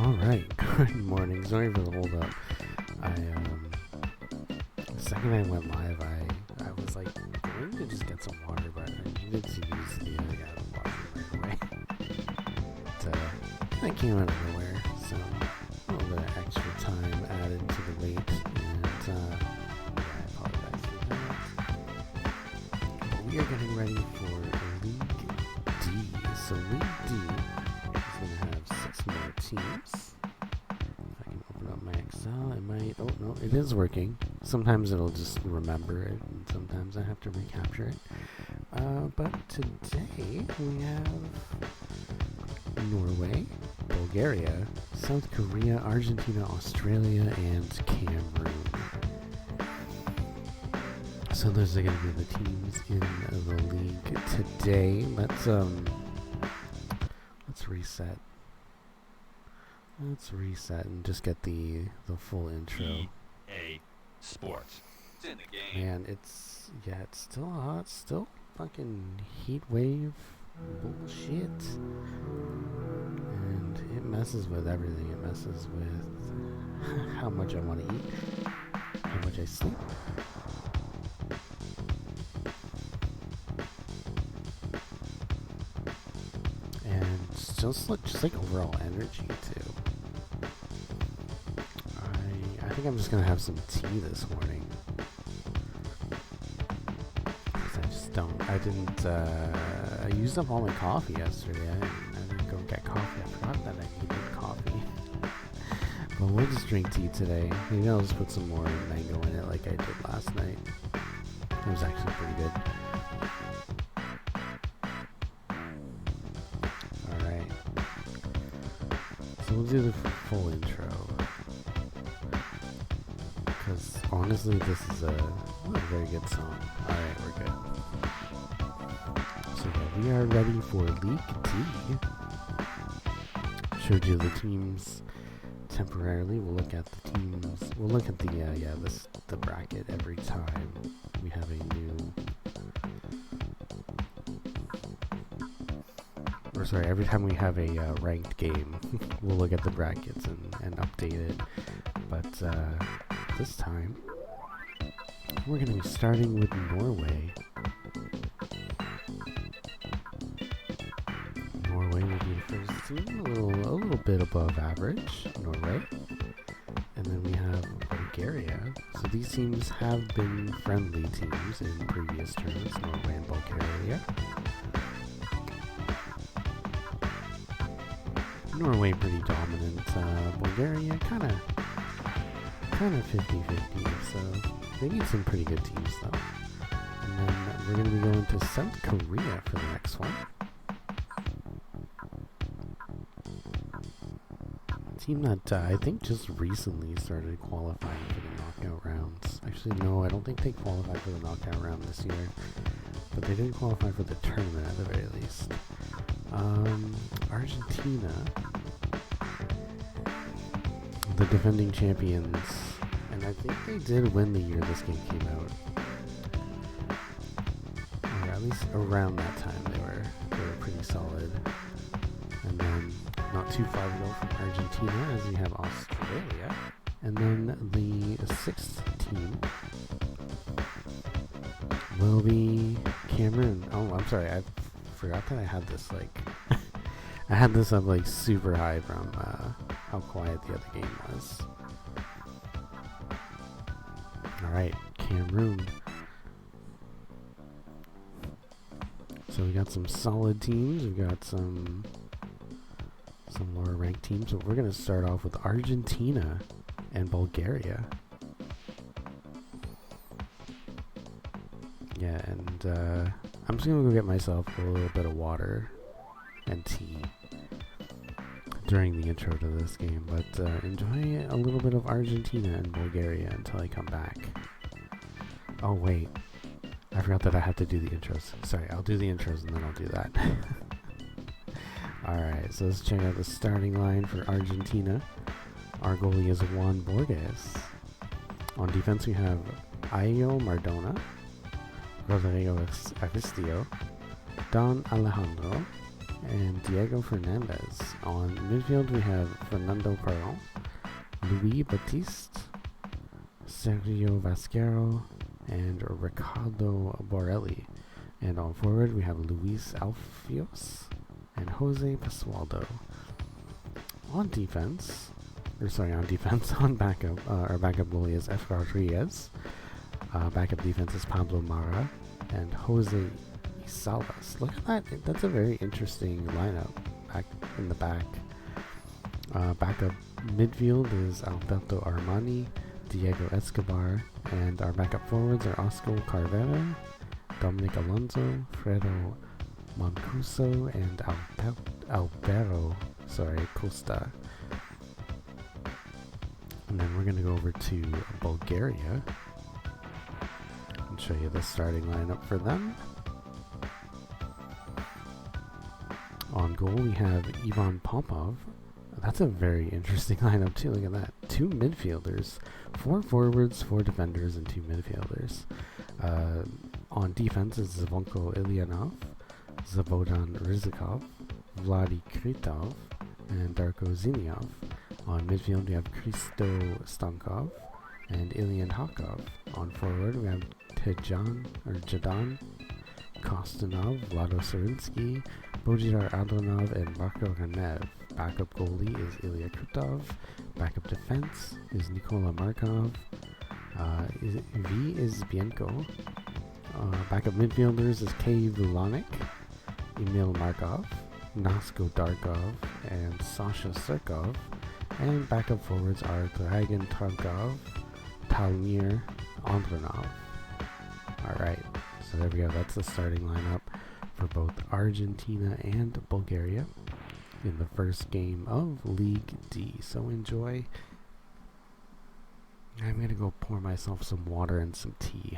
Alright, good morning. Sorry for the hold up. The second I went live, I was like, going to just get some water, but I needed to use the washroom right away. That came out of nowhere, so a little bit of extra time added to the wait, and I apologize for that. But we are getting ready for League D. So League D is going to have 6 more teams. If I can open up my Excel, it might... Oh, no, it is working. Sometimes it'll just remember it, and sometimes I have to recapture it. But today we have Norway, Bulgaria, South Korea, Argentina, Australia, and Cameroon. So those are going to be the teams in the league today. Let's reset. Let's reset and just get the full intro. EA Sports. It's in the game. Man, it's still hot, still fucking heat wave bullshit. And it messes with everything. It messes with how much I want to eat, how much I sleep. And just like overall energy too. I think I'm just gonna have some tea this morning. I used up all my coffee yesterday. I didn't go get coffee. I forgot that I needed coffee. But we'll just drink tea today. Maybe I'll just put some more mango in it like I did last night. It was actually pretty good. Alright. So we'll do the full intro. Because honestly, this is a very good song. Alright, we're good. So yeah, we are ready for League D. Showed you the teams temporarily. We'll look at the teams. We'll look at the bracket every time we have a new. Or sorry, every time we have a ranked game, we'll look at the brackets and update it. But this time, we're going to be starting with Norway. Norway will be the first team, a little bit above average, Norway. And then we have Bulgaria. So these teams have been friendly teams in previous tournaments, Norway and Bulgaria. Norway pretty dominant, Bulgaria kind of 50-50, so they need some pretty good teams though. And then we're going to be going to South Korea for the next one. Team that I think just recently started qualifying for the knockout rounds. Actually, no, I don't think they qualified for the knockout round this year, but they did qualify for the tournament at the very least. Argentina, the defending champions, and I think they did win the year this game came out, or at least around that time they were pretty solid. And then not too far to go from Argentina, as we have Australia, and then the 6th team will be Cameroon. Oh, I'm sorry, I forgot that I had this I had this up super high from how quiet the other game was. Alright, Cameroon. So we got some solid teams, we've got some lower ranked teams, but we're going to start off with Argentina and Bulgaria. Yeah, and I'm just going to go get myself a little bit of water and tea during the intro to this game, but enjoy a little bit of Argentina and Bulgaria until I come back. Oh wait, I forgot that I have to do the intros. Sorry, I'll do the intros and then I'll do that. Alright, so let's check out the starting line for Argentina. Our goalie is Juan Borges. On defense we have Ayo Mardona, Rodrigo Agustillo, Don Alejandro, and Diego Fernandez. On midfield we have Fernando Perón, Louis Batiste, Sergio Vasquero, and Ricardo Borelli. And on forward, we have Luis Alfios and Jose Pasualdo. On defense, on backup, our backup goalie is F. Rodriguez. Backup defense is Pablo Mara and Jose Salas. Look at that. That's a very interesting lineup back in the back. Backup midfield is Alberto Armani, Diego Escobar, and our backup forwards are Oscar Carvera, Dominic Alonso, Fredo Mancuso, and Albero Costa. And then we're going to go over to Bulgaria and show you the starting lineup for them. On goal, we have Ivan Popov. That's a very interesting lineup too. Look at that. 2 midfielders, 4 forwards, 4 defenders, and 2 midfielders. On defense is Zvonko Ilyanov, Zavodan Rizikov, Vladi Kritov, and Darko Ziniov. On midfield, we have Kristo Stankov and Ilyan Hakov. On forward, we have Jadan Kostanov, Vlado Sarinsky, Bojidar Adlanov, and Marko Ranev. Backup goalie is Ilya Krutov. Backup defense is Nikola Markov. V is Bienko. Backup midfielders is Kei Vulanik, Emil Markov, Nasko Darkov, and Sasha Serkov. And backup forwards are Dragan Trankov, Talmir Andronov. Alright, so there we go. That's the starting lineup for both Argentina and Bulgaria in the first game of League D. So enjoy. I'm going to go pour myself some water and some tea.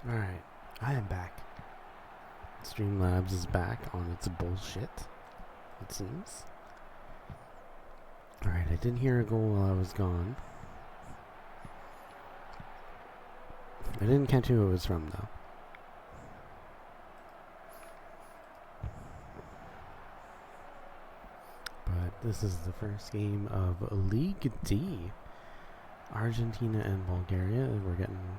Alright, I am back. Streamlabs is back on its bullshit, it seems. Alright, I didn't hear a goal while I was gone. I didn't catch who it was from, though. But this is the first game of League D. Argentina and Bulgaria. We're getting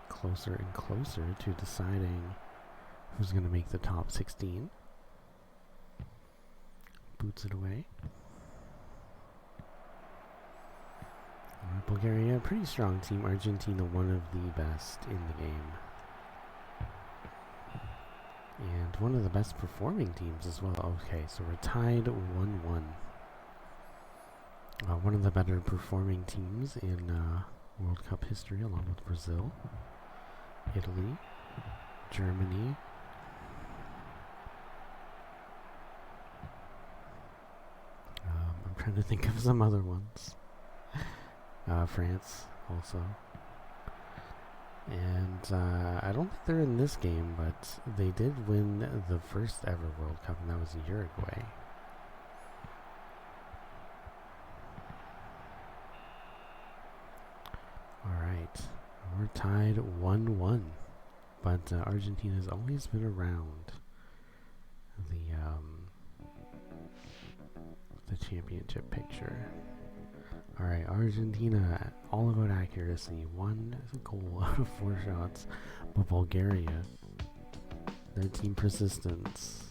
closer and closer to deciding who's going to make the top 16. Boots it away. Bulgaria, pretty strong team. Argentina, one of the best in the game. And one of the best performing teams as well. Okay, so we're tied 1-1. One of the better performing teams in World Cup history, along with Brazil, Italy, Germany. I'm trying to think of some other ones. France also. And I don't think they're in this game, but they did win the first ever World Cup, and that was Uruguay. Alright, we're tied 1-1, but Argentina's always been around the championship picture. Alright, Argentina, all about accuracy. 1 goal out of 4 shots. But Bulgaria, their team persistence,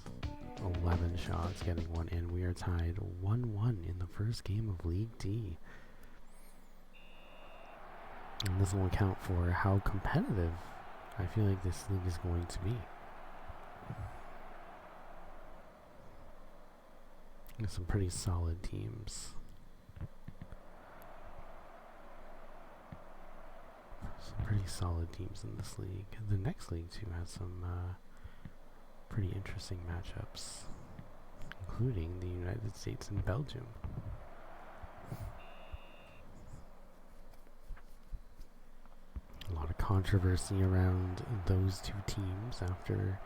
11 shots, getting 1 in. We are tied 1-1 in the first game of League D. And this will account for how competitive I feel like this league is going to be. There's some pretty solid teams. Some pretty solid teams in this league. The next league too has some pretty interesting matchups, including the United States and Belgium. A lot of controversy around those two teams after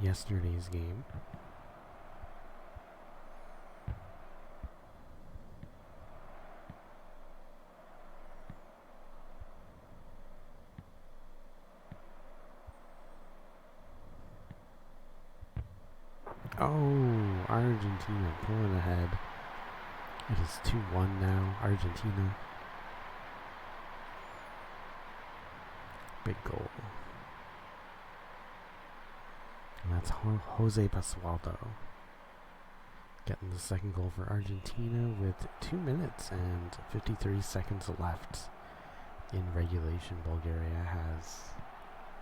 yesterday's game. Oh, Argentina pulling ahead. It is 2-1 now, Argentina. Big goal. And that's Jose Basualdo getting the second goal for Argentina with 2 minutes and 53 seconds left in regulation. Bulgaria has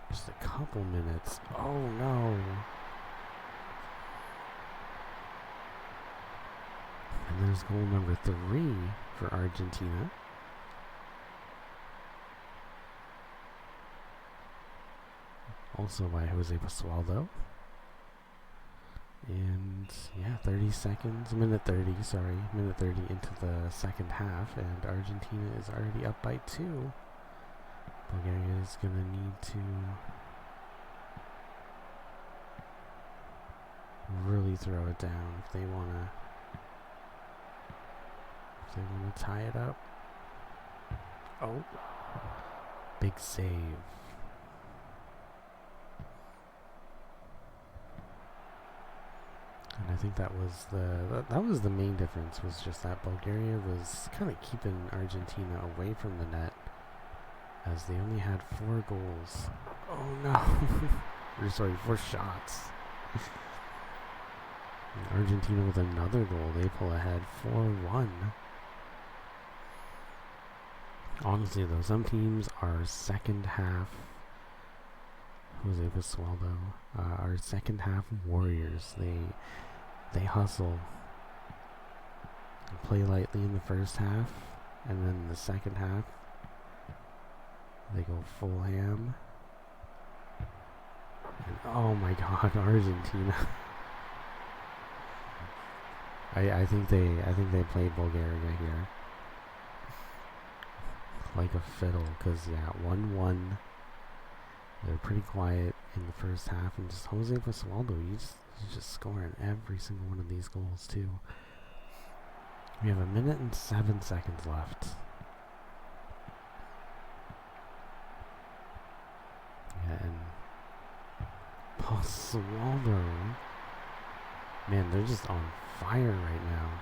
just a couple minutes. Oh no! And there's goal number 3 for Argentina. Also by Jose Basualdo. And yeah, minute 30 into the second half, and Argentina is already up by 2. Bulgaria is going to need to really throw it down if they want to tie it up. Oh, big save. And I think that was the main difference, was just that Bulgaria was kind of keeping Argentina away from the net, as they only had 4 goals. Oh no! Or sorry, 4 shots. And Argentina with another goal, they pull ahead 4-1. Honestly though, some teams are second half Jose Basualdo are second half warriors. They hustle and play lightly in the first half, and then in the second half they go full ham. And oh my god, Argentina. I think they played Bulgaria here like a fiddle, because yeah, 1-1 They're pretty quiet in the first half, and just Jose Basualdo, he's just scoring every single one of these goals too. We have 1 minute and 7 seconds left. Yeah, and Basualdo, man, they're just on fire right now.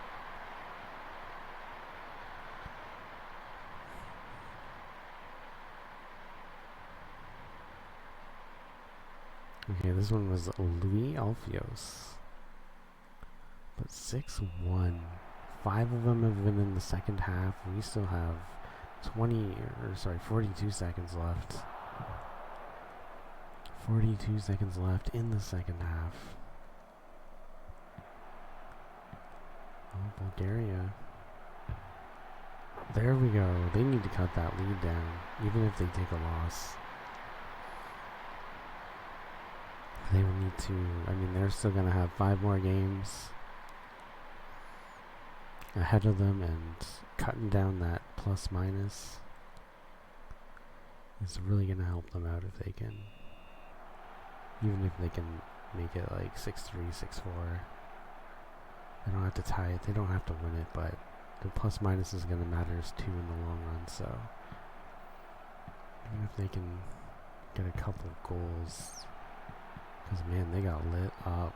Okay, this one was Luis Alfios. But 6-1. 5 of them have been in the second half. We still have 42 seconds left. 42 seconds left in the second half. Oh, Bulgaria. There we go. They need to cut that lead down, even if they take a loss. They will need to, I mean, they're still going to have 5 more games ahead of them, and cutting down that plus minus is really going to help them out if they can, even if they can make it like 6-3, 6-4. They don't have to tie it, they don't have to win it, but the plus minus is going to matter too in the long run, so even if they can get a couple goals, because man, they got lit up.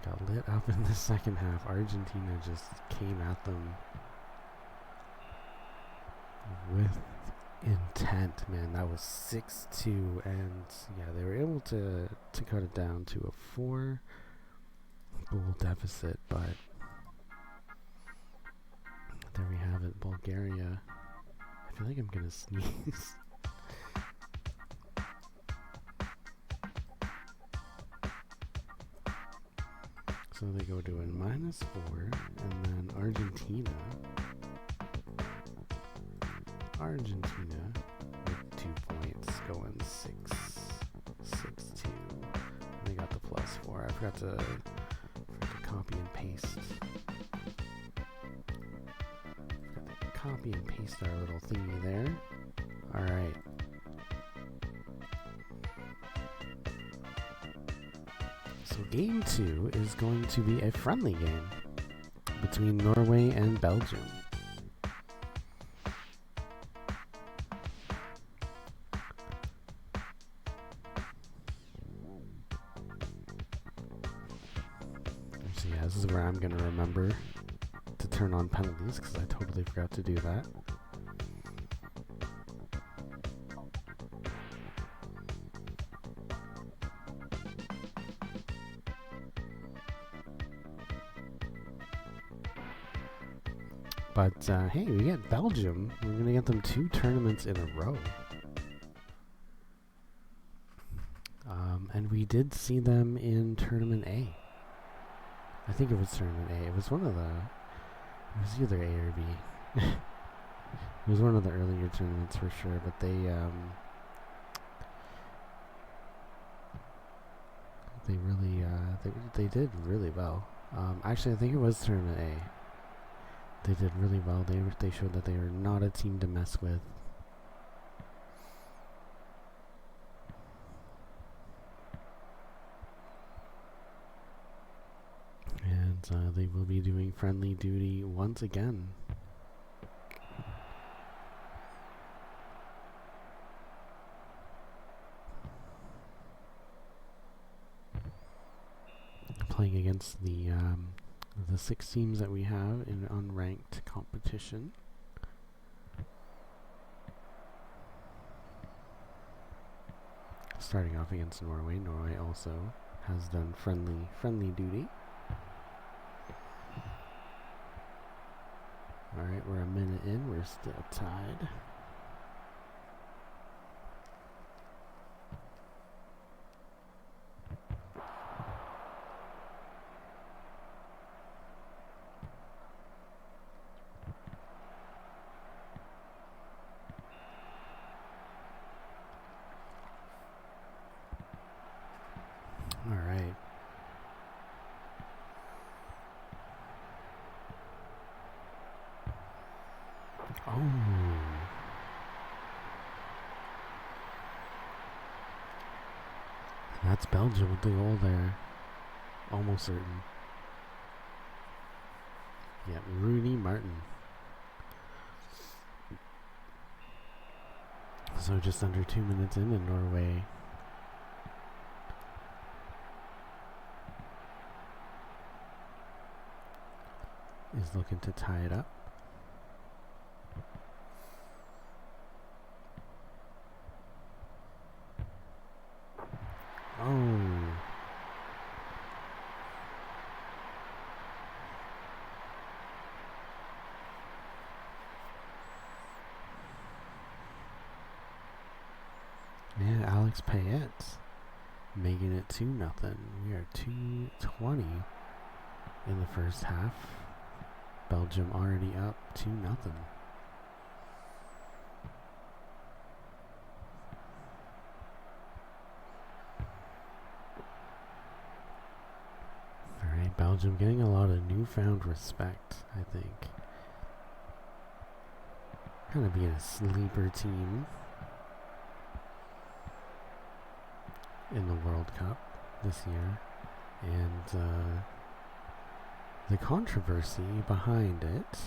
Got lit up in the second half. Argentina just came at them with intent, man. That was 6-2, and yeah, they were able to cut it down to a 4-goal deficit, but there we have it. Bulgaria. I feel like I'm gonna sneeze. So they go to a -4, and then Argentina with 2 points, going 6-2. They got the +4. I forgot to copy and paste. Copy and paste our little thingy there. All right. So game 2 is going to be a friendly game between Norway and Belgium. So yeah, this is where I'm going to remember to turn on penalties, because I totally forgot to do that. But hey, we get Belgium. We're going to get them 2 tournaments in a row. And we did see them in Tournament A. I think it was Tournament A. It was one of the... It was either A or B. It was one of the earlier tournaments for sure, but they really... they did really well. Actually, I think it was Tournament A. They did really well. They showed that they are not a team to mess with. And they will be doing friendly duty once again. Playing against the 6 teams that we have in unranked competition. Starting off against Norway. Norway also has done friendly duty. Alright, we're a minute in. We're still tied. Alright. Oh. That's Belgium with the goal there. Almost certain. Yeah, Rooney Martin. So just under 2 minutes in, and Norway is looking to tie it up. Oh. Yeah, Alex Payet making it 2-0. We are 2:20 in the first half. Belgium already up 2-0. Alright, Belgium getting a lot of newfound respect, I think. Kind of being a sleeper team in the World Cup this year. And the controversy behind it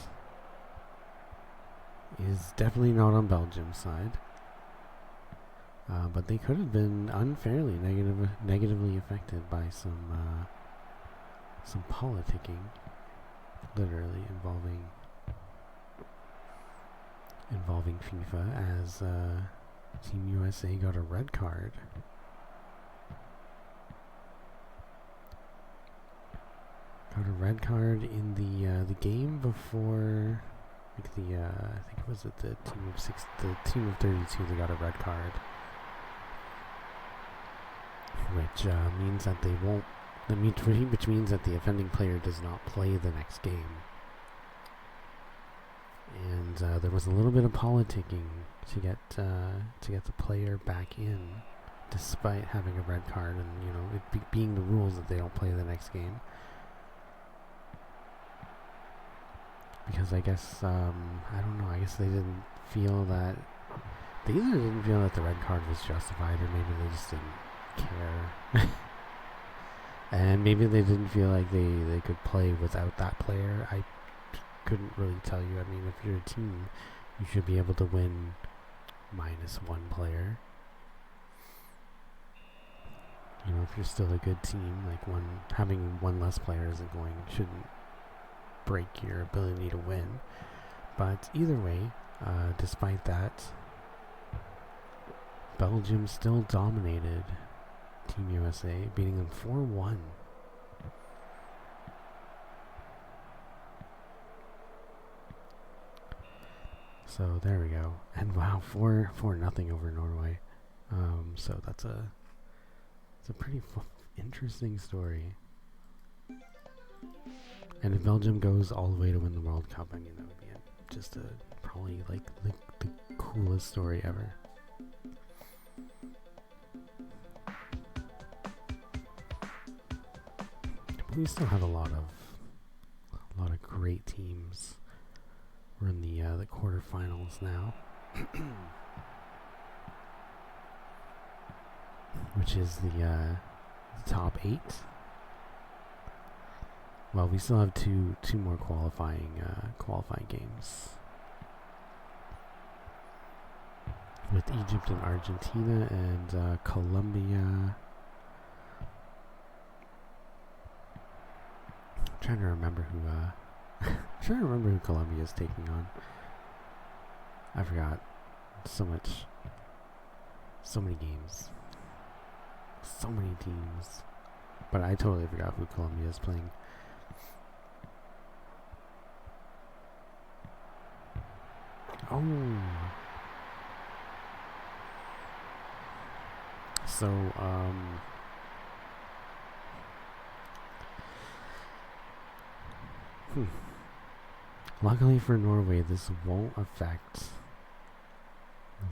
is definitely not on Belgium's side. But they could have been unfairly negatively affected by some politicking, literally involving FIFA, as Team USA got a red card. Got a red card in the game before, like I think it was at the team of 32. They got a red card, which means that they won't. Which means that the offending player does not play the next game. And there was a little bit of politicking to get the player back in, despite having a red card, and it being the rules that they don't play the next game. Because I guess I don't know. I guess they didn't feel that the red card was justified, or maybe they just didn't care. And maybe they didn't feel like they could play without that player. I couldn't really tell you. I mean, if you're a team, you should be able to win -1 player. If you're still a good team, like having one less player shouldn't break your ability to win. But either way, despite that, Belgium still dominated Team USA, beating them 4-1. So there we go. And wow, 4-0 over Norway. So it's a pretty interesting story. And if Belgium goes all the way to win the World Cup, I mean, that would be just probably like the coolest story ever. But we still have a lot of great teams. We're in the quarterfinals now, which is the top 8. Well, we still have two more qualifying games with Egypt and Argentina and Colombia. I'm trying to remember who Colombia is taking on. I forgot. So many games, so many teams, but I totally forgot who Colombia is playing. Oh. So, luckily for Norway, this won't affect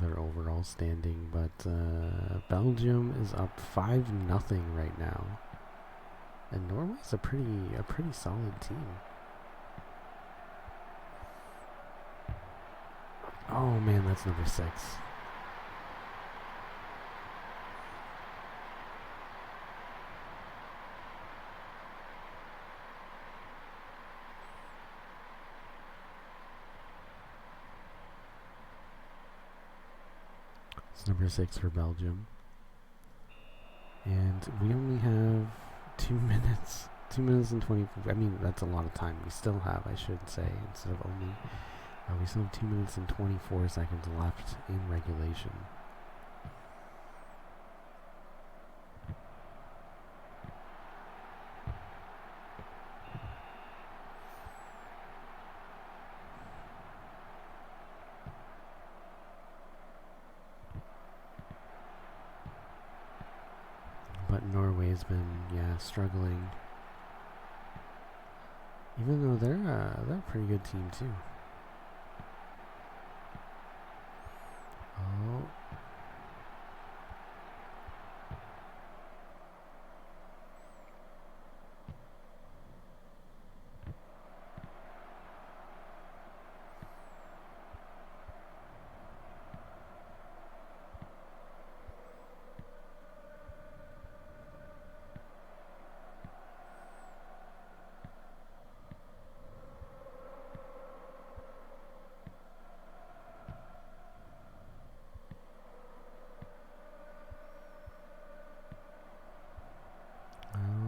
their overall standing, but Belgium is up 5-0 right now, and Norway's a pretty solid team. Oh man, that's number 6. It's number 6 for Belgium. And we only have 2 minutes. 2 minutes and 20. I mean, that's a lot of time. We still have, I should say, instead of only. We still have 2 minutes and 24 seconds left in regulation. But Norway's been, struggling. Even though they're a pretty good team too. Oh.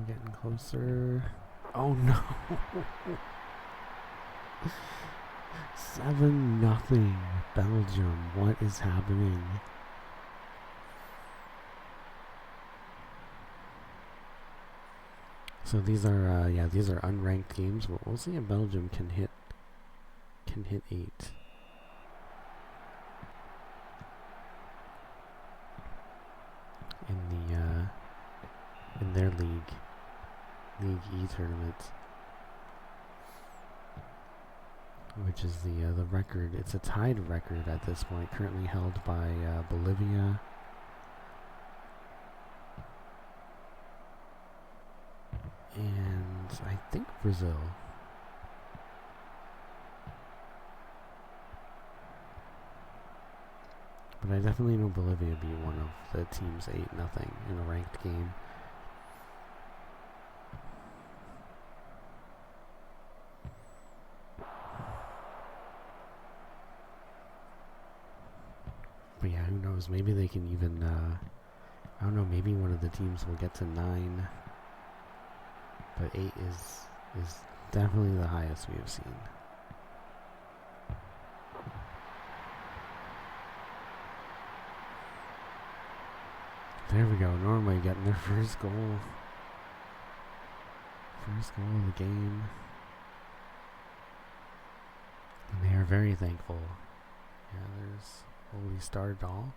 Getting closer. Oh no. 7-0 Belgium. What is happening? So these are these are unranked games, but we'll see if Belgium can hit 8 in the in their League E tournament, which is the record. It's a tied record at this point, currently held by Bolivia. And I think Brazil. But I definitely know Bolivia beat one of the teams 8-0 in a ranked game. But yeah, who knows? Maybe they can even, I don't know, maybe one of the teams will get to 9. But 8 is definitely the highest we have seen. There we go, Norway getting their first goal. First goal of the game. And they are very thankful. Yeah, there's Holy Star Doll.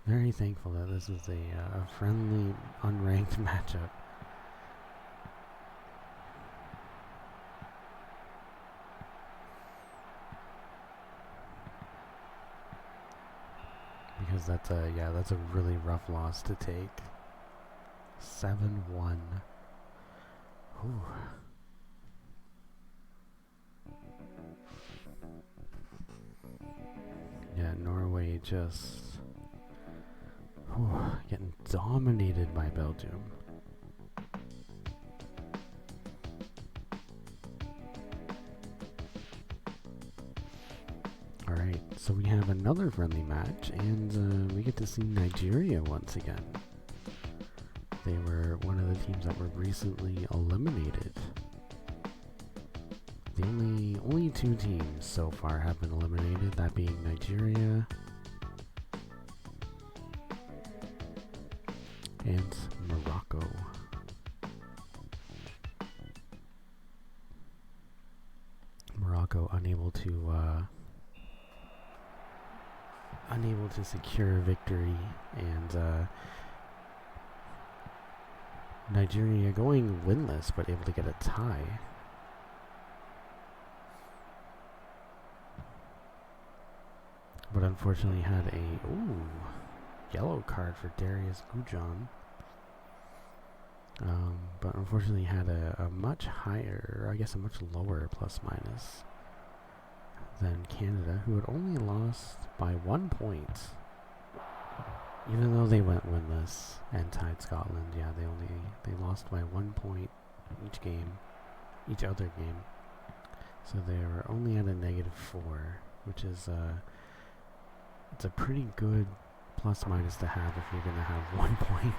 Very thankful that this is a friendly, unranked matchup. Because that's a really rough loss to take. 7-1. Ooh. Yeah, Norway just getting dominated by Belgium. Alright, so we have another friendly match, and we get to see Nigeria once again. They were one of the teams that were recently eliminated. The only 2 teams so far have been eliminated, that being Nigeria and Morocco. Morocco unable to secure victory, and Nigeria going winless but able to get a tie. But unfortunately had a yellow card for Darius Gujan. But unfortunately had a much higher, or I guess a much lower plus minus than Canada, who had only lost by 1 point. Even though they went winless and tied Scotland, yeah, they lost by 1 point each other game. So they were only at a -4, which is it's a pretty good plus minus to have if you're going to have 1 point.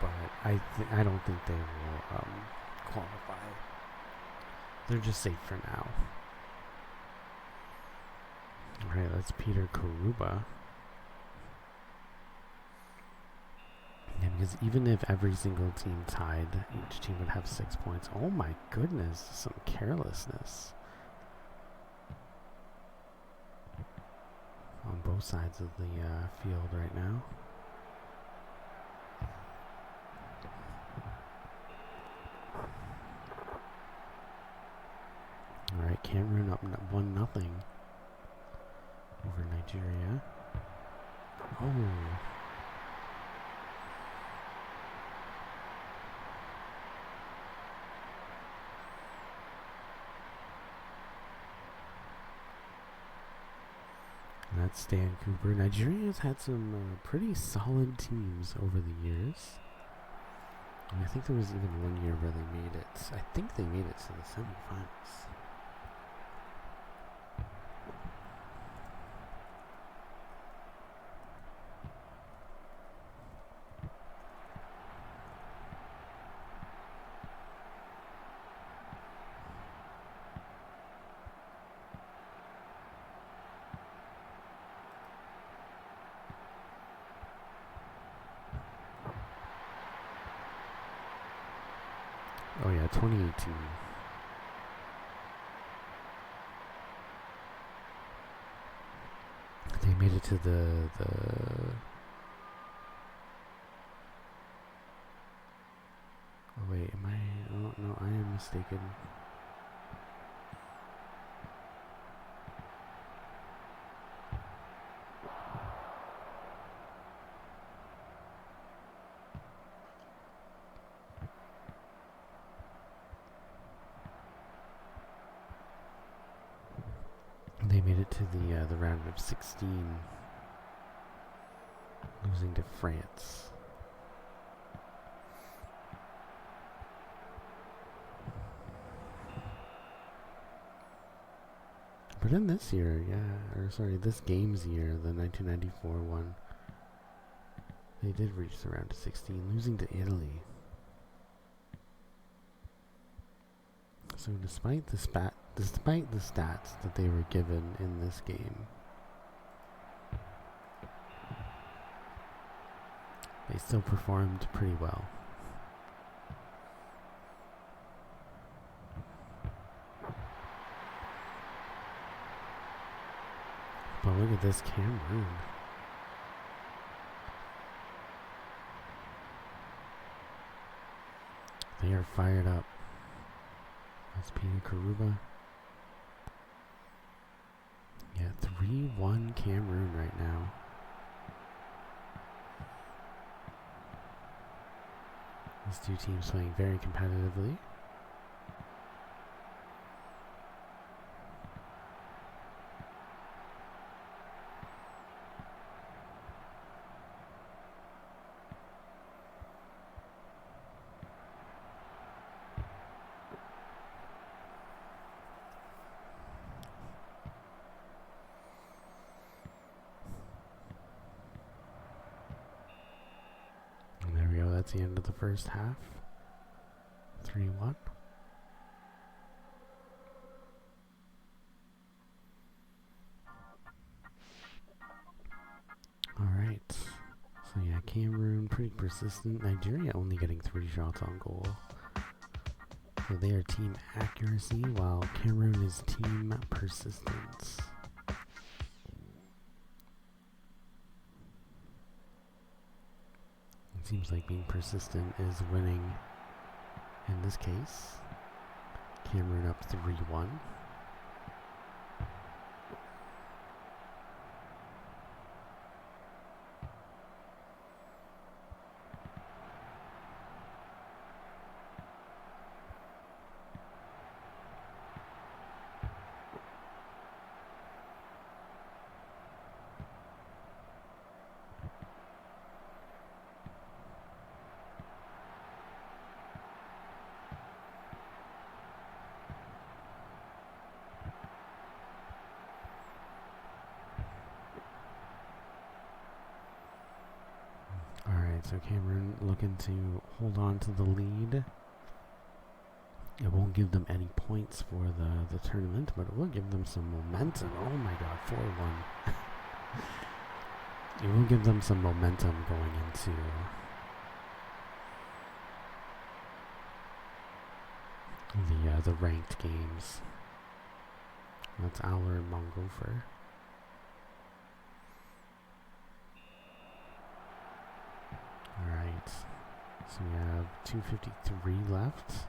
But I don't think they will qualify. They're just safe for now. Alright, that's Peter Karuba. Yeah, because even if every single team tied, each team would have 6 points. Oh my goodness, some carelessness on both sides of the field right now. Alright, Cameroon up 1-0 over Nigeria. Oh. That's Stan Cooper. Nigeria's had some pretty solid teams over the years. I think there was even 1 year where they made it. I think they made it to the semifinals. Oh yeah, 2018. They made it to the Oh wait, am I? Oh no, I am mistaken. They made it to the round of 16, losing to France. But in this year, this game's year, the 1994 one, they did reach the round of 16, losing to Italy. So despite the stats that they were given in this game, they still performed pretty well. But look at this Cameroon. They are fired up. That's Peter Karuba. Yeah, 3-1 Cameroon right now. These two teams playing very competitively. That's the end of the first half. 3-1. Alright. So yeah, Cameroon pretty persistent. Nigeria only getting 3 shots on goal. So they are team accuracy, while Cameroon is team persistence. It seems like being persistent is winning in this case. Cameroon up 3-1. so Cameroon looking to hold on to the lead. It won't give them any points for the tournament, but it will give them some momentum. Oh my god, 4-1. It will give them some momentum going into the ranked games. That's our Mongofer. Alright, so we have 2:53 left.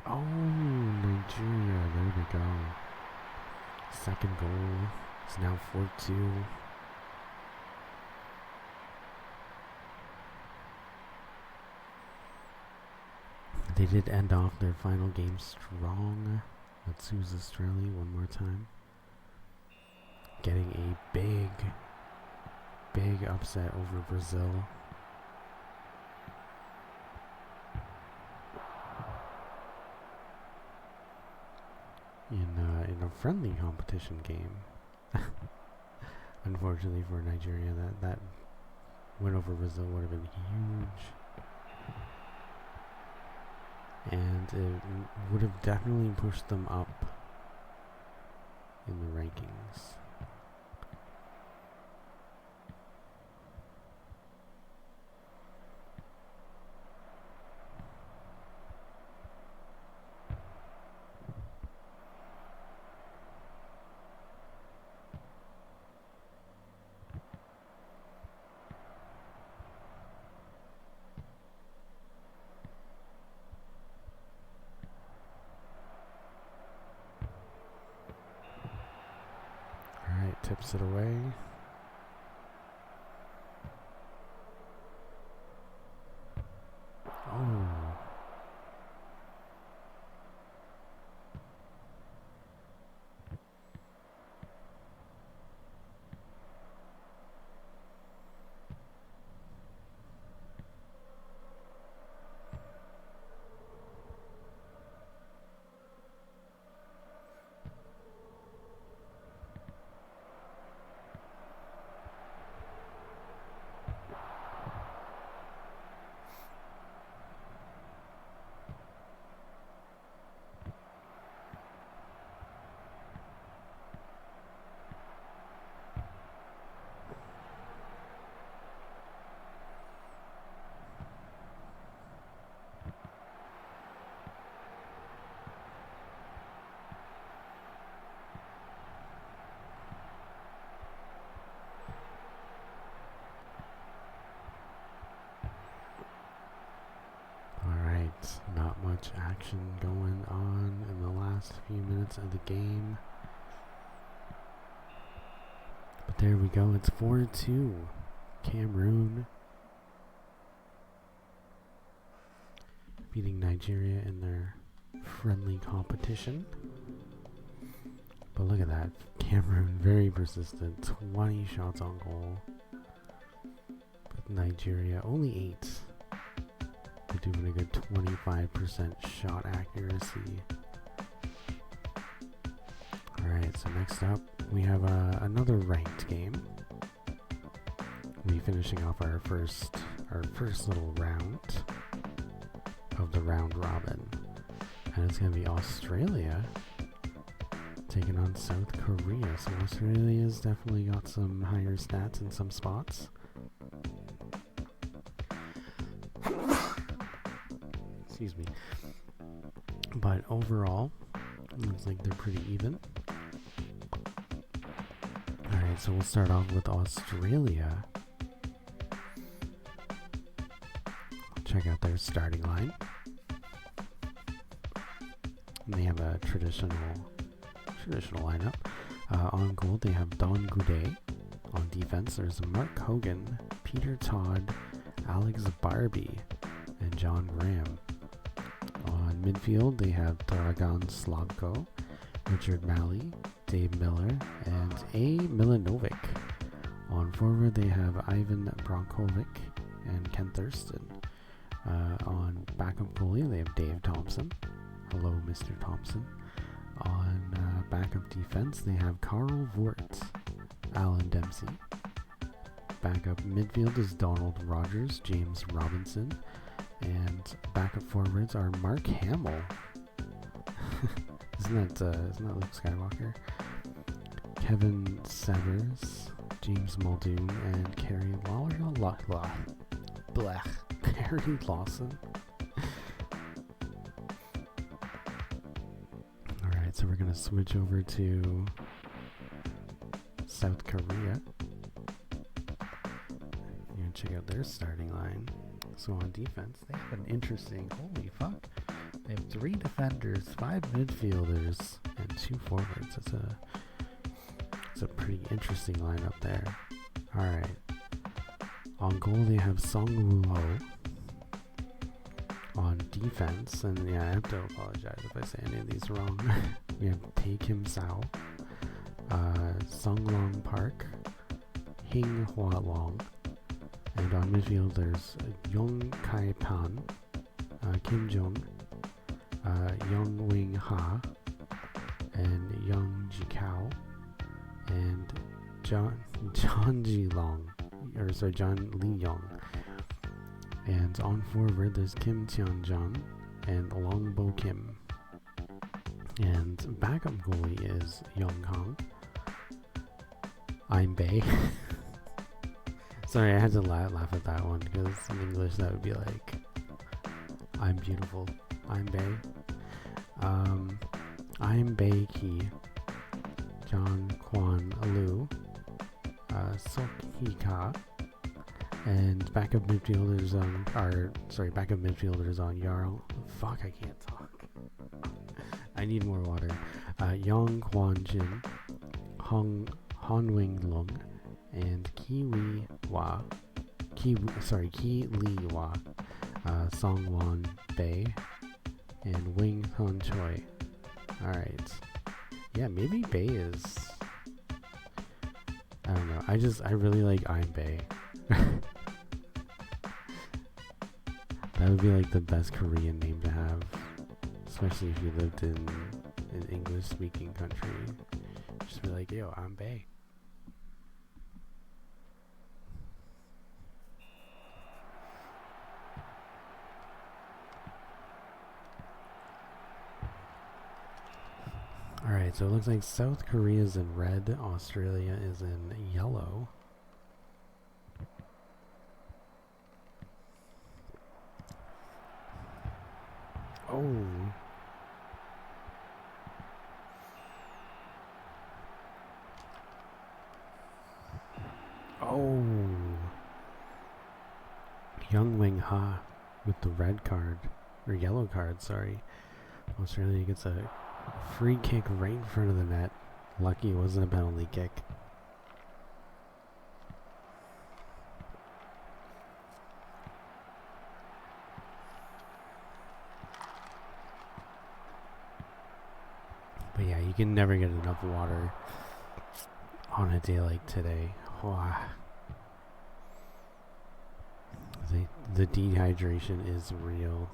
Oh, Nigeria, there we go. Second goal is now 4-2. They did end off their final game strong. Let's use Australia one more time. Getting a big upset over Brazil. In a friendly competition game. Unfortunately for Nigeria, that win over Brazil would have been huge. And it would have definitely pushed them up in the rankings. Tips it away. Oh. Not much action going on in the last few minutes of the game. But there we go, it's 4-2. Cameroon beating Nigeria in their friendly competition. But look at that, Cameroon very persistent, 20 shots on goal. But Nigeria only 8. They're doing a good 25% shot accuracy. Alright, so next up we have another ranked game. We'll be finishing off our first little round of the round robin. And it's going to be Australia taking on South Korea. So Australia's definitely got some higher stats in some spots. Excuse me. But overall, looks like they're pretty even. Alright, so we'll start off with Australia. Check out their starting line. And they have a traditional lineup. On goal, they have Don Goudet. On defense, there's Mark Hogan, Peter Todd, Alex Barbie, and and John Graham. On midfield, they have Dragan Slavko, Richard Malley, Dave Miller, and A. Milanovic. On forward, they have Ivan Brankovic and Ken Thurston. On backup goalie, they have Dave Thompson. Hello, Mr. Thompson. On backup defense, they have Carl Vort, Alan Dempsey. Backup midfield is Donald Rogers, James Robinson, and backup forwards are Mark Hamill. Isn't that Luke Skywalker? Kevin Severs, James Muldoon, and Carrie Carrie Lawson. Alright, so we're going to switch over to South Korea. You're going to check out their starting line. So on defense, they have an interesting, holy fuck, they have 3 defenders, 5 midfielders, and 2 forwards. It's a pretty interesting lineup there. Alright. On goal, they have Song Woo-ho. On defense, and yeah, I have to apologize if I say any of these wrong. We have Tae Kim Sao, Sung Long Park, Hing Hwa Long, and on midfield there's Yong Kai Pan, Kim Jong, Young Wing Ha, and Young Ji Kao, and John Ji Long, John Lee Young. And on forward, there's Kim Tian Jung and Long Bo Kim. And backup goalie is Young Hong. I'm Bay. Sorry, I had to laugh at that one because in English that would be like, I'm beautiful. I'm Bay. I'm Bay Ki. John Kwan Lu. Sok Hee Ka. And backup midfielders on Jarl. Fuck, I can't talk. I need more water. Yong Kwan Jin, Han Wing Lung, and Ki Lee Wah, Song Won Bei, and Wing Han Choi. Alright. Yeah, maybe Bei is, I don't know. I really like I'm Bei. That would be like the best Korean name to have, especially if you lived in an English-speaking country. Just be like, yo, I'm Bay. Alright, so it looks like South Korea is in red, Australia is in yellow. Oh. Oh. Young Wing Ha with the red card, or yellow card, sorry. Australia gets a free kick right in front of the net. Lucky it wasn't a penalty kick. But yeah, you can never get enough water on a day like today. Wow. The dehydration is real.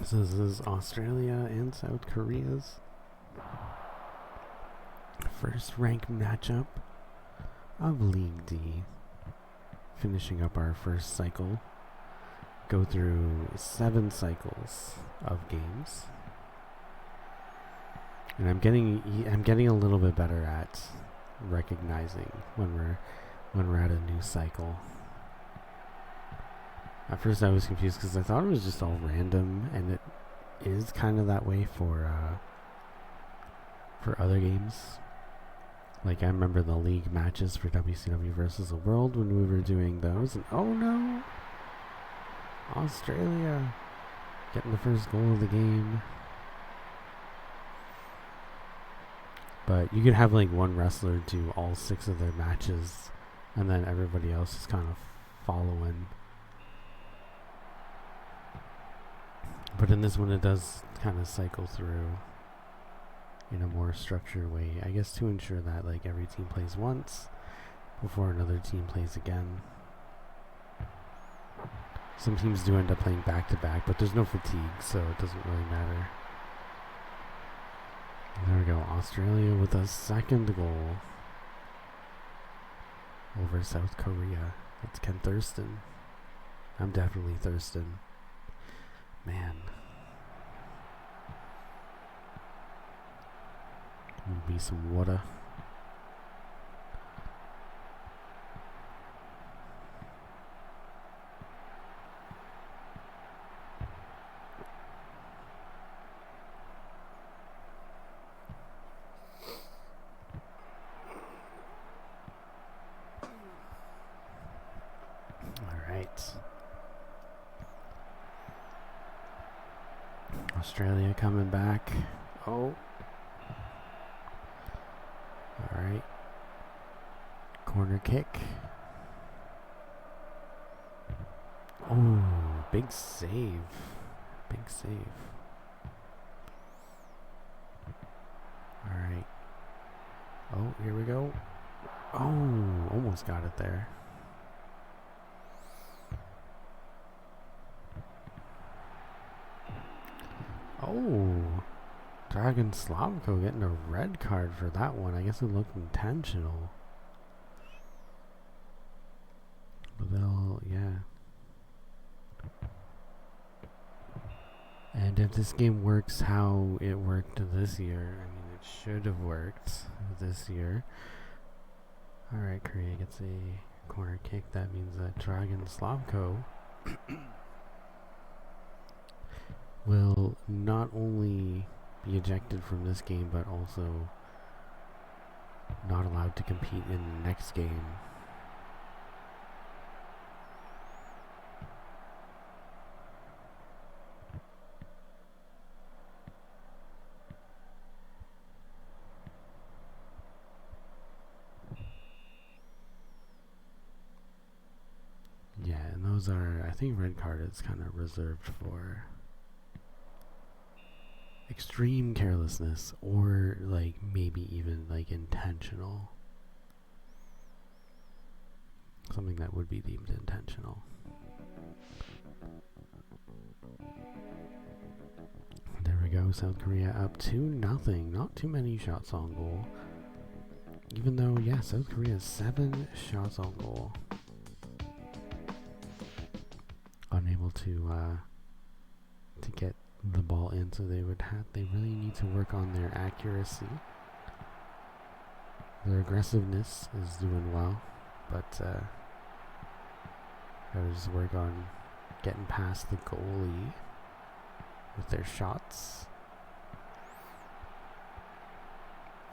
So this is Australia and South Korea's first ranked matchup of League D. Finishing up our first cycle. Go through 7 cycles of games. And I'm getting a little bit better at recognizing when we're at a new cycle. At first I was confused because I thought it was just all random, and it is kind of that way for other games. Like I remember the league matches for WCW versus the World when we were doing those, and oh no! Australia getting the first goal of the game. But you could have like one wrestler do all 6 of their matches, and then everybody else is kind of following. But in this one, it does kind of cycle through in a more structured way, I guess, to ensure that like every team plays once before another team plays again. Some teams do end up playing back to back, but there's no fatigue, so it doesn't really matter. There we go, Australia with a second goal over South Korea. That's Ken Thurston. I'm definitely Thurston. Man. Be some water. Australia coming back. Oh. Alright. Corner kick. Oh, big save. Big save. Alright. Oh, here we go. Oh, almost got it there. Oh, Dragon Slavko getting a red card for that one. I guess it looked intentional. But they'll, yeah. And if this game works how it worked this year, I mean, it should have worked this year. Alright, Korea gets a corner kick. That means that Dragon Slavko will not only be ejected from this game, but also not allowed to compete in the next game. Yeah, and those are, I think red card is kind of reserved for extreme carelessness, or like maybe even like intentional. Something that would be deemed intentional. There we go, South Korea up 2-0. Not too many shots on goal. Even though, yeah, South Korea has 7 shots on goal. Unable to get the ball in, so they really need to work on their accuracy. Their aggressiveness is doing well, but gotta just work on getting past the goalie with their shots.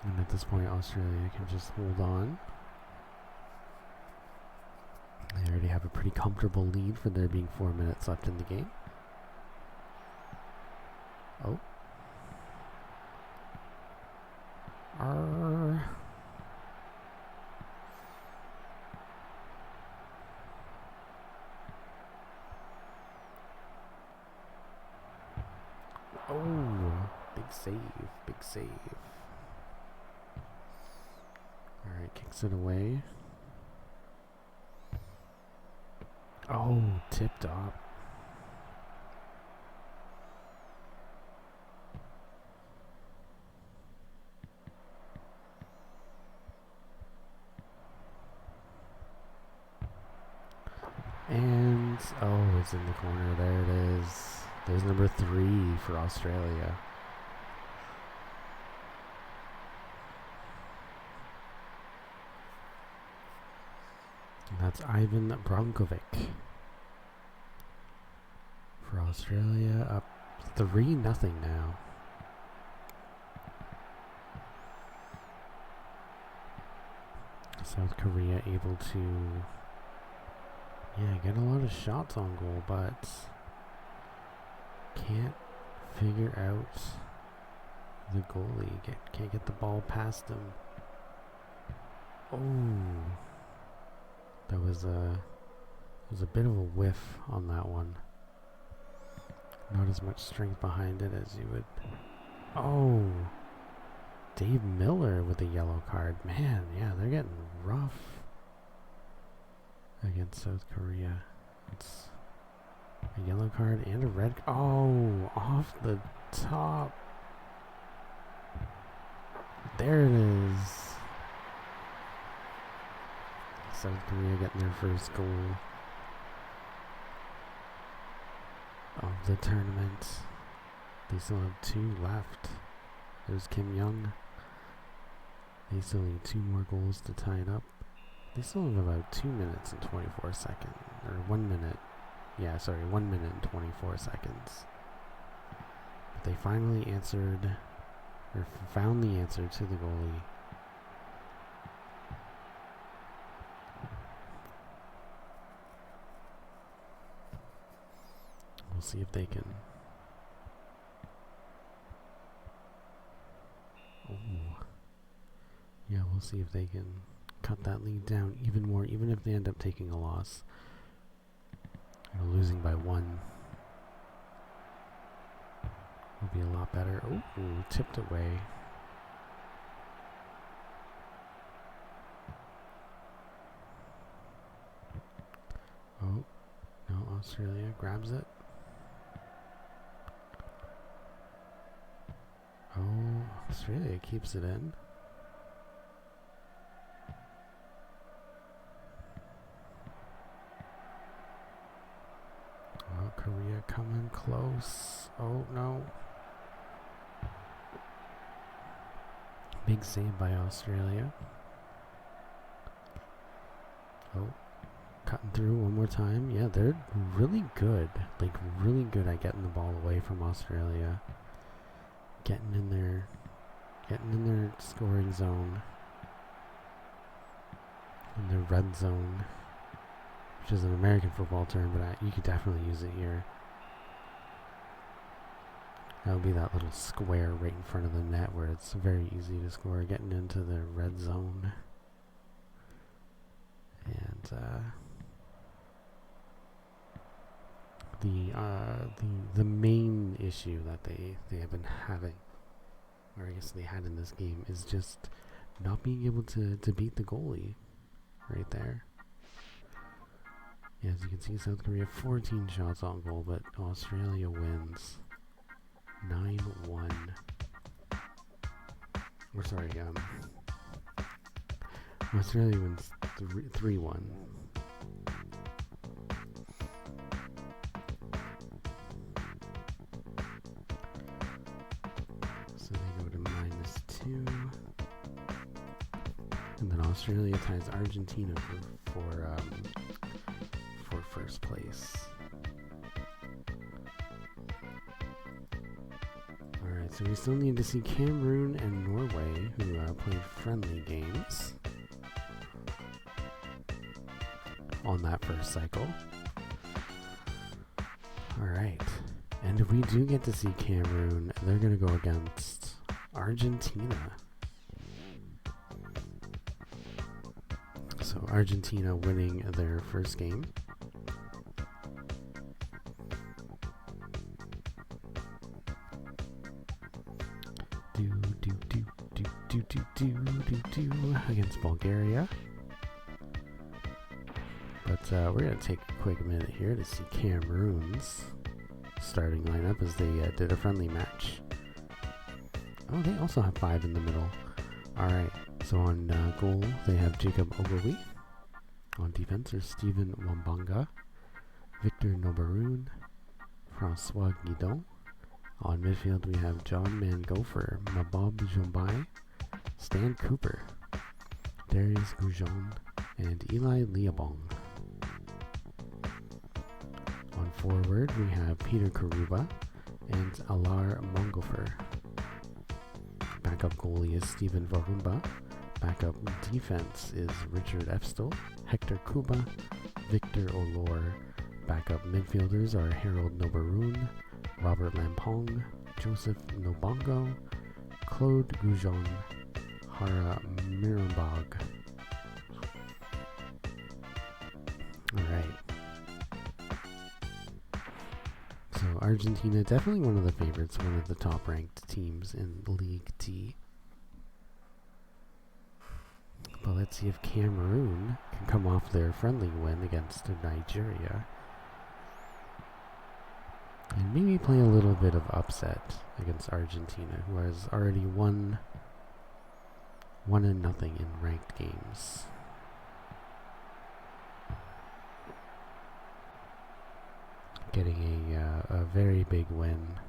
And at this point, Australia can just hold on. They already have a pretty comfortable lead for there being 4 minutes left in the game. Oh. Oh, big save, big save. Alright, kicks it away. Oh, tipped up. And, oh, it's in the corner. There it is. There's number 3 for Australia. And that's Ivan Brankovic. For Australia, up 3-0 now. South Korea able to, yeah, get a lot of shots on goal, but can't figure out The goalie can't get the ball past him. Oh, that was a bit of a whiff on that one. Not as much strength behind it as you would. Oh, Dave Miller with a yellow card. Man, yeah, they're getting rough against South Korea. It's a yellow card and a red. Oh, off the top. There it is. South Korea getting their first goal of the tournament. They still have 2 left. There's Kim Young. They still need 2 more goals to tie it up. They still have about 2 minutes and 24 seconds. Or 1 minute. Yeah, sorry, 1 minute and 24 seconds. But they finally answered, or found the answer to the goalie. We'll see if they can. Oh. Yeah, we'll see if they can cut that lead down even more, even if they end up taking a loss. Losing by 1 would be a lot better. Oh, tipped away. Oh, no, Australia grabs it. Oh, Australia keeps it in. Oh, Korea coming close. Oh, no. Big save by Australia. Oh, cutting through one more time. Yeah, they're really good. Like, really good at getting the ball away from Australia. Getting in their scoring zone. In their red zone. Which is an American football term, but you could definitely use it here. That would be that little square right in front of the net where it's very easy to score, getting into the red zone. And the main issue that they have been having, or I guess they had in this game, is just not being able to beat the goalie right there. Yeah, as you can see, South Korea 14 shots on goal, but Australia wins 9-1. Or sorry, Australia wins 3-1. So they go to -2. And then Australia ties Argentina for first place. Alright, so we still need to see Cameroon and Norway, who played friendly games on that first cycle. Alright, and if we do get to see Cameroon, they're going to go against Argentina. So Argentina winning their first game. Against Bulgaria. But we're going to take a quick minute here to see Cameroon's starting lineup as they did a friendly match. Oh, they also have 5 in the middle. Alright, so on goal they have Jacob Ogilvy. On defense there's Stephen Wambanga, Victor Nobaroon, Francois Guidon. On midfield we have John Mangofer, Mabob Jombai, Stan Cooper, Darius Goujon, and Eli Liabong. On forward we have Peter Karuba and Alar Mongofer. Backup goalie is Stephen Varumba. Backup defense is Richard Efstel, Hector Kuba, Victor Olor. Backup midfielders are Harold Nobaroon, Robert Lampong, Joseph Nobongo, Claude Goujon, Hara Mirenbog. Alright. So Argentina, definitely one of the favorites, one of the top ranked teams in League T. But let's see if Cameroon can come off their friendly win against Nigeria. And maybe play a little bit of upset against Argentina, who has already won 1-0 in ranked games. Getting a very big win.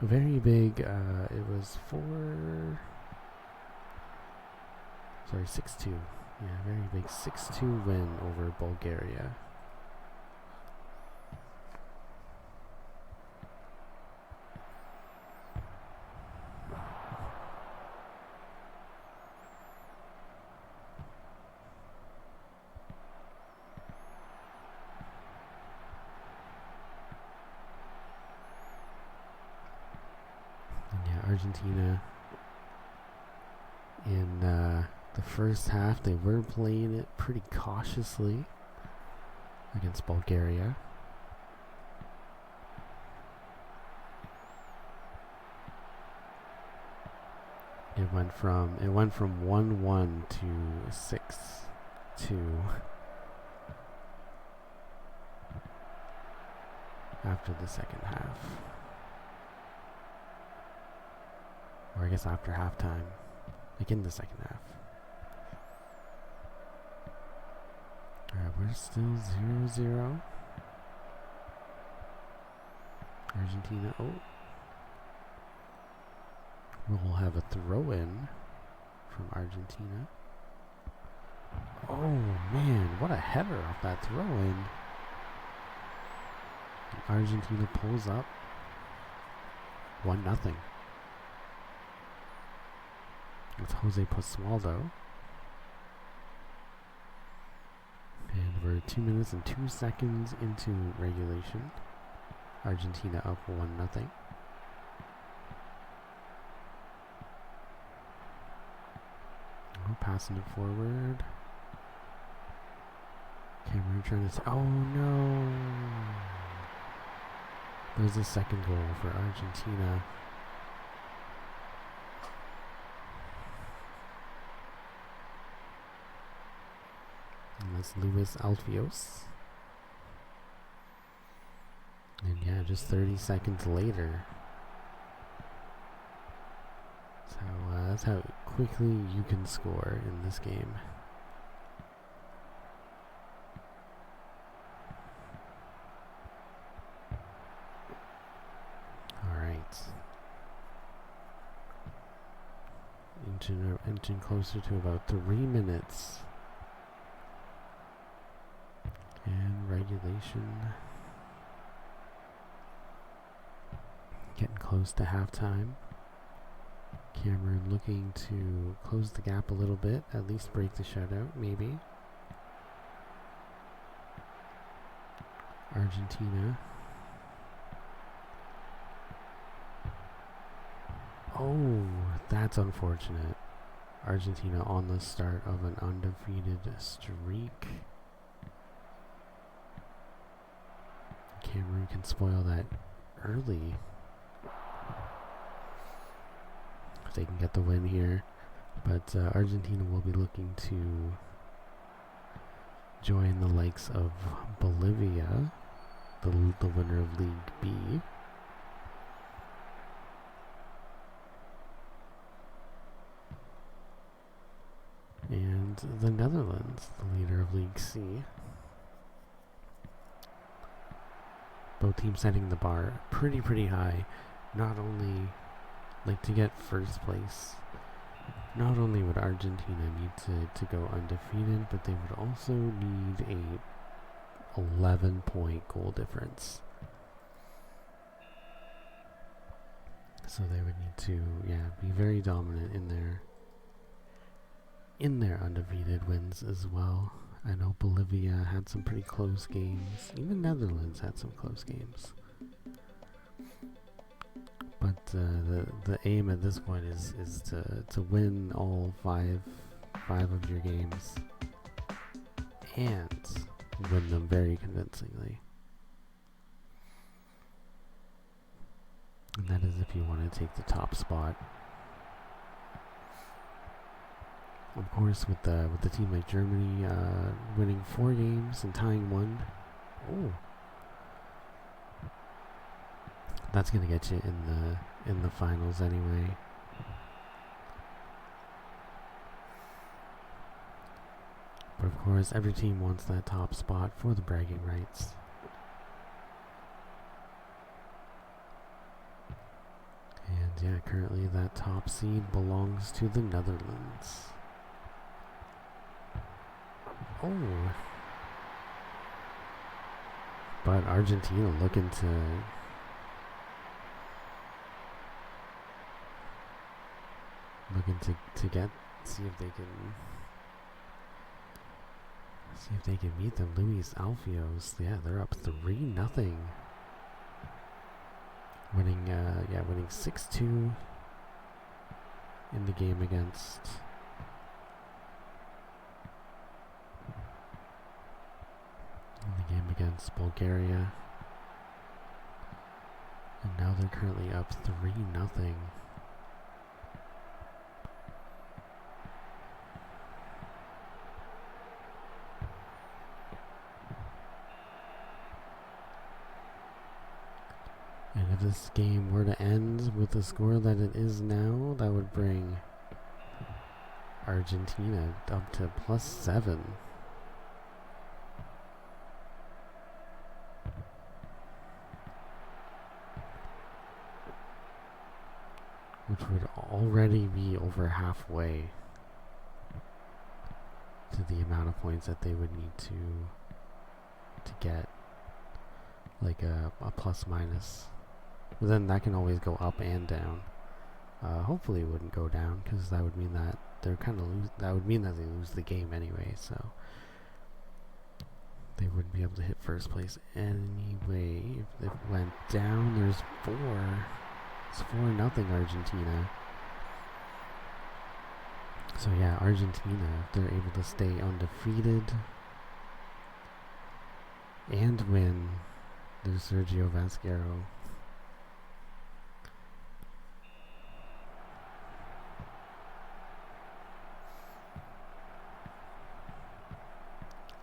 Very big, it was 6-2. Yeah, very big 6-2 win over Bulgaria. Argentina in the first half, they were playing it pretty cautiously against Bulgaria. It went from 1-1 to 6-2 after the second half. Or I guess after halftime, like in the second half. Alright, we're still 0-0. Argentina, we'll have a throw-in from Argentina. Oh man, what a header off that throw-in. Argentina pulls up 1-0. It's Jose Pozuelo. And we're 2 minutes and 2 seconds into regulation. Argentina up 1-0. Passing it forward. Cameroon trying to... Oh no! There's a second goal for Argentina. And that's Luis Alfios. And yeah, just 30 seconds later. That's how quickly you can score in this game. Alright. Inching closer to about 3 minutes. And regulation. Getting close to halftime. Cameroon looking to close the gap a little bit, at least break the shutout, maybe. Argentina. Oh, that's unfortunate. Argentina on the start of an undefeated streak. Cameroon can spoil that early. If they can get the win here. But Argentina will be looking to join the likes of Bolivia, the winner of League B. And the Netherlands, the leader of League C. Both teams setting the bar pretty high. Not only, like, to get first place, not only would Argentina need to go undefeated, but they would also need a 11-point goal difference. So they would need to, be very dominant in their undefeated wins as well. I know Bolivia had some pretty close games. Even Netherlands had some close games. the aim at this point is to win all five of your games and win them very convincingly. And that is if you want to take the top spot. Of course, with the team like Germany winning 4 games and tying 1, that's gonna get you in the finals anyway. But of course, every team wants that top spot for the bragging rights. And yeah, currently that top seed belongs to the Netherlands. Oh. But Argentina looking to get, see if they can beat them. Luis Alfios, yeah, they're up 3-0. Winning 6-2 in the game against Bulgaria. And now they're currently up 3-0. And if this game were to end with the score that it is now, that would bring Argentina up to +7. Which would already be over halfway to the amount of points that they would need to get like a plus minus. But then that can always go up and down. Hopefully it wouldn't go down, because that would mean that they're that would mean that they lose the game anyway, so they wouldn't be able to hit first place anyway. If it went down, there's 4. It's 4-0 Argentina. So yeah, Argentina, if they're able to stay undefeated and win, there's Sergio Vasquero.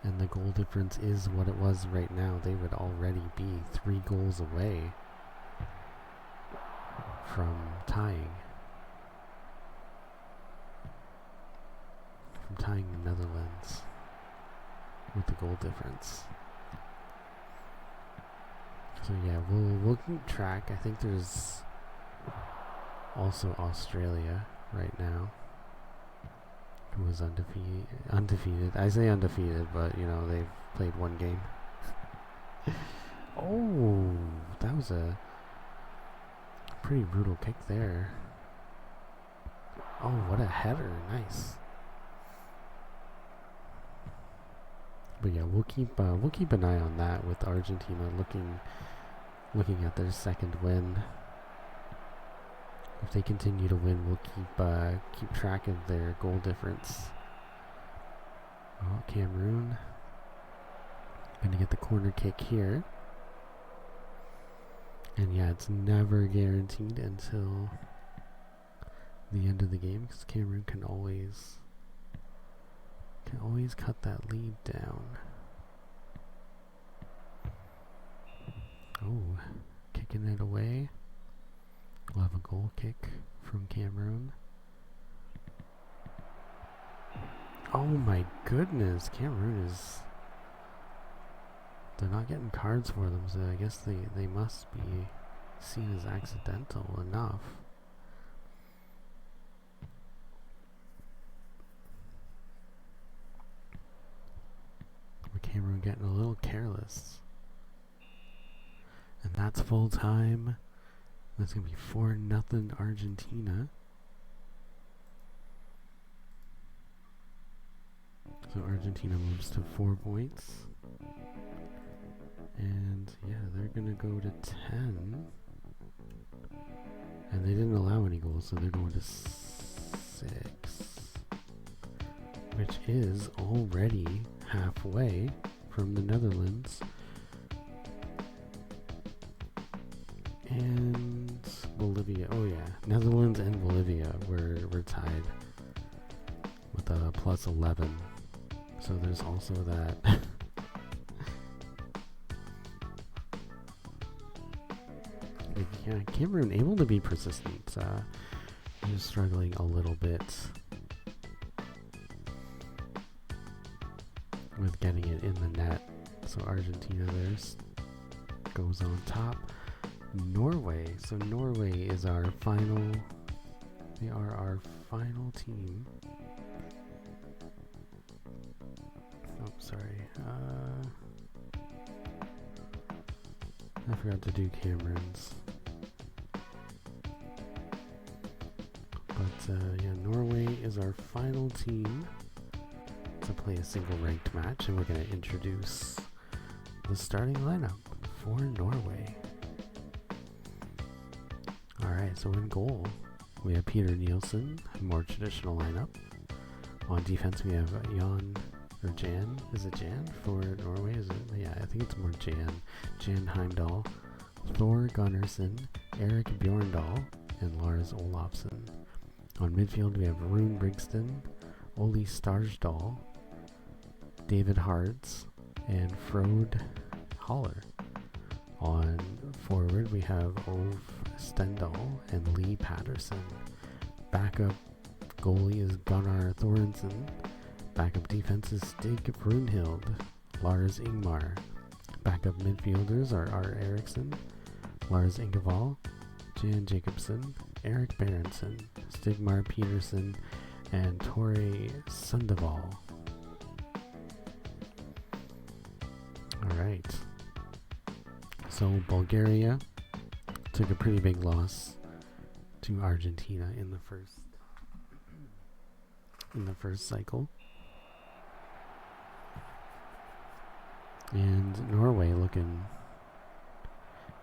And the goal difference is what it was right now. They would already be 3 goals away from tying the Netherlands with the goal difference. So yeah, we'll keep track. I think there's also Australia right now, who is undefeated. I say undefeated, but you know, they've played 1 game. Oh, that was a pretty brutal kick there. Oh, what a header. Nice. But yeah, we'll keep an eye on that with Argentina looking at their second win. If they continue to win, we'll keep track of their goal difference. Oh, Cameroon gonna get the corner kick here. And yeah, it's never guaranteed until the end of the game, because Cameroon can always cut that lead down. Oh, kicking it away. We'll have a goal kick from Cameroon. Oh my goodness, Cameroon is... They're not getting cards for them, so I guess they must be seen as accidental enough. But Cameroon getting a little careless. And that's full time. That's going to be 4-0 Argentina. So Argentina moves to 4 points. And yeah, they're going to go to 10. And they didn't allow any goals, so they're going to 6. Which is already halfway from the Netherlands. And Bolivia. Oh yeah, Netherlands and Bolivia were tied with a plus 11. So there's also that. Yeah, Cameroon able to be persistent. Just struggling a little bit with getting it in the net. So Argentina there goes on top. Norway. So Norway is our final. They are our final team. Oh, sorry. I forgot to do Cameron's. But yeah, Norway is our final team to play a single ranked match, and we're going to introduce the starting lineup for Norway. Alright, so in goal, we have Peter Nielsen, more traditional lineup. On defense, we have Jan. Is it Jan for Norway? Is it? Yeah, I think it's more Jan. Jan Heimdall, Thor Gunnarsson, Erik Bjorndal, and Lars Olafsson. On midfield, we have Rune Brigsten, Oli Starsdal, David Hards, and Frode Haller. On forward, we have Ove Stendal and Lee Patterson. Backup goalie is Gunnar Thorensen. Backup defense is Stig Brunhild, Lars Ingmar. Backup midfielders are Art Eriksson, Lars Ingevall, Jan Jacobsen, Erik Berenson, Stigmar Peterson, and Tore Sundeval. Alright. So Bulgaria took a pretty big loss to Argentina in the first cycle. And Norway looking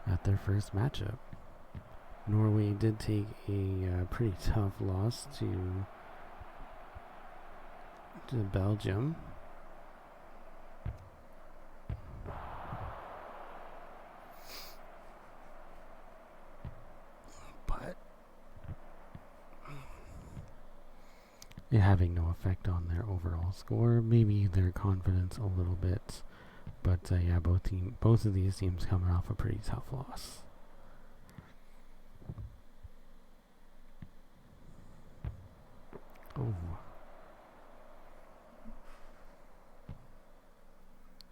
at their first matchup. Norway did take a pretty tough loss to Belgium. But it having no effect on their overall score, maybe their confidence a little bit. But yeah, both of these teams coming off a pretty tough loss. Oh.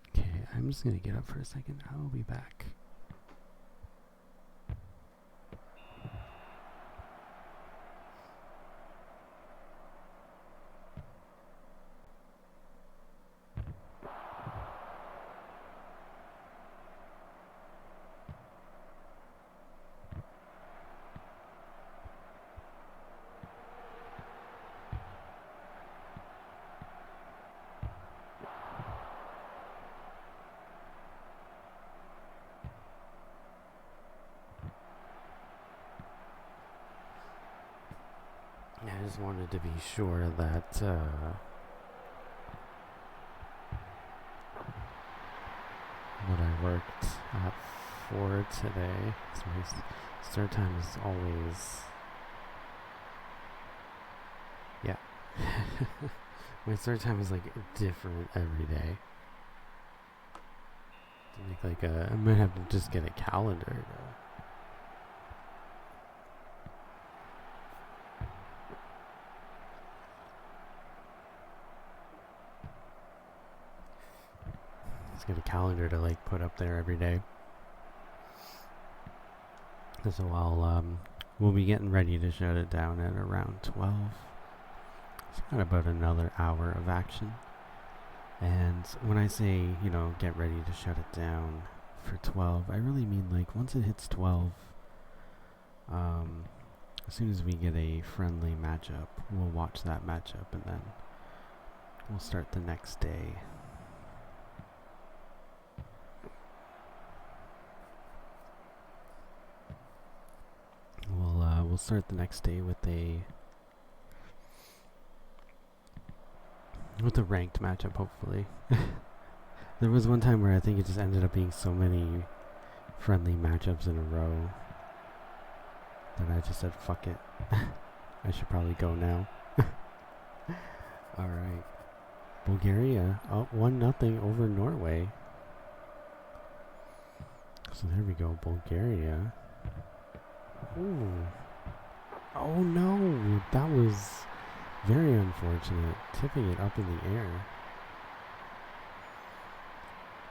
Okay, I'm just gonna get up for a second. I'll be back. I just wanted to be sure that what I worked at for today, so my start time is always, yeah, my start time is like different every day. To make I might have to just get a calendar. Get a calendar to put up there every day. So we'll be getting ready to shut it down at around 12. It's got about another hour of action. And when I say, get ready to shut it down for 12, I really mean once it hits 12, as soon as we get a friendly matchup, we'll watch that matchup and then we'll start the next day. We'll we'll start the next day with a ranked matchup, hopefully. There was one time where I think it just ended up being so many friendly matchups in a row that I just said, fuck it. I should probably go now. Alright. Bulgaria up 1-0 over Norway. So there we go, Bulgaria. Ooh. Oh no, that was very unfortunate. Tipping it up in the air.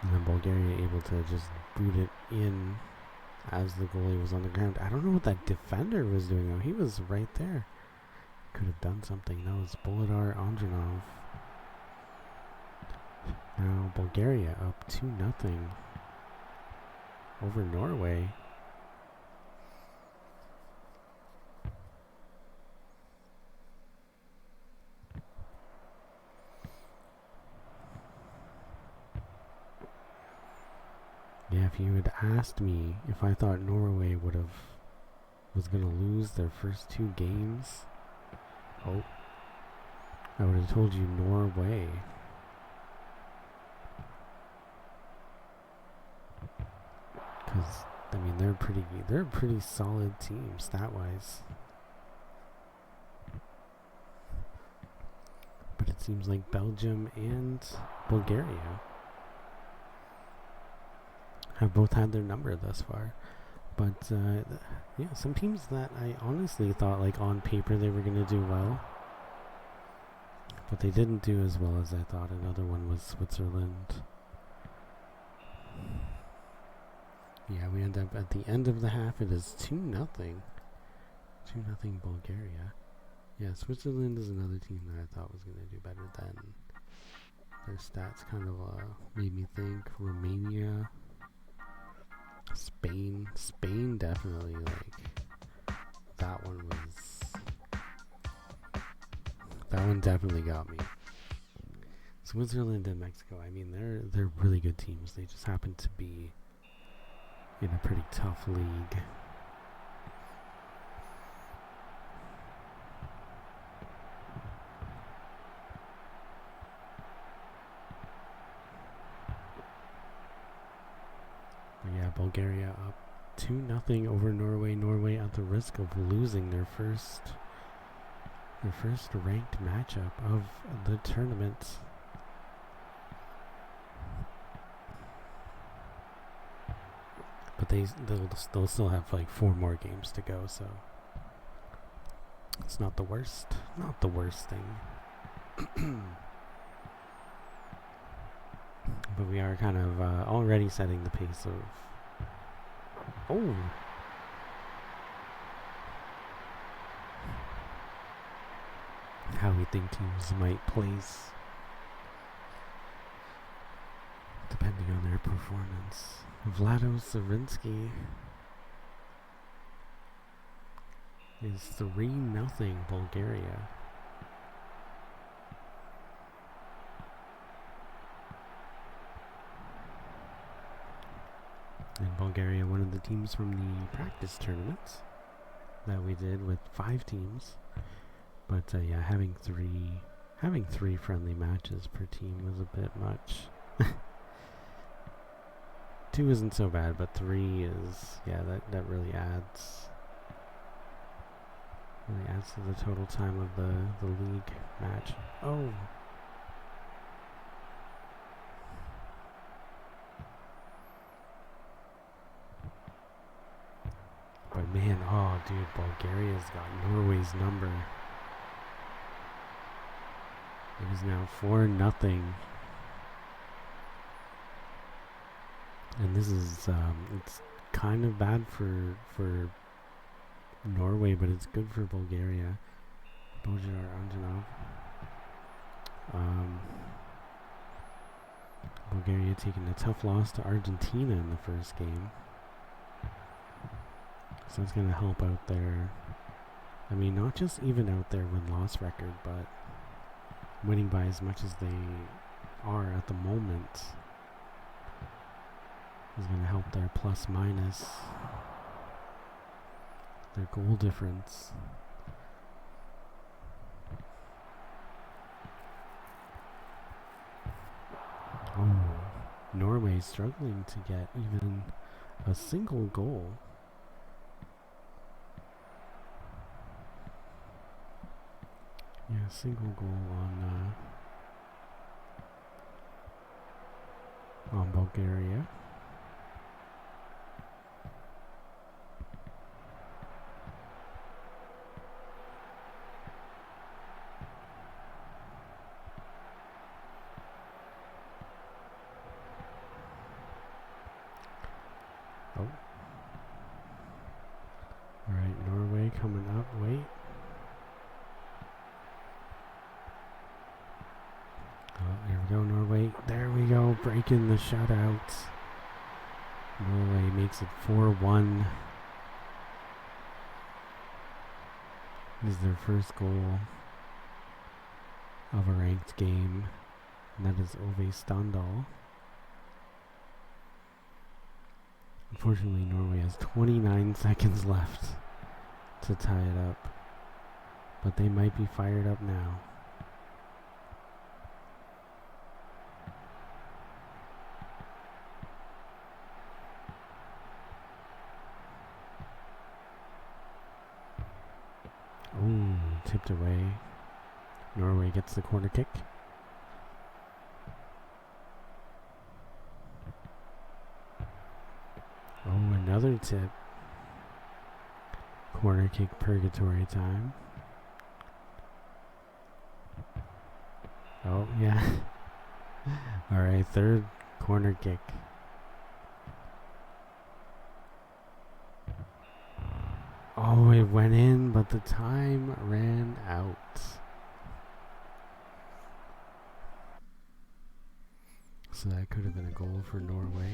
And then Bulgaria able to just boot it in as the goalie was on the ground. I don't know what that defender was doing though. He was right there. Could have done something. That was Bolidar Andronov. Now Bulgaria up 2-0 over Norway. Yeah, if you had asked me if I thought Norway was gonna lose their first 2 games, I would have told you Norway. Because I mean they're a pretty solid team stat-wise. But it seems like Belgium and Bulgaria have both had their number thus far. But yeah, some teams that I honestly thought, like, on paper they were going to do well, but they didn't do as well as I thought. Another one was Switzerland. Yeah, we end up at the end of the half. It is 2-0. 2-0 Bulgaria. Yeah, Switzerland is another team that I thought was going to do better than their stats kind of made me think. Romania. Spain definitely, like, that one definitely got me. Switzerland and Mexico, I mean, they're really good teams. They just happen to be in a pretty tough league. But yeah, Bulgaria up 2-0 over Norway. Norway at the risk of losing their first ranked matchup of the tournament. But they'll still have like 4 more games to go, so it's not the worst. Not the worst thing. But we are kind of already setting the pace of... Oh! How we think teams might place depending on their performance. Vlado Savinsky is 3-0 Bulgaria. And Bulgaria, one of the teams from the practice tournaments that we did with 5 teams. But yeah, having three friendly matches per team was a bit much. 2 isn't so bad, but 3 is, yeah, that really adds to the total time of the league match. Oh. But man, oh dude, Bulgaria's got Norway's number. It is now 4-0. And this is, it's kind of bad for Norway, but it's good for Bulgaria. Bolidar Andronov. Bulgaria taking a tough loss to Argentina in the first game. So that's going to help out their, I mean, not just even out their win-loss record, but winning by as much as they are at the moment is going to help their plus-minus. their goal difference. Oh, Norway struggling to get even a single goal. Yeah, single goal on Bulgaria. Oh. Alright, Norway coming up. Wait. Oh, there we go, Norway. There we go, breaking the shutout. Norway makes it 4-1. This is their first goal of a ranked game. And that is Ove Standal. Unfortunately, Norway has 29 seconds left to tie it up. But they might be fired up now. Ooh, tipped away. Norway gets the corner kick. Oh, another tip. Corner kick purgatory time. Oh, yeah. Alright, third corner kick. Oh, it went in, but the time ran out. So that could have been a goal for Norway.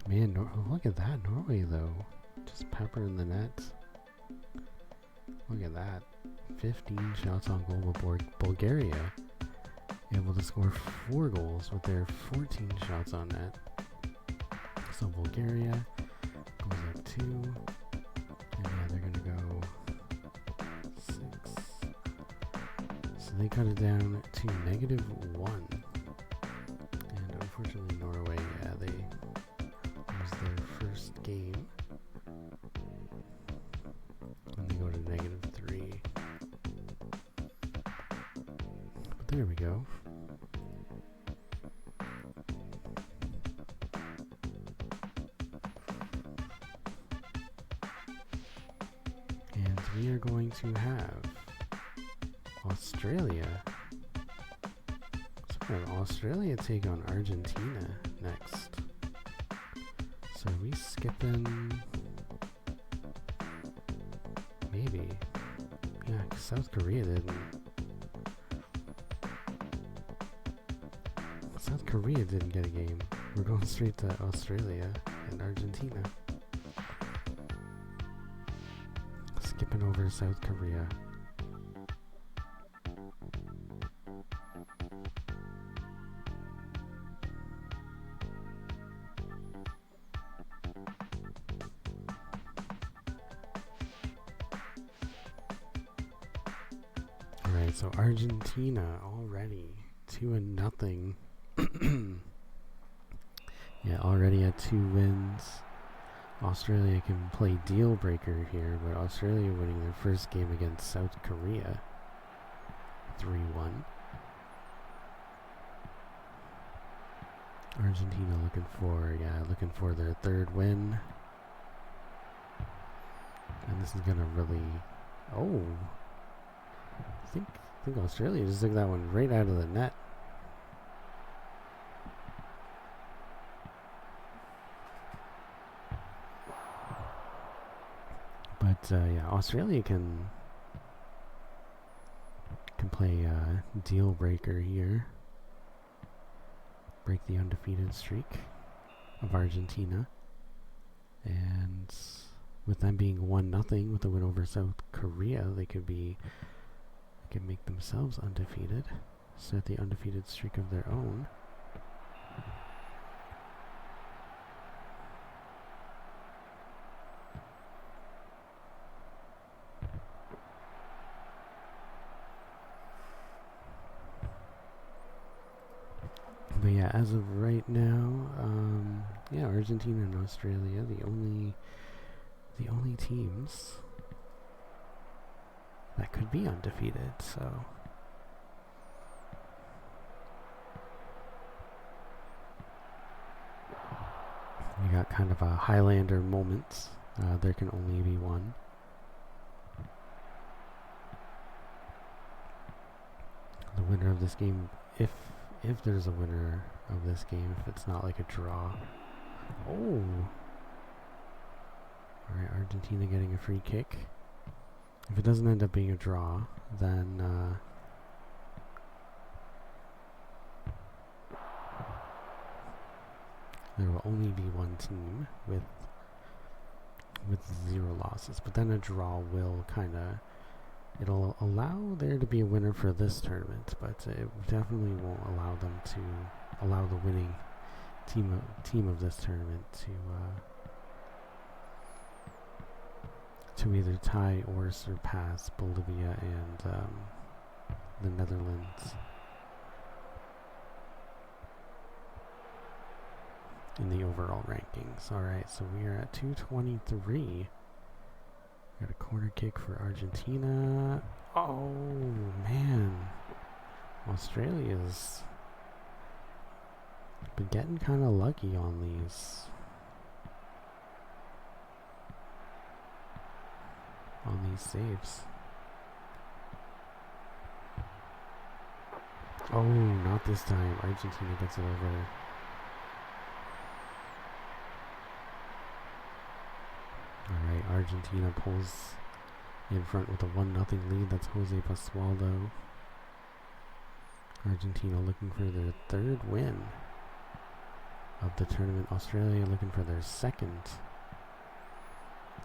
Man, look at that. Norway, though. Just peppering the net. Look at that. 15 shots on goal, but Bulgaria able to score 4 goals with their 14 shots on net. So Bulgaria goes up 2. And yeah, they're going to go 6. So they cut it down to -1. And unfortunately, Norway, yeah, they lose their first game. And they go to -3. But there we go. And we are going to have Australia. So we're gonna have Australia take on Argentina next. So are we skipping? Maybe. Yeah, 'cause South Korea didn't. South Korea didn't get a game. We're going straight to Australia and Argentina. Skipping over South Korea. Alright, so Argentina already 2-0. Yeah, already at 2 wins. Australia can play deal breaker here, but Australia winning their first game against South Korea 3-1. Argentina looking for their third win. And this is gonna really I think Australia just took that one right out of the net. But yeah, Australia can play deal breaker here. Break the undefeated streak of Argentina. And with them being 1-0 with a win over South Korea, they can make themselves undefeated. Set the undefeated streak of their own. as of right now, yeah, Argentina and Australia, the only teams that could be undefeated. So we got kind of a Highlander moment. There can only be one. The winner of this game, if there's a winner of this game, if it's not like a draw. Oh! Alright, Argentina getting a free kick. If it doesn't end up being a draw, then there will only be one team with 0 losses. But then a draw will kind of, it'll allow there to be a winner for this tournament, but it definitely won't allow them to allow the winning team of this tournament to either tie or surpass Bolivia and the Netherlands in the overall rankings. Alright, so we are at 223. Got a corner kick for Argentina. Oh, man. Australia's been getting kind of lucky on these. Saves. Oh, not this time. Argentina gets it over. Alright, Argentina pulls in front with a 1-0 lead. That's Jose Pasualdo. Argentina looking for their 3rd win of the tournament. Australia looking for their 2nd.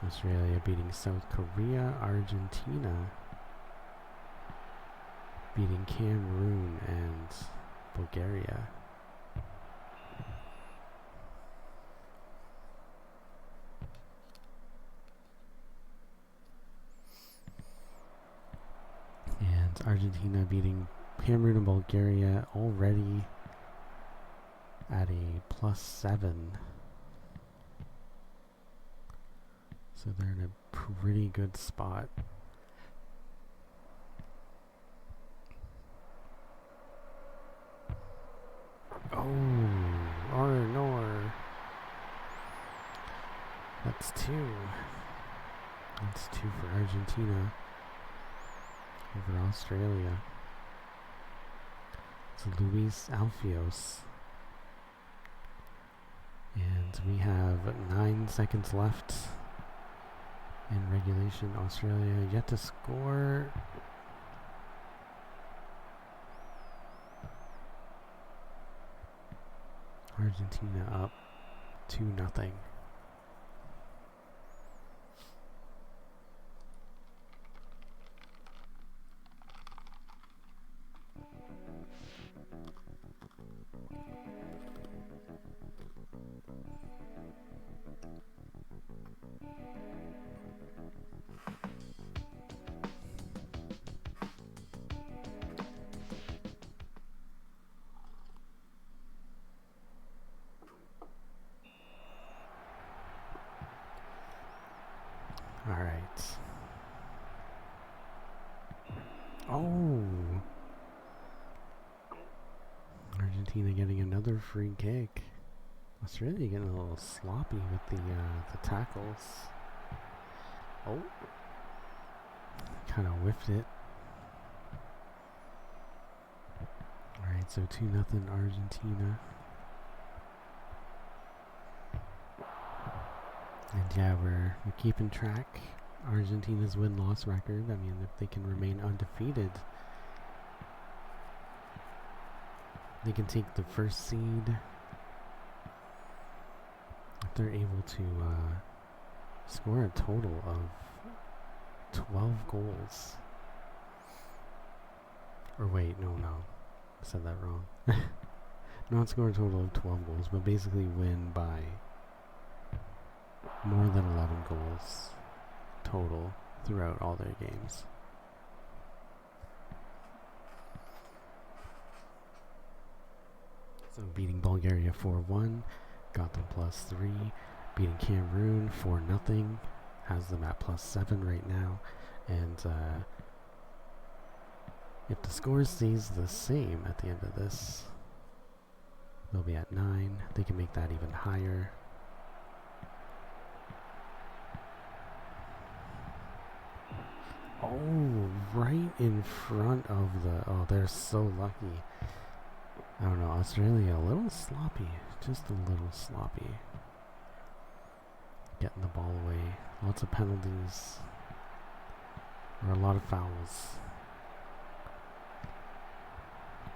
Australia beating South Korea. Argentina beating Cameroon and Bulgaria. And Argentina beating Cameroon and Bulgaria already at a +7. So they're in a pretty good spot. Oh, Nor. That's 2. That's 2 for Argentina over Australia. It's Luis Alfios. And we have 9 seconds left in regulation. Australia yet to score. Argentina up 2-0. Alright. Oh! Argentina getting another free kick. Australia getting a little sloppy with the tackles. Oh! Kind of whiffed it. Alright, so 2-0 Argentina. And yeah, we're keeping track. Argentina's win-loss record. I mean, if they can remain undefeated, they can take the first seed. If they're able to score a total of 12 goals. Or wait, no. I said that wrong. Not score a total of 12 goals, but basically win by more than 11 goals total throughout all their games. So beating Bulgaria 4-1, got them +3. Beating Cameroon 4-0, has them at +7 right now. And if the score stays the same at the end of this, they'll be at 9. They can make that even higher. Oh, right in front of the... Oh, they're so lucky. I don't know, Australia, a little sloppy. Just a little sloppy. Getting the ball away. Lots of penalties. Or a lot of fouls.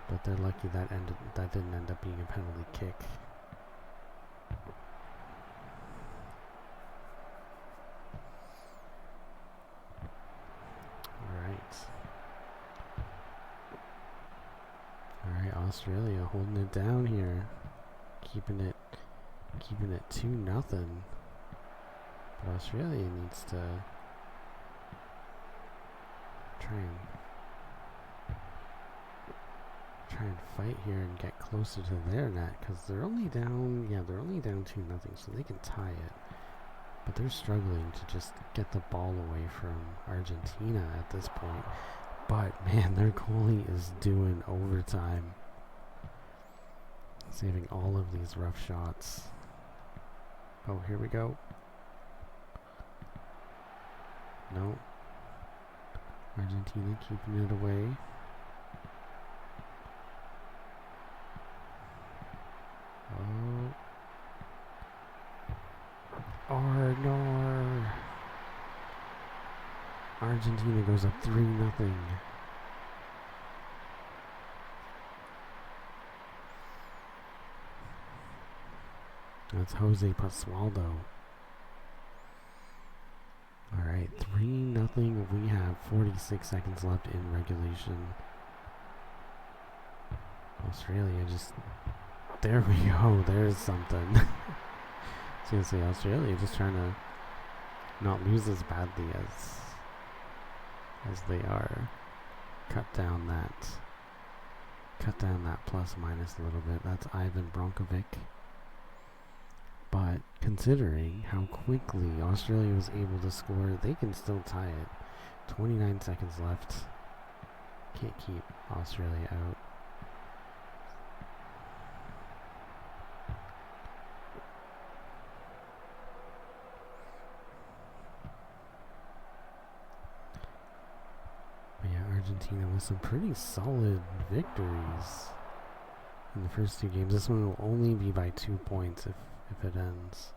But they're lucky that didn't end up being a penalty kick. Alright, Australia holding it down here. Keeping it 2-0. But Australia needs to try and fight here and get closer to their net, because they're only down 2-0, so they can tie it. But they're struggling to just get the ball away from Argentina at this point. But man, their goalie is doing overtime, saving all of these rough shots. Oh, here we go. No. Argentina keeping it away. Oh. No. Argentina goes up 3-0. That's Jose Pasualdo. Alright, 3-0. We have 46 seconds left in regulation. Australia just... There we go. There's something. I was going to say, Australia just trying to not lose as badly as they are. Cut down that plus minus a little bit. That's Ivan Brankovic. But considering how quickly Australia was able to score, they can still tie it. 29 seconds left. Can't keep Australia out. Argentina with some pretty solid victories in the first two games. This one will only be by 2 points if it ends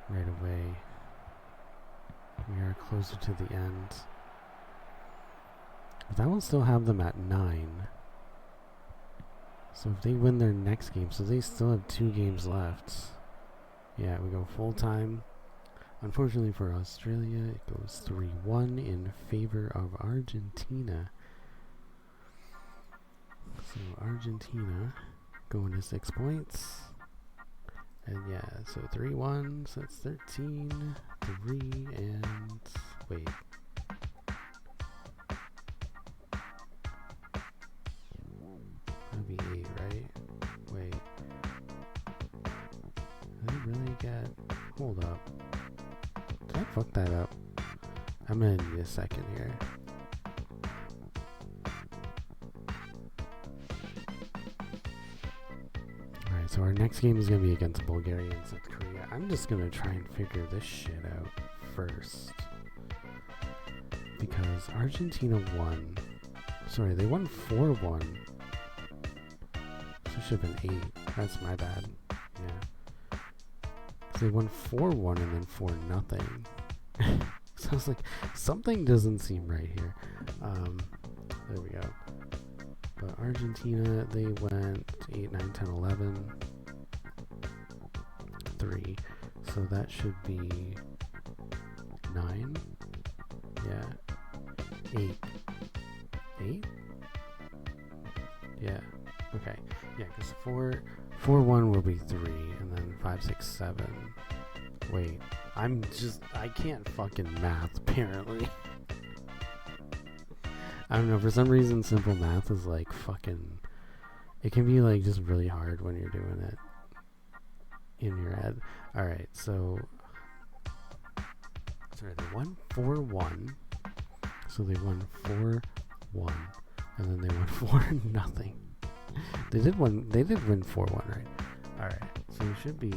right away. We are closer to the end. But that will still have them at 9. So if they win their next game, so they still have 2 games left. Yeah, we go full time. Unfortunately for Australia, it goes 3-1 in favor of Argentina. So Argentina going to 6 points. And yeah, so 3-1, so that's 13, 3, and wait. That'd be 8, right? Wait. Did I really get... Hold up. Did I fuck that up? I'm gonna need a second here. Alright, so our next game is gonna be against Bulgaria and South Korea. I'm just gonna try and figure this shit out first. Because Argentina won. Sorry, they won 4-1. So it should have been 8. That's my bad. Yeah. They won 4-1 and then 4-0. So I was like, something doesn't seem right here. There we go. But Argentina, they went 8, 9, 10, 11. 3. So that should be 9. Yeah. 8. 8? Yeah. Okay. Yeah, because 4-1 will be 3, and then 5, 6, 7. Wait, I can't fucking math, apparently. I don't know, for some reason simple math is like fucking It can be like just really hard when you're doing it in your head. Alright, so sorry, they won 4-1. So they won 4-1. And then they won 4-0. They did win 4-1, right? Alright, so it should be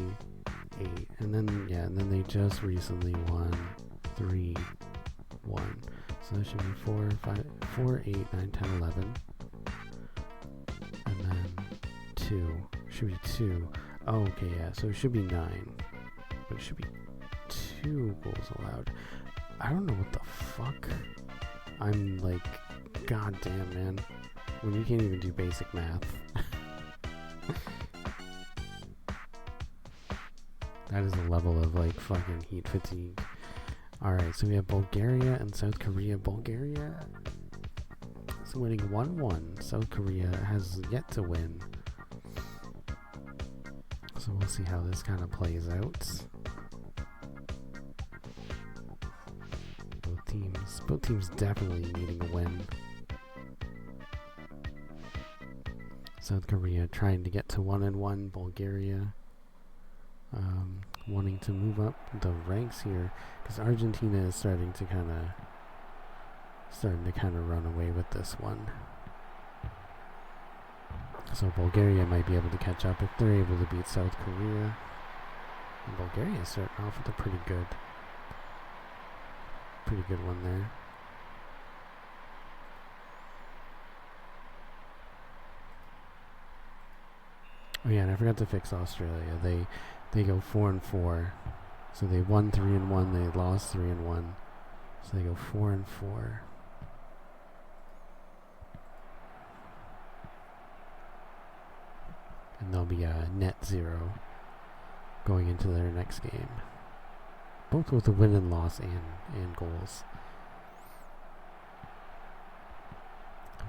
8. And then they just recently won 3-1. So that should be 4, 5, 4, 8, 9, 10, 11. And then 2. Should be 2. Oh, okay, yeah. So it should be 9. But it should be 2 goals allowed. I don't know what the fuck. I'm like, goddamn, man. When you can't even do basic math. That is a level of like fucking heat fatigue. Alright, so we have Bulgaria and South Korea. Bulgaria is winning 1-1. South Korea has yet to win. So we'll see how this kind of plays out. Both teams definitely needing a win. South Korea trying to get to 1-1. Bulgaria wanting to move up the ranks here, because Argentina is starting to kind of run away with this one. So Bulgaria might be able to catch up if they're able to beat South Korea. And Bulgaria is starting off with a pretty good one there. Oh yeah, and I forgot to fix Australia. They go 4-4. So they won 3-1, they lost 3-1. So they go 4-4. And they'll be net 0 going into their next game. Both with a win and loss and goals.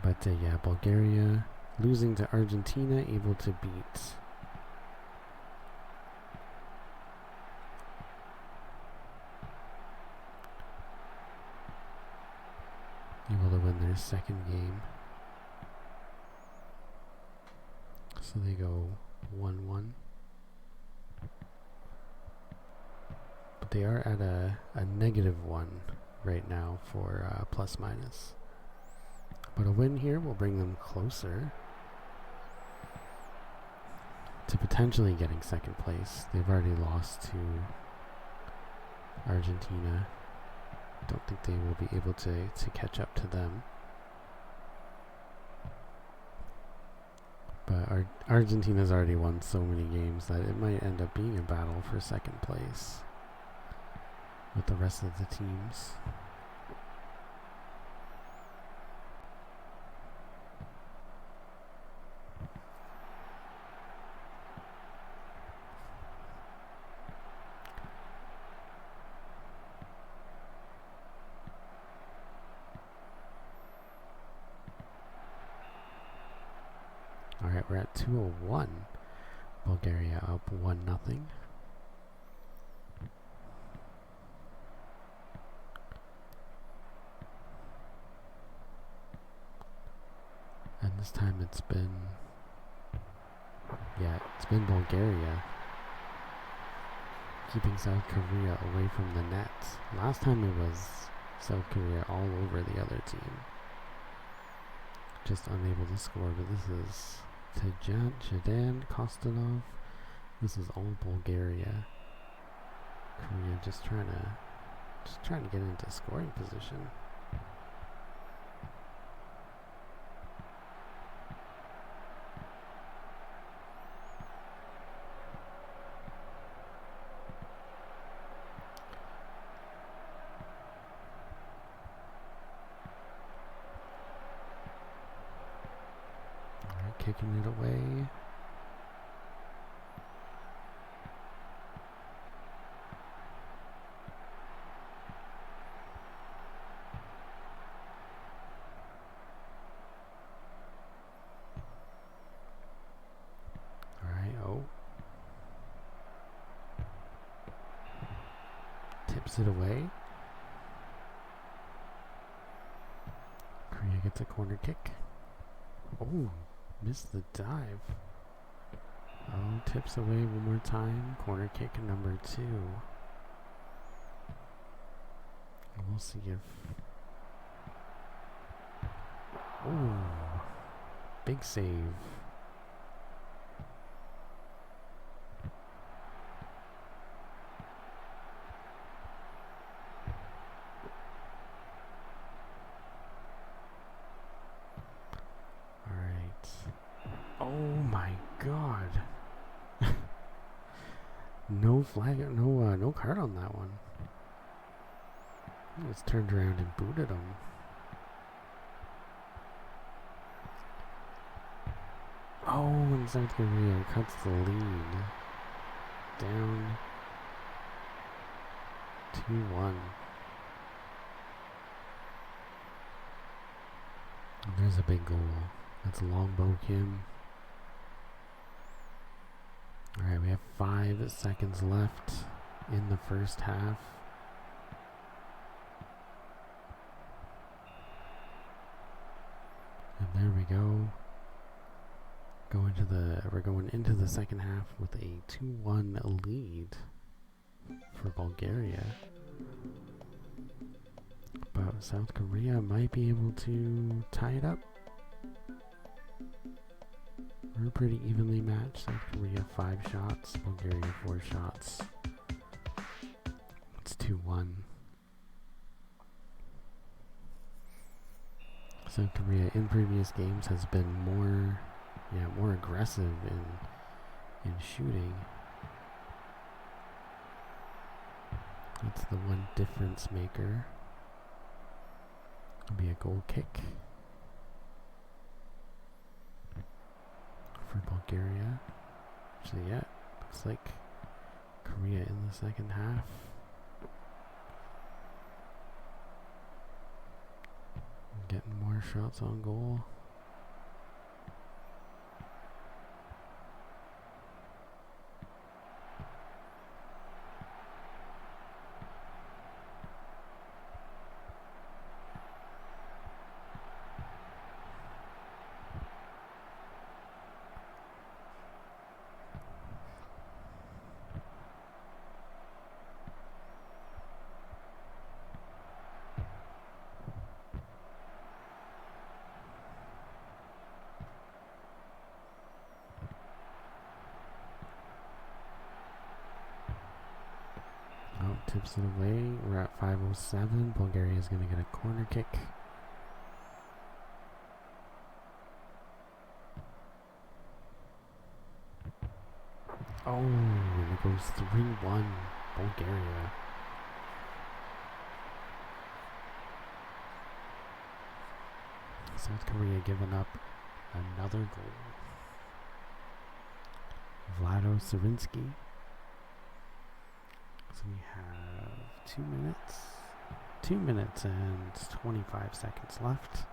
But yeah, Bulgaria losing to Argentina, able to beat win their second game. So they go 1-1. But they are at a -1 right now for plus minus. But a win here will bring them closer to potentially getting second place. They've already lost to Argentina. Don't think they will be able to catch up to them. But Argentina's already won so many games that it might end up being a battle for second place with the rest of the teams. Alright, we're at 2:01. Bulgaria up 1-0. And this time it's been Bulgaria keeping South Korea away from the net. Last time it was South Korea all over the other team. Just unable to score, but this is Zhadan Kostanov. This is all Bulgaria. Korea just trying to get into scoring position. Kicking it away. Alright, tips it away. Korea gets a corner kick. Oh, Missed the dive. Oh, tips away one more time. Corner kick number 2. We'll see if... Ooh. Big save. No flag, no card on that one. He just turned around and booted him. Oh, and South Korea cuts the lead. Down 2-1. And there's a big goal. That's Longbow Kim. Alright, we have 5 seconds left in the first half. And there we go. We're going into the second half with a 2-1 lead for Bulgaria. But South Korea might be able to tie it up. We're pretty evenly matched. South Korea 5 shots, Bulgaria 4 shots. It's 2-1. South Korea in previous games has been more aggressive in shooting. That's the one difference maker. It'll be a goal kick for Bulgaria. Actually, yeah, looks like Korea in the second half. Getting more shots on goal. Tips it away. We're at 5:07. Bulgaria is going to get a corner kick. Oh, and it goes 3-1 Bulgaria. South Korea giving up another goal. Vlado Sarinsky. So we have 2 minutes. 2 minutes and 25 seconds left.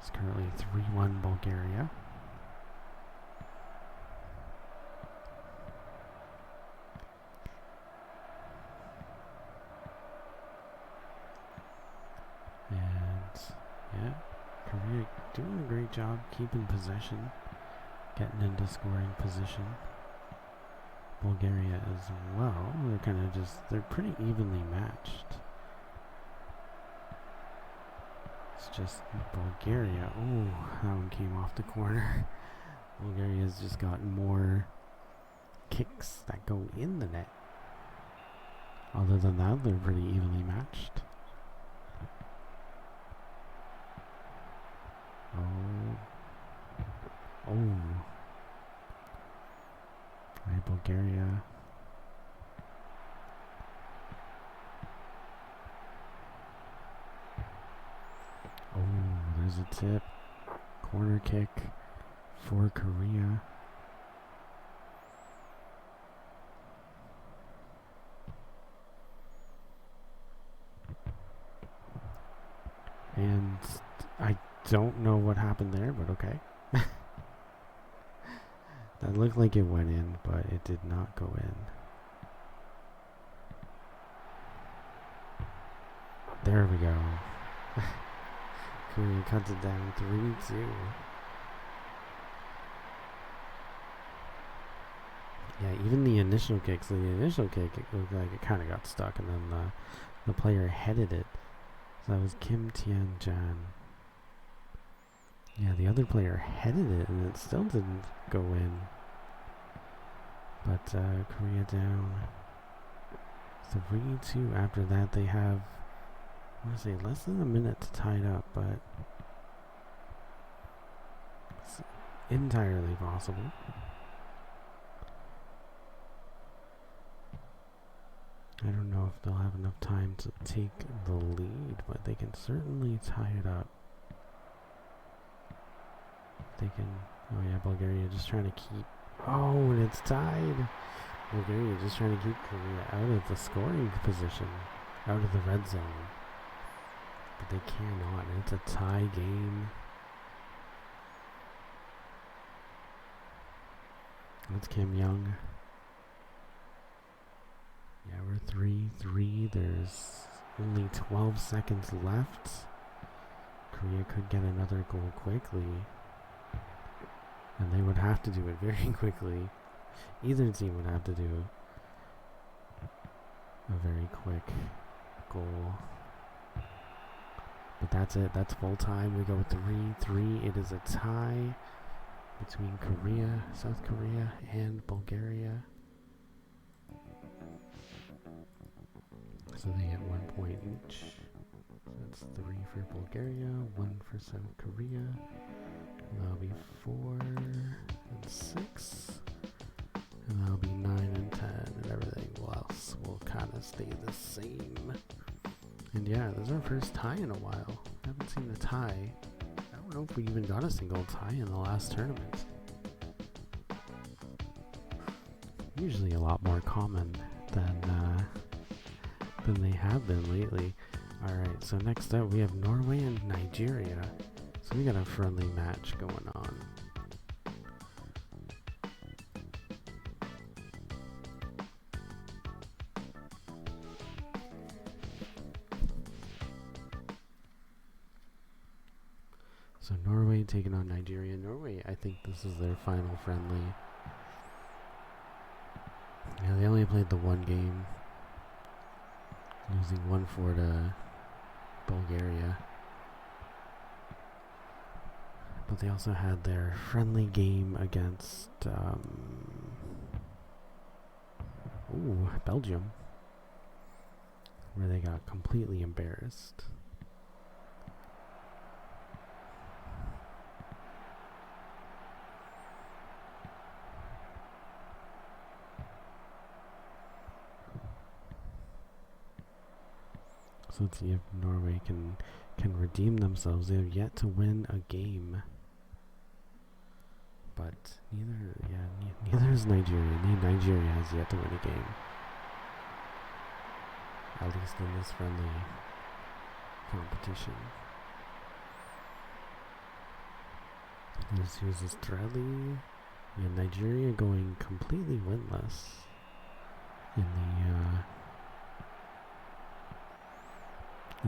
It's currently 3-1 Bulgaria. And yeah, Korea doing a great job keeping possession, getting into scoring position. Bulgaria as well. They're pretty evenly matched. It's just Bulgaria. Oh, that one came off the corner. Bulgaria's just got more kicks that go in the net. Other than that, they're pretty evenly matched. Oh. Right, Bulgaria. Oh, there's a tip. Corner kick for Korea. And I don't know what happened there, but okay. That looked like it went in, but it did not go in. There we go. Korea cuts it down 3-2. Yeah, even the initial kick. So the initial kick, it looked like it kind of got stuck, and then the player headed it. So that was Kim Tian-jan. Yeah, the other player headed it, and it still didn't go in. But Korea down 3-2. After that, they have, I want to say, less than a minute to tie it up, but it's entirely possible. I don't know if they'll have enough time to take the lead, but they can certainly tie it up. They can. Oh yeah, Bulgaria just trying to keep. Oh, and it's tied. Bulgaria just trying to keep Korea out of the scoring position, out of the red zone. But they cannot. It's a tie game. That's Kim Young. Yeah, we're 3-3. There's only 12 seconds left. Korea could get another goal quickly. And they would have to do it very quickly. Either team would have to do a very quick goal. But that's it. That's full time. We go 3-3. It is a tie between Korea, South Korea, and Bulgaria. So they get 1 point each. So that's 3 for Bulgaria, 1 for South Korea. And that'll be 4 and 6. And that'll be 9 and 10, and everything else will kind of stay the same. And yeah, this is our first tie in a while. I haven't seen a tie. I don't know if we even got a single tie in the last tournament. Usually a lot more common than they have been lately. Alright, so next up we have Norway and Nigeria. So we got a friendly match going on. So Norway taking on Nigeria. Norway, I think this is their final friendly. Yeah, they only played the one game, losing 1-4 to Bulgaria. But they also had their friendly game against Belgium, where they got completely embarrassed. So let's see if Norway can redeem themselves. They have yet to win a game. But neither is Nigeria. Nigeria has yet to win a game. At least in this friendly competition. Here's Australia. Yeah, Nigeria going completely winless in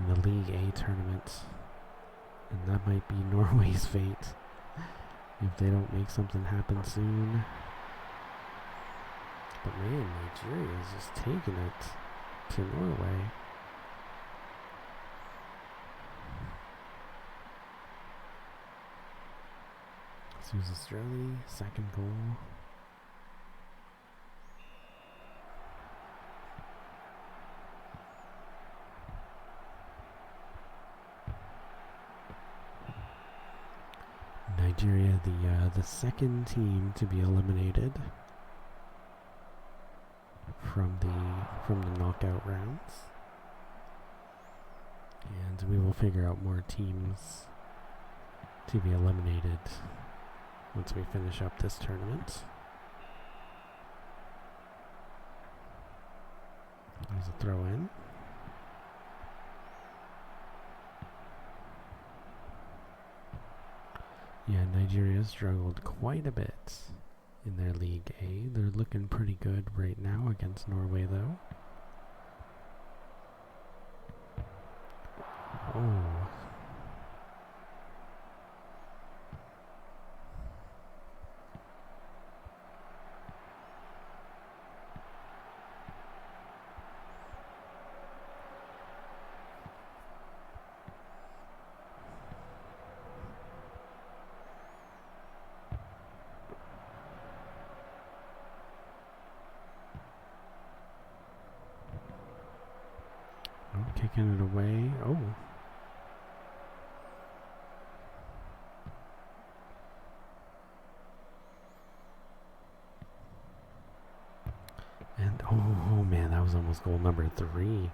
the League A tournament. And that might be Norway's fate if they don't make something happen soon. But man, Nigeria is just taking it to Norway. So here's Australia, second goal. Nigeria, the second team to be eliminated from the knockout rounds, and we will figure out more teams to be eliminated once we finish up this tournament. There's a throw in. Yeah, Nigeria struggled quite a bit in their League A. They're looking pretty good right now against Norway, though. Oh. Taking it away. Oh. And oh man, that was almost goal number 3.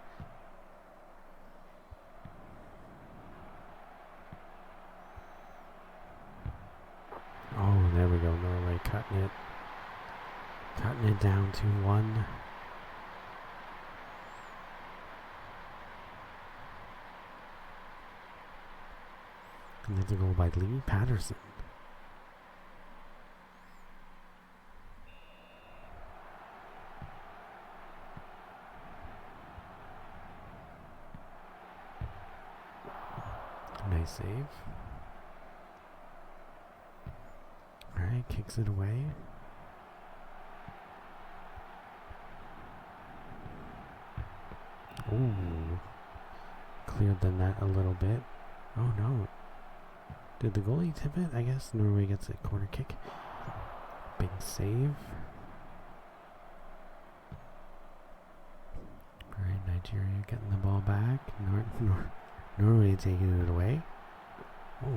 Oh, there we go. Norway cutting it down to 1. And there's a goal by Lee Patterson. Nice save. Alright, kicks it away. Ooh. Cleared the net a little bit. Oh no. Did the goalie tip it? I guess Norway gets a corner kick. Big save. Alright, Nigeria getting the ball back. Norway taking it away. Oh.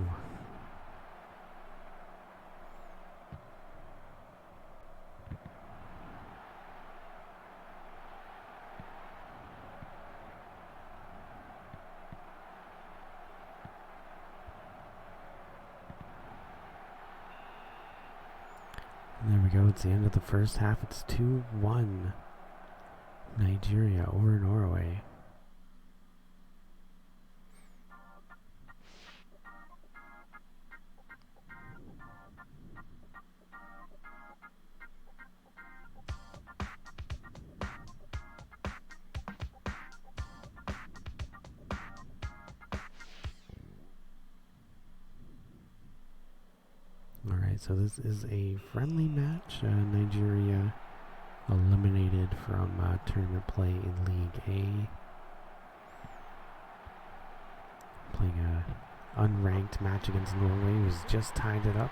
There we go. It's the end of the first half. It's 2-1. Nigeria over Norway. Alright, so this is a friendly match. Nigeria eliminated from tournament play in League A. Playing a unranked match against Norway, who's just tied it up.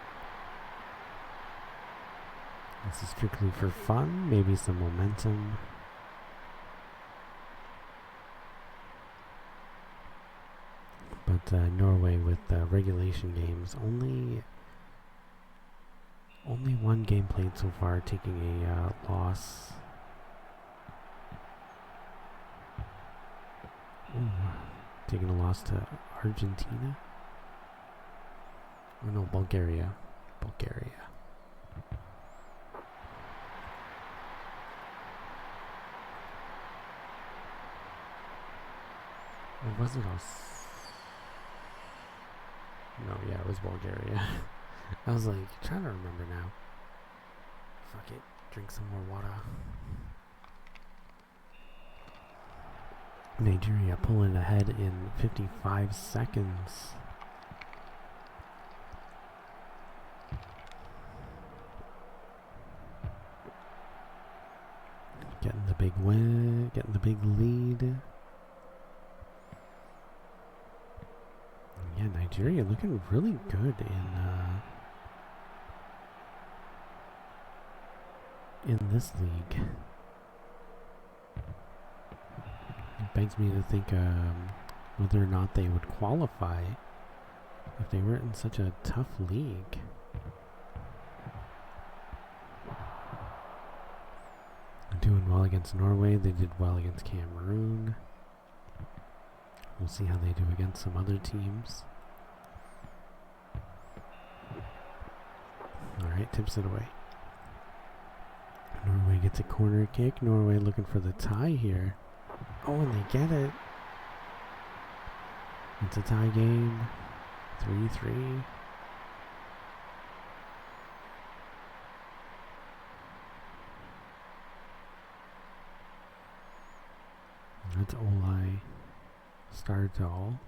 This is strictly for fun, maybe some momentum. But Norway with regulation games, only one game played so far, taking a loss. Ooh, taking a loss to Argentina. Oh no, Bulgaria. Or was it us? No, yeah, it was Bulgaria. I was like, trying to remember now. Fuck it. Drink some more water. Nigeria pulling ahead in 55 seconds. Getting the big win, getting the big lead. Yeah, Nigeria looking really good in this league. It begs me to think whether or not they would qualify if they were in such a tough league. Doing well against Norway. They did well against Cameroon. We'll see how they do against some other teams. Alright, tips it away. Norway gets a corner kick. Norway looking for the tie here. Oh, and they get it. It's a tie game. 3-3. That's Olai Stardal.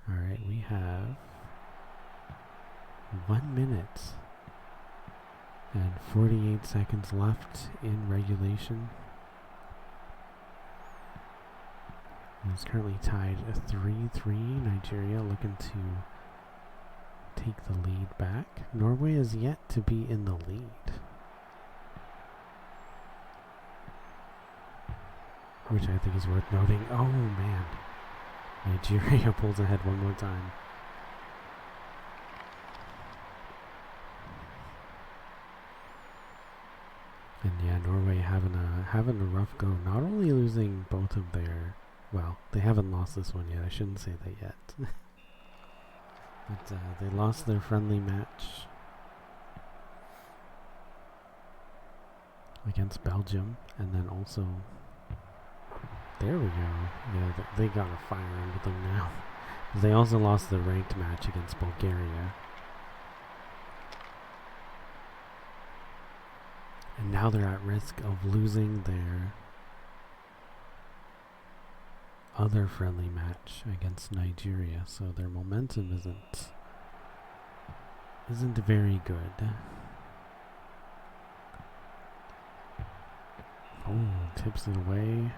Alright, we have 1 minute and 48 seconds left in regulation. And it's currently tied at 3-3. Nigeria looking to take the lead back. Norway is yet to be in the lead. which I think is worth noting. Oh man, Nigeria pulls ahead one more time. And yeah, Norway having a rough go. Not only losing both of their, well, they haven't lost this one yet. I shouldn't say that yet. But they lost their friendly match against Belgium, and then also, there we go. Yeah, they got a fire under them now. They also lost the ranked match against Bulgaria. And now they're at risk of losing their other friendly match against Nigeria, so their momentum isn't very good. Oh, tips it away.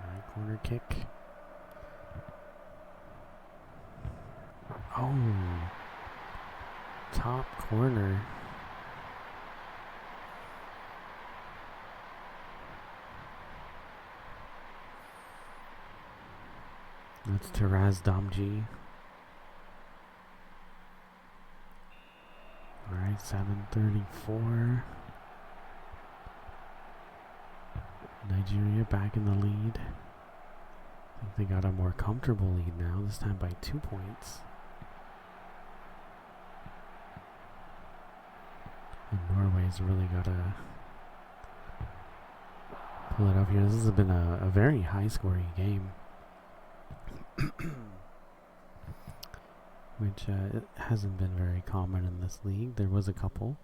Alright, corner kick. Oh, top corner. That's Taraz Damji. Alright, 7:34. Nigeria back in the lead. I think they got a more comfortable lead now, this time by 2 points. And Norway's really got to pull it up here. This has been a very high-scoring game. Which it hasn't been very common in this league. There was a couple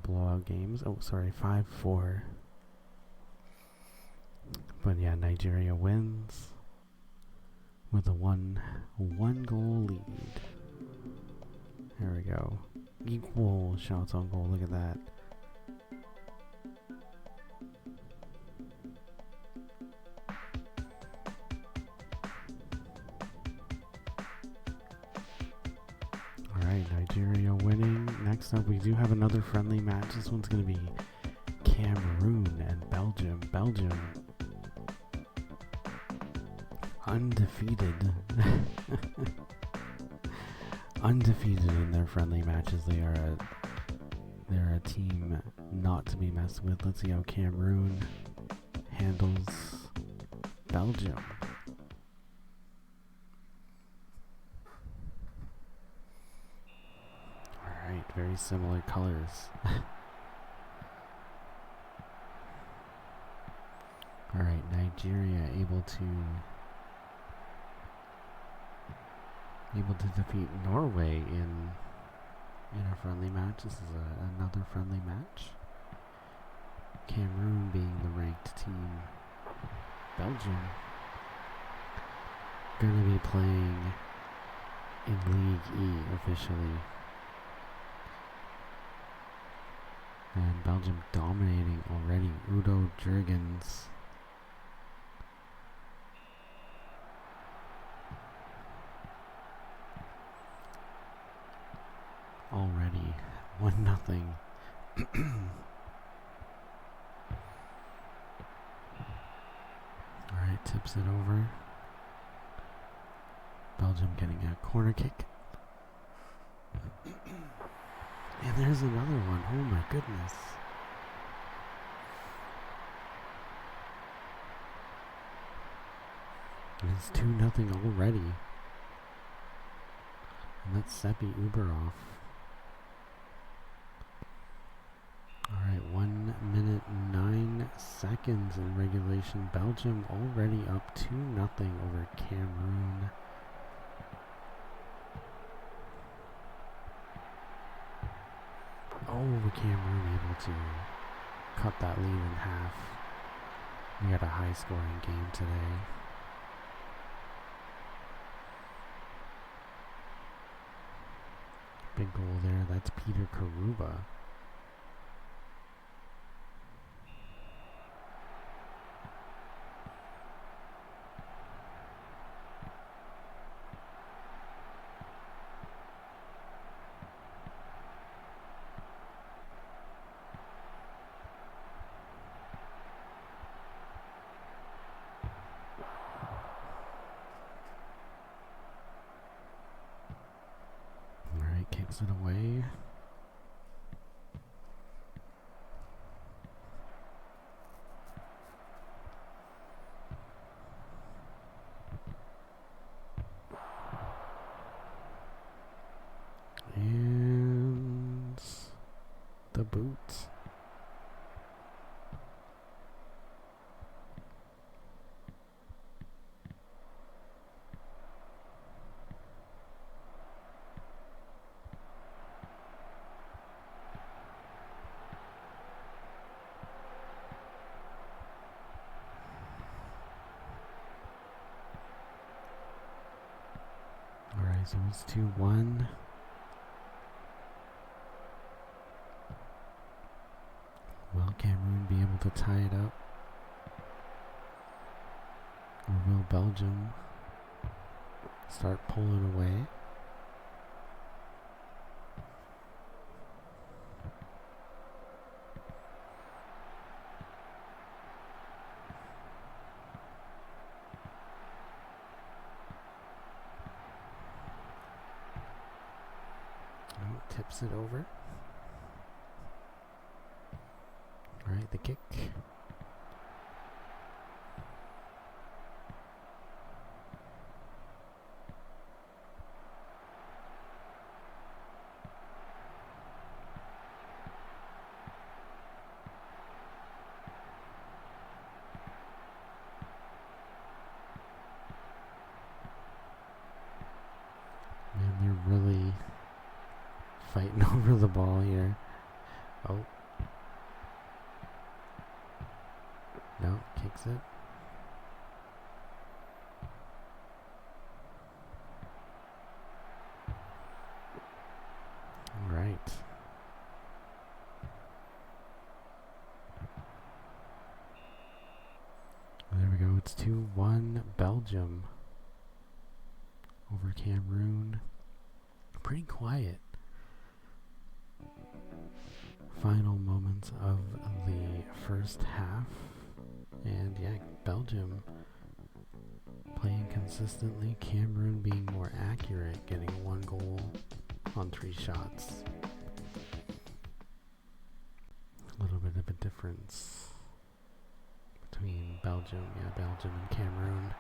blowout games. Oh, sorry, 5-4. But yeah, Nigeria wins with a one goal lead. There we go. Equal shots on goal. Look at that. Alright, Nigeria winning. Next up, we do have another friendly match. This one's going to be Cameroon and Belgium. Belgium undefeated. Undefeated in their friendly matches. They're a team not to be messed with. Let's see how Cameroon handles Belgium. Alright, very similar colors. Alright, Nigeria able to defeat Norway in a friendly match. This is another friendly match. Cameroon being the ranked team. Belgium going to be playing in League E officially. And Belgium dominating already. Udo Jurgens. Already 1-0. Alright, tips it over. Belgium getting a corner kick. And there's another one. Oh my goodness. It's 2-0 already. And that's Seppi Uberov. Alright, 1 minute 9 seconds in regulation. Belgium already up 2-0 over Cameroon. Oh, Cameroon able to cut that lead in half. We got a high scoring game today. Big goal there. That's Peter Karuba. Kicks it away. And the boot. Alright, so it's 2-1. Will Cameroon be able to tie it up? Or will Belgium start pulling away? Oh, tips it over. Alright, the kick. Man, they're really fighting over the ball here. Oh. No, kicks it. All right. There we go. It's 2-1 Belgium over Cameroon. Pretty quiet. Final moments of the first half. And yeah, Belgium playing consistently. Cameroon being more accurate, getting 1 goal on 3 shots. A little bit of a difference between Belgium and Cameroon.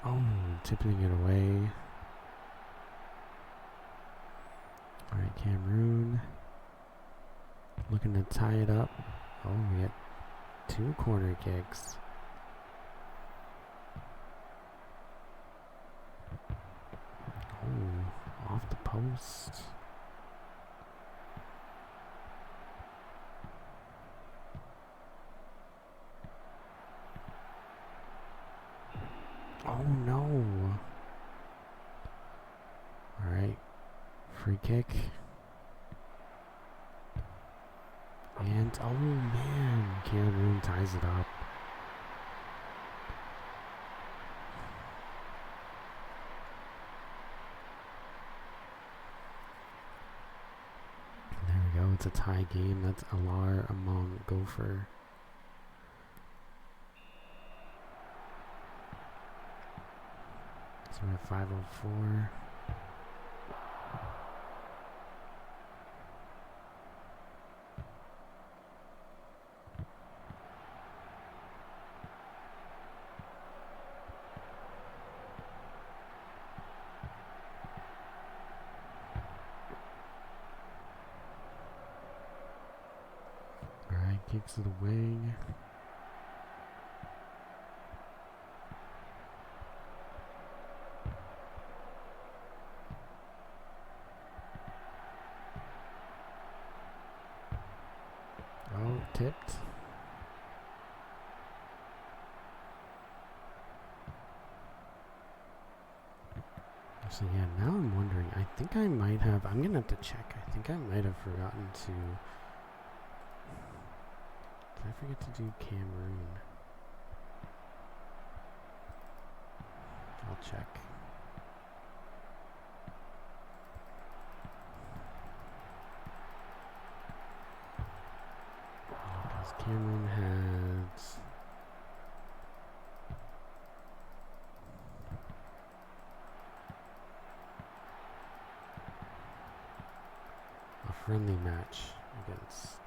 Oh, tipping it away. Alright, Cameroon looking to tie it up. Oh, we got 2 corner kicks. Oh, off the post. Oh no. Alright. Free kick. And oh man, Cameroon ties it up. There we go, it's a tie game. That's Alar Among Gopher. So we're at 5:04. Alright, kicks it away. Oh, tipped. So yeah, now I'm wondering, I think I might have, I'm gonna have to check, I think I might have forgotten to, did I forget to do Cameroon? I'll check. Because Cameroon match against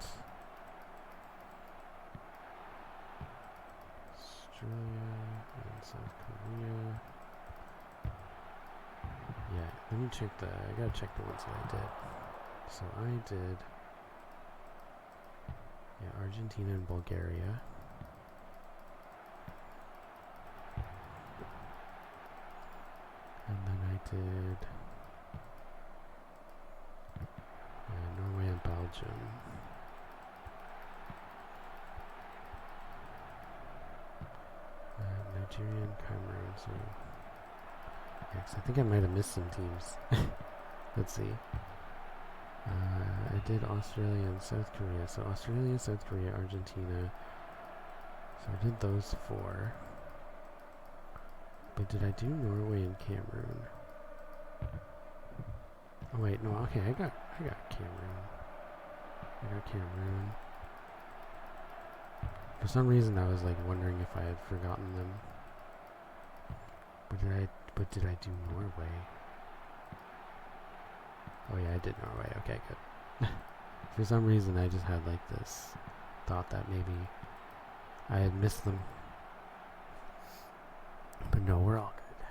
Australia and South Korea. Yeah, let me check I gotta check the ones that I did. So I did, yeah, Argentina and Bulgaria. And then I did Norway and Belgium. Nigeria and Cameroon. So, yeah, 'cause I think I might have missed some teams. Let's see. I did Australia and South Korea. So Australia, South Korea, Argentina. So I did those 4. But did I do Norway and Cameroon? Oh wait, no. Okay, I got Cameroon. I got Cameroon. For some reason, I was like wondering if I had forgotten them. But did I do Norway? Oh yeah, I did Norway. Okay, good. For some reason, I just had like this thought that maybe I had missed them. But no, we're all good.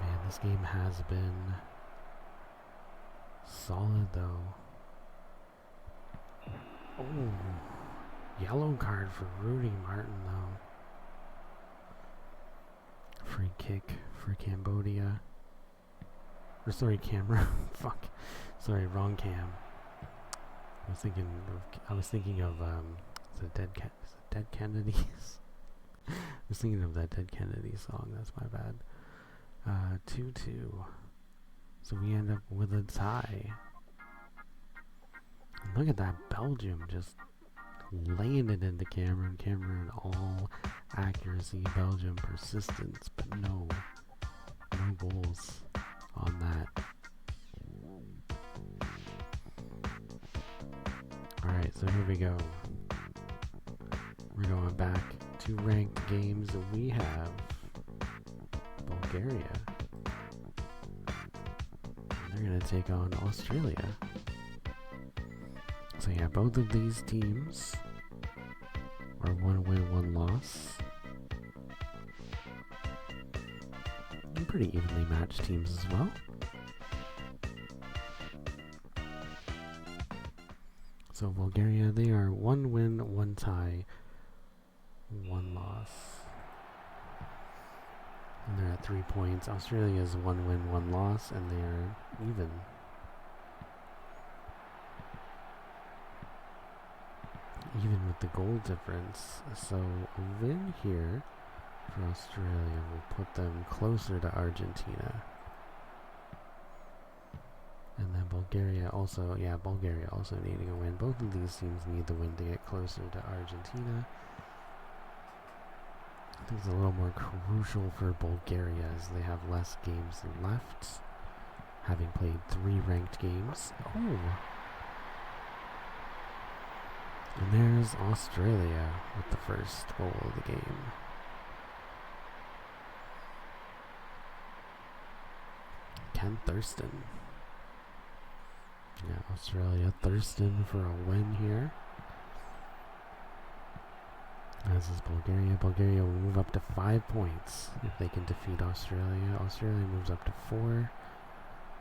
Man, this game has been solid though. Oh, yellow card for Rudy Martin though. Free kick for Cambodia. Or sorry, Cameroon. Fuck. Sorry, wrong Cam. I was thinking of the Dead Kennedys. I was thinking of that Dead Kennedy song. That's my bad. 2-2. So we end up with a tie. And look at that, Belgium just laying it into Cameroon. Cameroon all accuracy, Belgium persistence, but no goals on that. Alright, so here we go. We're going back to ranked games. We have Bulgaria. They're going to take on Australia. So yeah, both of these teams are 1 win, 1 loss. And pretty evenly matched teams as well. So Bulgaria, they are 1 win, 1 tie, 1 loss. And they're at 3 points. Australia is 1 win, 1 loss, and they are even. Even with the goal difference. So a win here for Australia will put them closer to Argentina. And then Bulgaria also needing a win. Both of these teams need the win to get closer to Argentina. I think it's a little more crucial for Bulgaria as they have less games left, having played 3 ranked games. Oh! And there's Australia with the first goal of the game. Ken Thurston. Yeah, Australia thirsting for a win here. As is Bulgaria. Bulgaria will move up to 5 points if they can defeat Australia. Australia moves up to 4.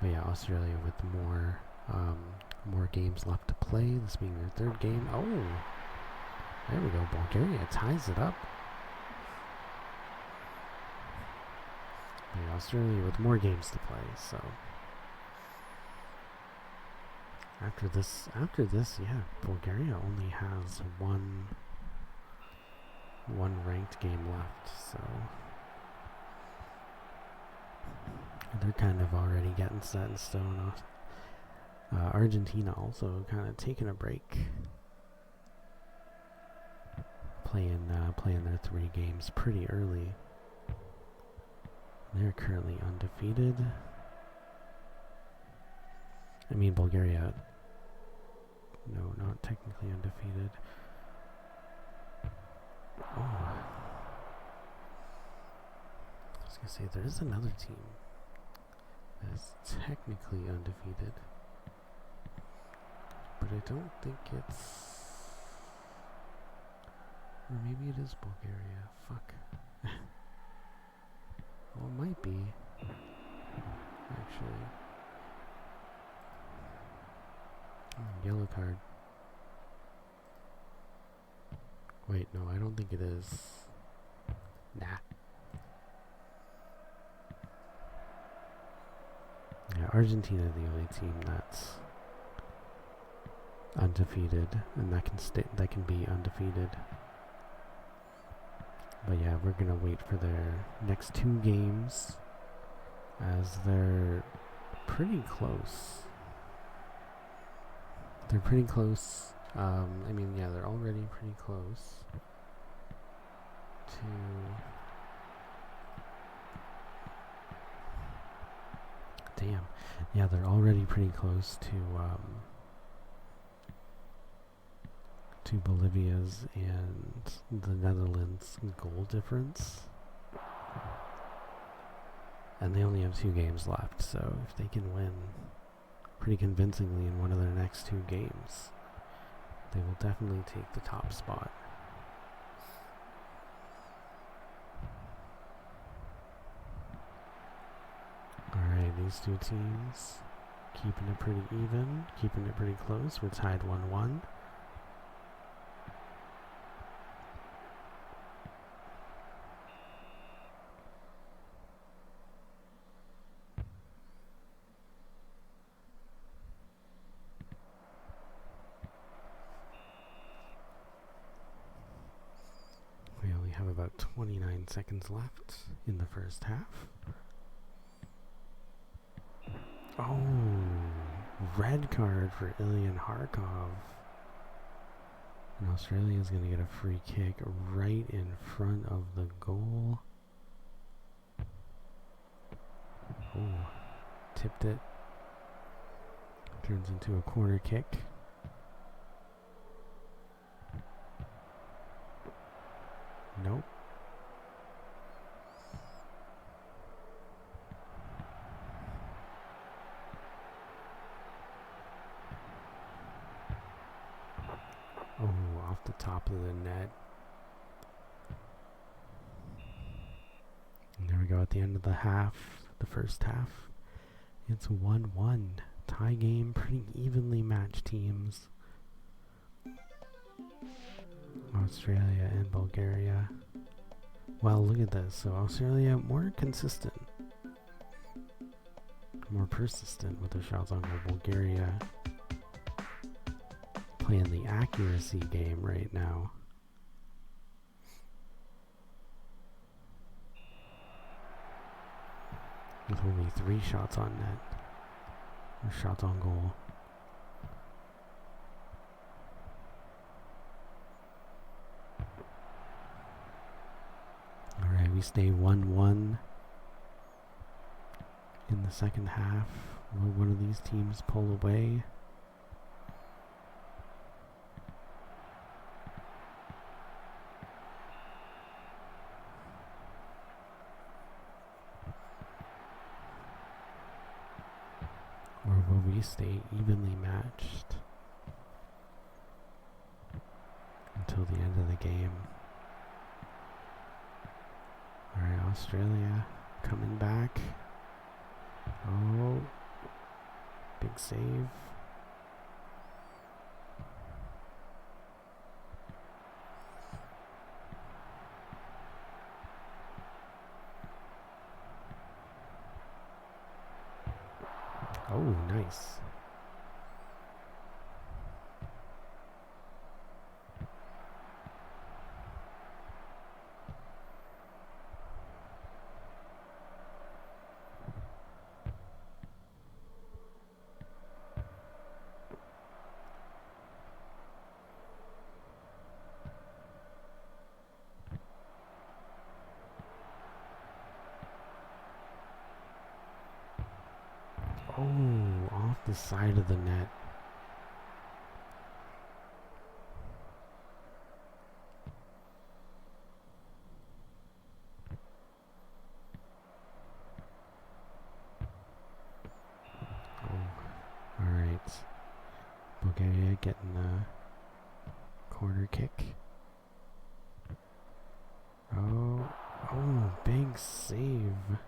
But yeah, Australia with more games left to play. This being their 3rd game. Oh! There we go. Bulgaria ties it up. But yeah, Australia with more games to play, so... After this, yeah, Bulgaria only has one ranked game left, so they're kind of already getting set in stone. Argentina also kind of taking a break, playing their 3 games pretty early. They're currently undefeated. I mean, Bulgaria, no, not technically undefeated. Oh. I say there is another team that's technically undefeated, but I don't think it's. Or maybe it is Bulgaria. Fuck. Well, it might be. Actually. Oh, yellow card. Wait, no, I don't think it is. Nah. Yeah, Argentina is the only team that's undefeated, and that can be undefeated. But yeah, we're gonna wait for their next 2 games, as they're pretty close. They're pretty close. I mean, yeah, they're already pretty close to. Damn. Yeah, they're already pretty close to Bolivia's and the Netherlands' goal difference. And they only have 2 games left, so if they can win pretty convincingly in one of their next 2 games, they will definitely take the top spot. Alright, these 2 teams keeping it pretty even, keeping it pretty close. We're tied 1-1. We only have about 29 seconds left in the first half. Oh, red card for Ilyan Harkov. And Australia's going to get a free kick right in front of the goal. Oh, tipped it. Turns into a corner kick. Nope. Oh, off the top of the net. And there we go at the end of the half, the first half. It's 1-1. Tie game, pretty evenly matched teams. Australia and Bulgaria. Well, look at this. So Australia more consistent, more persistent with their shots on goal. Bulgaria playing the accuracy game right now. With only 3 shots on net. Or shots on goal. Alright, we stay 1-1 in the second half. Will one of these teams pull away? Or will we stay evenly matched until the end of the game? Alright, Australia coming back. Oh, big save. Oh, nice. Oh, off the side of the net. getting a corner kick. Oh, big save.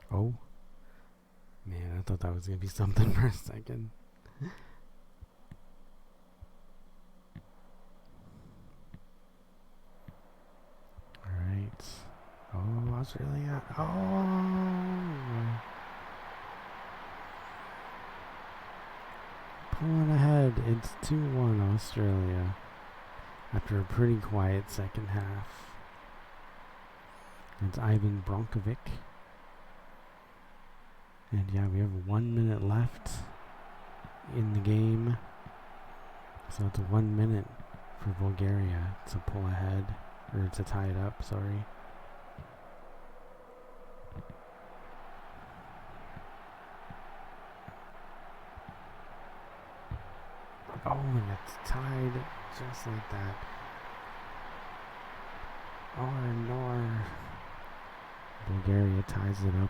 Oh, man, I thought that was going to be something for a second. Alright. Oh, Australia. Oh! Pulling ahead. It's 2-1 Australia. After a pretty quiet second half. It's Ivan Bronkovic. And yeah, we have 1 minute left in the game. So it's 1 minute for Bulgaria to pull ahead, or to tie it up, sorry. Oh, and it's tied just like that. Nor. Bulgaria ties it up.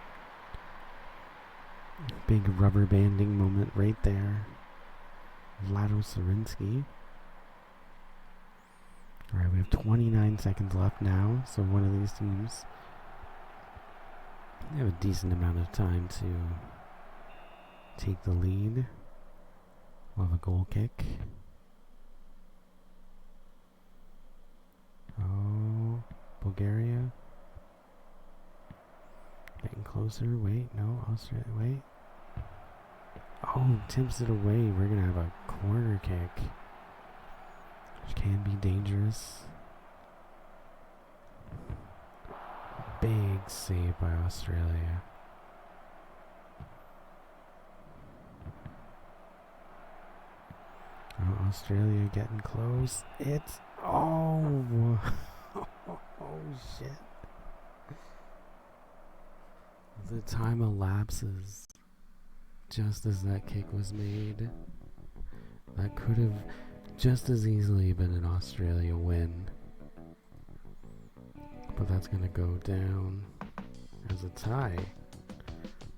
Big rubber banding moment right there. Vlado Sarinsky. Alright, we have 29 seconds left now, so one of these teams have a decent amount of time to take the lead. We'll have a goal kick. Oh, Bulgaria. Getting closer. Wait, no, Australia. Wait. Oh, tips it away. We're going to have a corner kick, which can be dangerous. Big save by Australia. Oh, Australia getting close. It's... Oh! Oh, shit. The time elapses just as that kick was made. That could have just as easily been an Australia win. But that's going to go down as a tie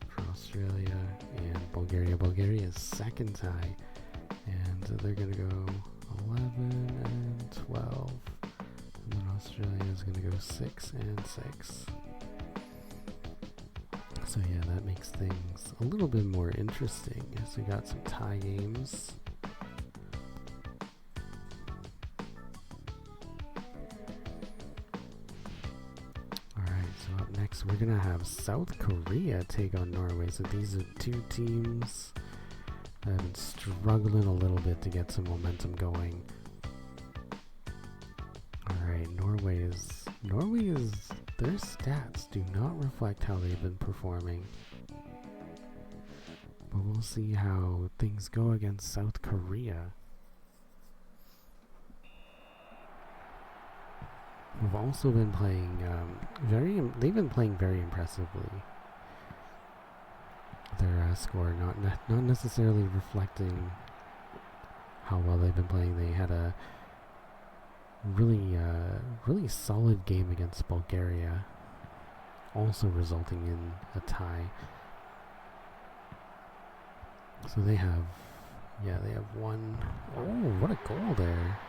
for Australia and Bulgaria. Bulgaria's second tie. And they're going to go 11 and 12. And then Australia is going to go 6 and 6. So yeah, that makes things a little bit more interesting as we got some tie games. Alright, so up next we're going to have South Korea take on Norway. So these are two teams that have been struggling a little bit to get some momentum going. Alright, Norway is... Their stats do not reflect how they've been performing. But we'll see how things go against South Korea. We've also been playing they've been playing very impressively. Their score not necessarily reflecting how well they've been playing. They had a really solid game against Bulgaria, also resulting in a tie. So they have one. Oh, what a goal there.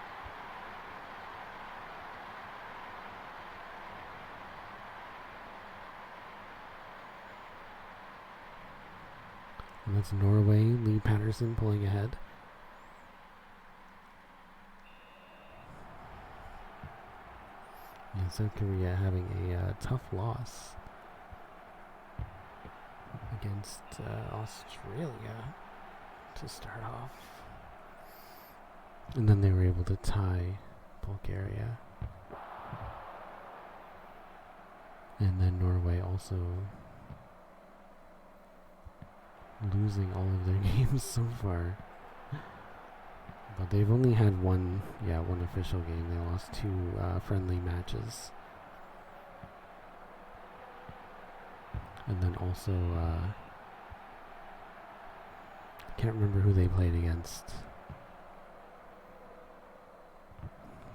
And that's Norway, Lee Patterson pulling ahead. And South Korea having a tough loss against Australia to start off. And then they were able to tie Bulgaria. And then Norway also losing all of their games so far. But they've only had one official game. They lost 2 friendly matches. And then also, I can't remember who they played against.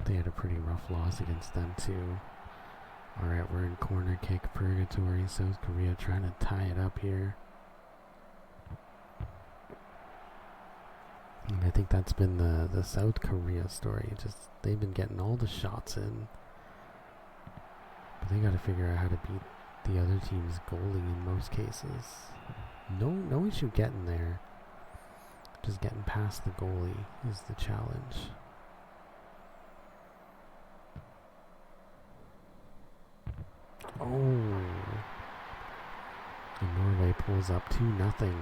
They had a pretty rough loss against them too. Alright, we're in corner kick purgatory. South Korea trying to tie it up here. And I think that's been the South Korea story. Just they've been getting all the shots in. But they gotta figure out how to beat the other team's goalie in most cases. No issue getting there. Just getting past the goalie is the challenge. Oh. And Norway pulls up 2-0.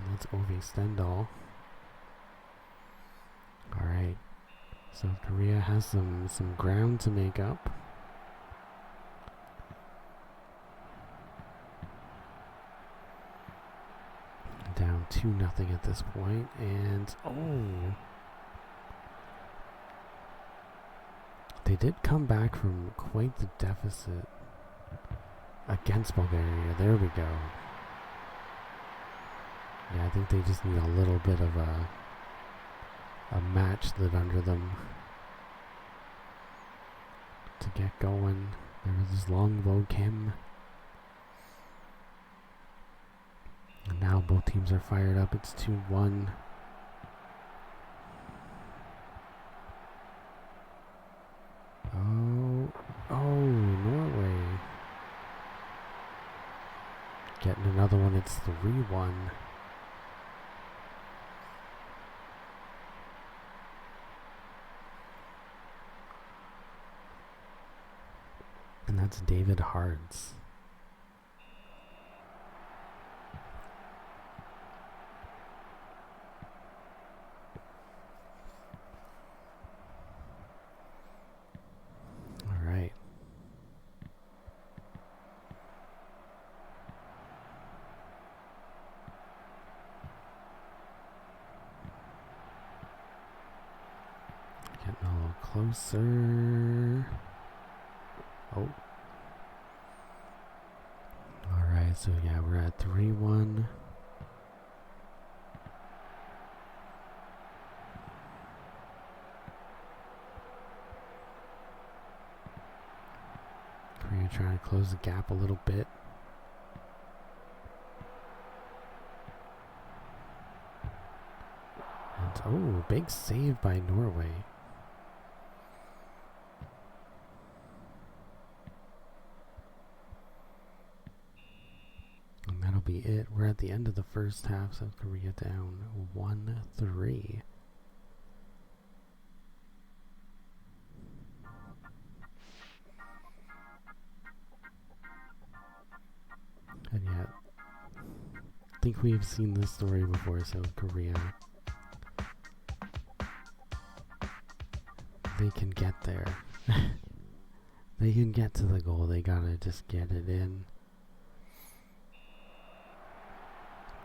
That's Ove Stendal. Alright. South Korea has some ground to make up. Down 2-0 at this point, and they did come back from quite the deficit against Bulgaria. There we go. Yeah, I think they just need a little bit of a match lit under them to get going. There was this Longplay Kim. And now both teams are fired up. It's 2-1. Oh, Norway. Getting another one. It's 3-1. And that's David Hards. All right. Getting a little closer. Oh. Alright, so yeah, we're at 3-1. Korea trying to close the gap a little bit. And, big save by Norway. And that'll be it. We're at the end of the first half. South Korea down 1-3. And yet, I think we've seen this story before. South Korea, they can get there. They can get to the goal. They gotta just get it in.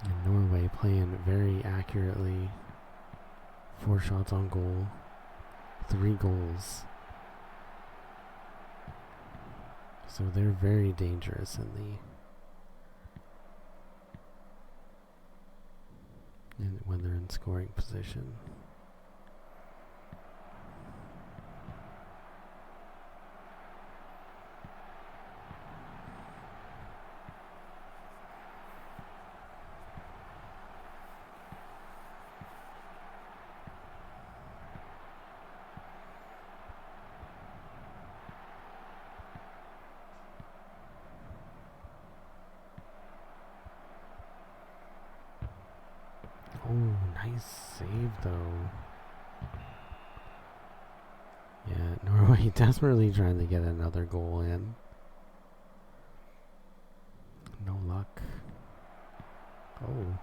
And Norway playing very accurately. 4 shots on goal. 3 goals. So they're very dangerous when they're in scoring position. Oh, nice save though. Yeah, Norway desperately trying to get another goal in. No luck. Oh.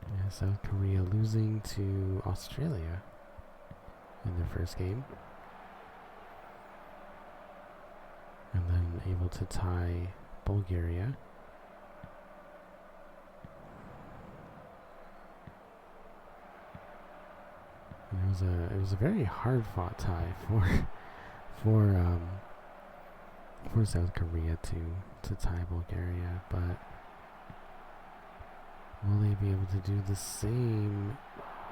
Yeah, South Korea losing to Australia in their first game. And then able to tie Bulgaria. And it was a very hard fought tie for South Korea to tie Bulgaria, but will they be able to do the same?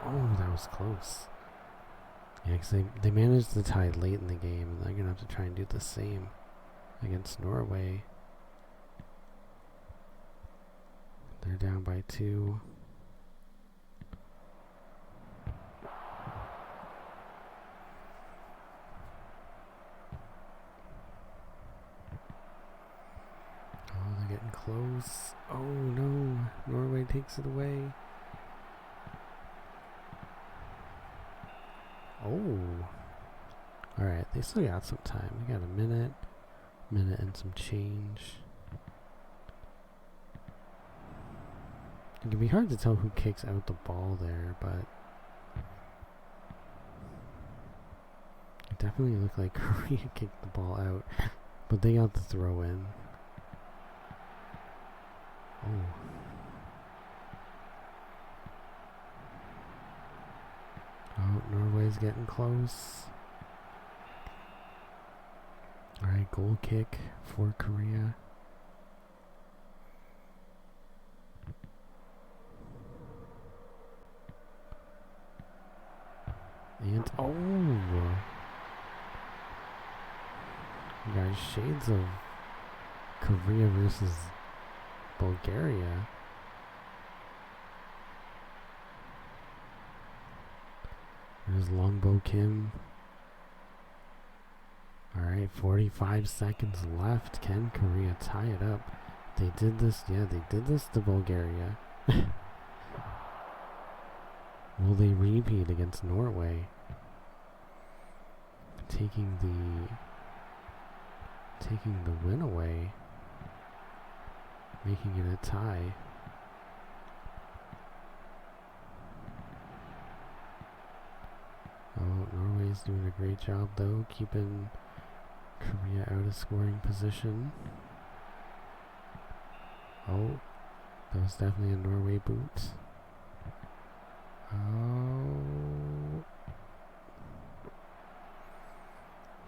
Oh, that was close. Yeah, because they managed to tie late in the game, and they're going to have to try and do the same against Norway. They're down by 2. Oh, they're getting close. Oh no, Norway takes it away. Oh. Alright, they still got some time. We got a minute and some change. It can be hard to tell who kicks out the ball there, but it definitely looked like Korea kicked the ball out, but they got the throw in. Oh. Oh, Norway's getting close. Alright, goal kick for Korea. And, oh! You guys, shades of Korea versus Bulgaria. There's Longbow Kim. Alright, 45 seconds left. Can Korea tie it up? They did this, yeah, they did this to Bulgaria. Will they repeat against Norway? Taking the win away. Making it a tie. Oh, Norway's doing a great job though, keeping Korea out of scoring position. Oh, that was definitely a Norway boot. Oh,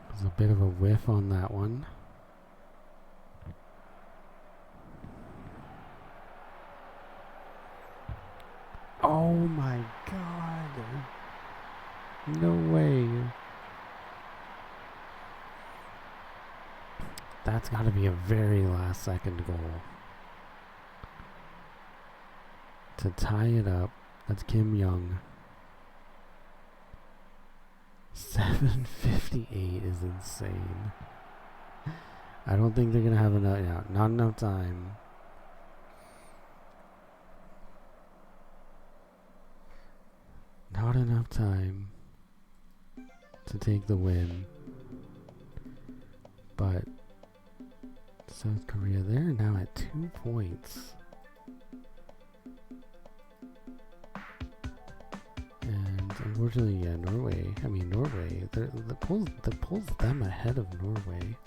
there's a bit of a whiff on that one. Oh my god. No way. That's got to be a very last second goal. To tie it up, that's Kim Young. 7:58 is insane. I don't think they're going to have enough, yeah, not enough time. Not enough time to take the win. But South Korea, they're now at 2 points. And unfortunately, yeah, Norway, the pulls them ahead of Norway.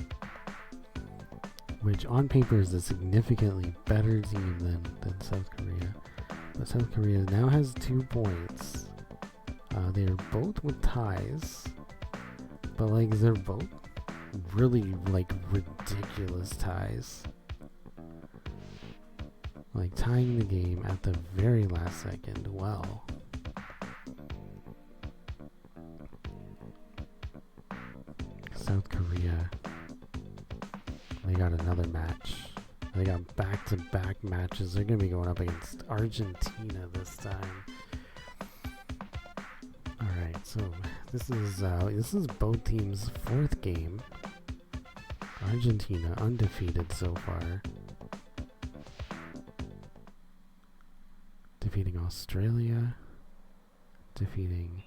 Which on paper is a significantly better team than South Korea. But South Korea now has 2 points. They are both with ties. But like they're both really like ridiculous ties. Like tying the game at the very last second. Well, South Korea, they got another match. They got back-to-back matches. They're going to be going up against Argentina this time. Alright, so this is both teams' 4th game. Argentina undefeated so far. Defeating Australia. Defeating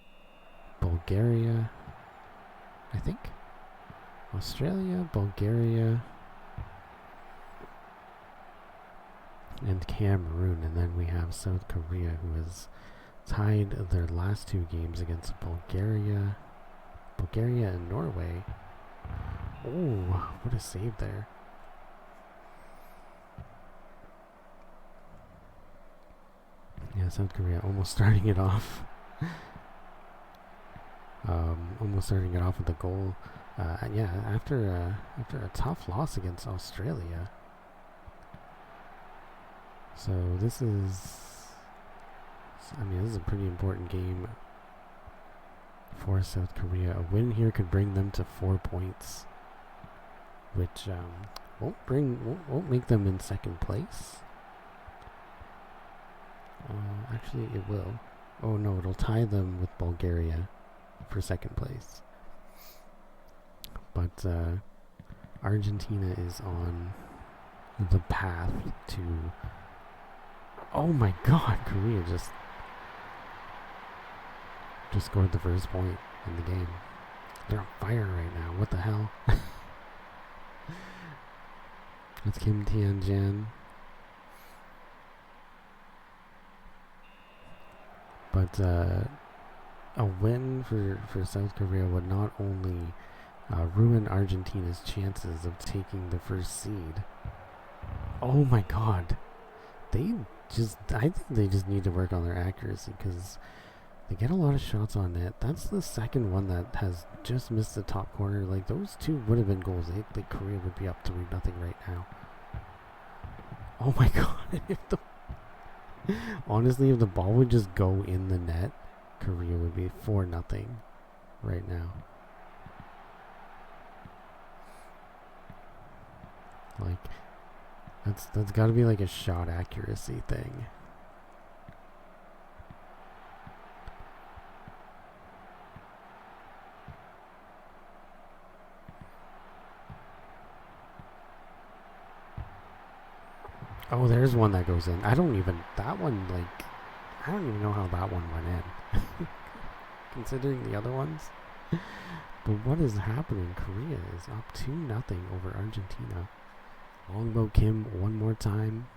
Bulgaria. I think. Australia, Bulgaria. and Cameroon, and then we have South Korea, who has tied their last 2 games against Bulgaria and Norway. Oh, what a save there. Yeah, South Korea almost starting it off. Almost starting it off with a goal. Yeah, after a tough loss against Australia. So this is a pretty important game for South Korea. A win here could bring them to 4 points, which won't make them in second place. Actually, it will. Oh no, it'll tie them with Bulgaria for second place. But Argentina is on the path to... Oh my god, Korea just scored the first point in the game. They're on fire right now. What the hell? It's Kim Tianjian. But a win for South Korea would not only ruin Argentina's chances of taking the first seed. Oh my god. I think they just need to work on their accuracy, because they get a lot of shots on net. That's the second one that has just missed the top corner. Like, those 2 would have been goals. Like, Korea would be up 3-0 right now. Oh my god. Honestly, if the ball would just go in the net, Korea would be 4-0 right now. Like, that's got to be like a shot accuracy thing. Oh, there's one that goes in. I don't even know how that one went in. Considering the other ones. But what is happening? Korea is up 2-0 over Argentina. Longbow Kim one more time.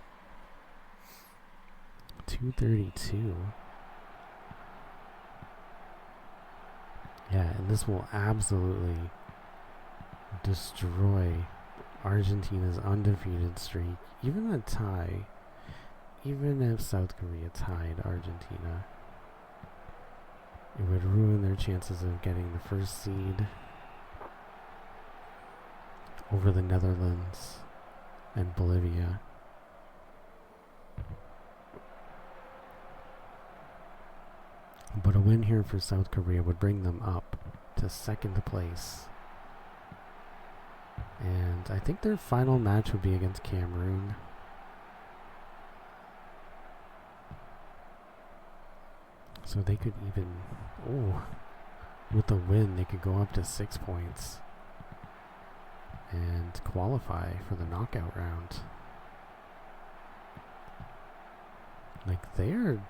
2:32. Yeah, and this will absolutely destroy Argentina's undefeated streak. Even a tie, even if South Korea tied Argentina, it would ruin their chances of getting the first seed over the Netherlands and Bolivia. But a win here for South Korea would bring them up to second place. And I think their final match would be against Cameroon. So they could even... with a win, they could go up to 6 points and qualify for the knockout round. Like, they're...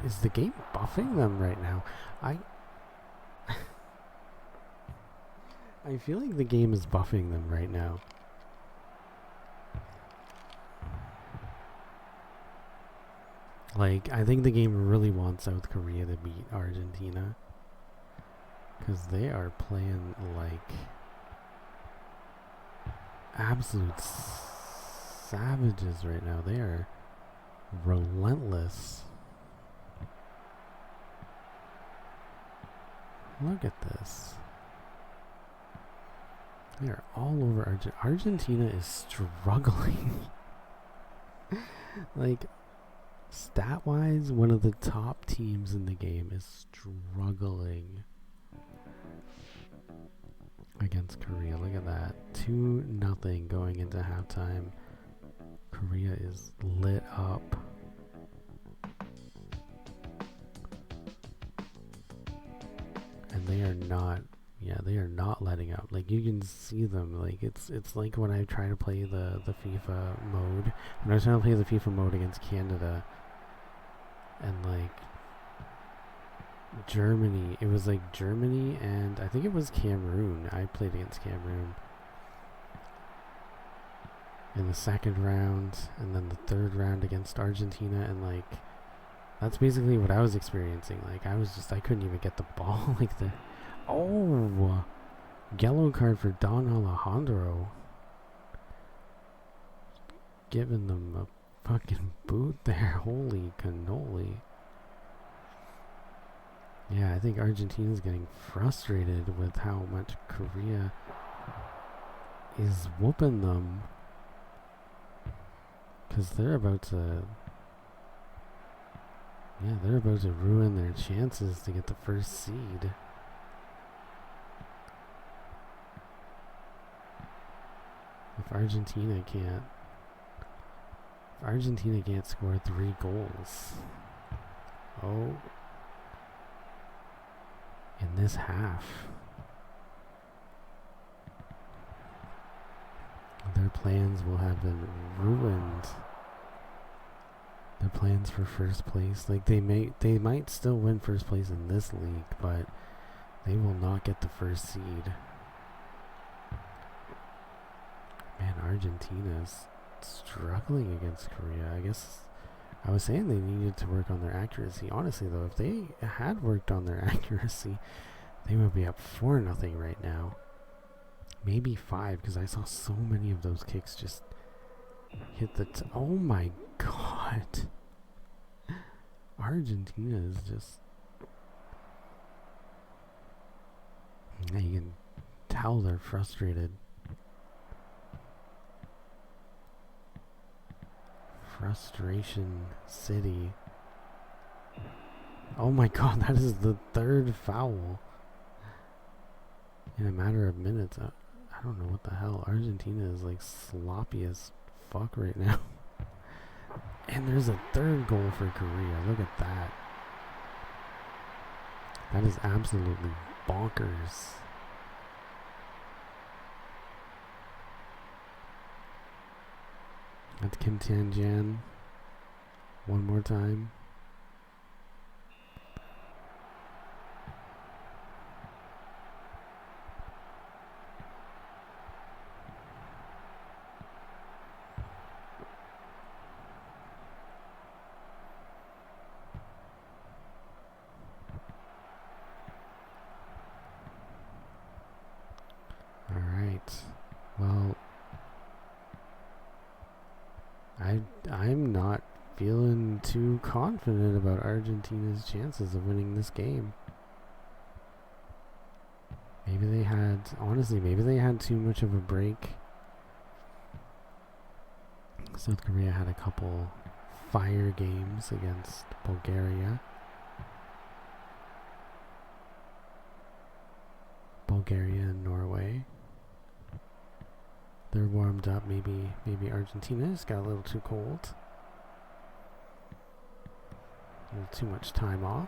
is the game buffing them right now? I feel like the game is buffing them right now. Like, I think the game really wants South Korea to beat Argentina, because they are playing like absolute savages right now. They are relentless. Look at this. They are all over Argentina is struggling. Like, stat-wise, one of the top teams in the game is struggling against Korea. Look at that. 2-0 going into halftime. Korea is lit up. And they are not letting up. Like, you can see them. Like, it's like when I try to play the FIFA mode. When I was trying to play the FIFA mode against Canada, and like Germany, it was like Germany and I think it was Cameroon. I played against Cameroon. in the second round, and then the third round against Argentina, and like that's basically what I was experiencing. Like I couldn't even get the ball. Like yellow card for Don Alejandro, giving them a fucking boot there. Holy cannoli. Yeah, I think Argentina's getting frustrated with how much Korea is whooping them, because they're about to ruin their chances to get the first seed. If Argentina can't score 3 goals, in this half, their plans will have been ruined. Their plans for first place, like they might still win first place in this league, but they will not get the first seed. Man, Argentina's struggling against Korea. I guess I was saying they needed to work on their accuracy. Honestly, though, if they had worked on their accuracy, they would be up 4-0 right now. Maybe 5, because I saw so many of those kicks just hit the... oh my god. Argentina is just... yeah, you can tell they're frustrated. Frustration City. Oh my god, that is the 3rd foul in a matter of minutes. I don't know what the hell. Argentina is like sloppy as fuck right now. And there's a 3rd goal for Korea. Look at that. That is absolutely bonkers. That's Kim Tianjian. One more time. All right. Well, I'm not feeling too confident about Argentina's chances of winning this game. Maybe they had too much of a break. South Korea had a couple fire games against Bulgaria. Bulgaria and Norway. They're warmed up. Maybe Argentina just got a little too cold. A little too much time off.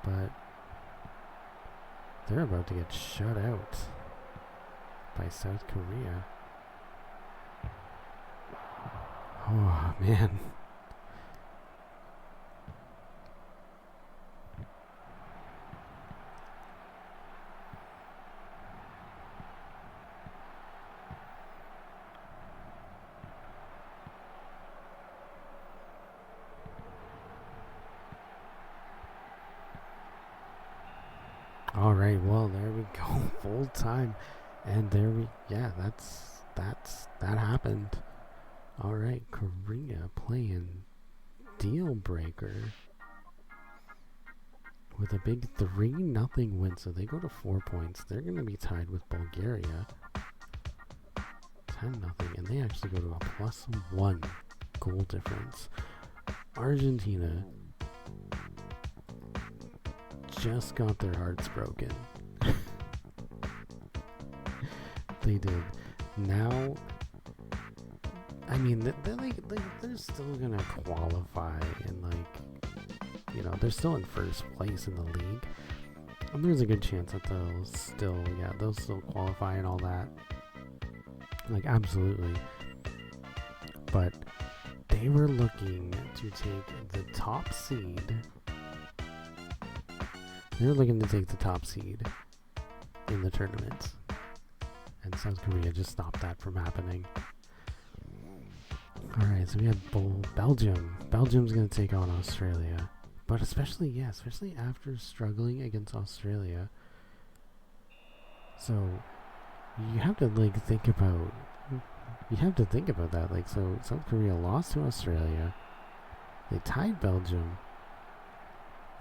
But they're about to get shut out by South Korea. Oh, man. All right, well, there we go. Full time. And that happened. All right, Korea playing deal breaker with a big 3-0 win. So they go to 4 points. They're going to be tied with Bulgaria. 10-0. And they actually go to a +1 goal difference. Argentina just got their hearts broken. They did. Now, I mean, they're still gonna qualify, and they're still in first place in the league, and there's a good chance that they'll still qualify and all that. Like, absolutely. But they were looking to take the top seed. They're looking to take the top seed in the tournament. And South Korea just stopped that from happening. Alright, so we have Belgium. Belgium's going to take on Australia. But especially after struggling against Australia. So, you have to think about that. Like, so South Korea lost to Australia. They tied Belgium.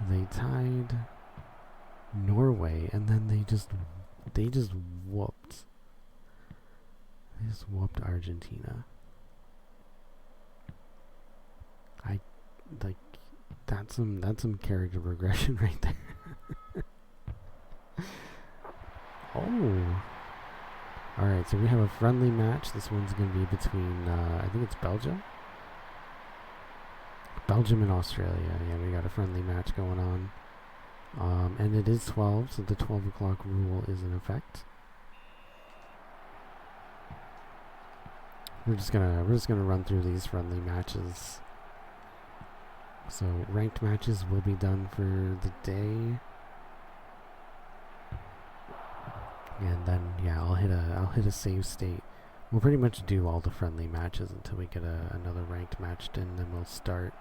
They tied Norway, and then they just whooped. They just whooped Argentina. That's some character progression right there. Oh. Alright, so we have a friendly match. This one's going to be between, I think it's Belgium? Belgium and Australia. Yeah, we got a friendly match going on. And it is 12, so the 12 o'clock rule is in effect. We're just gonna run through these friendly matches. So ranked matches will be done for the day. And then I'll hit a save state. We'll pretty much do all the friendly matches until we get another ranked match in, then we'll start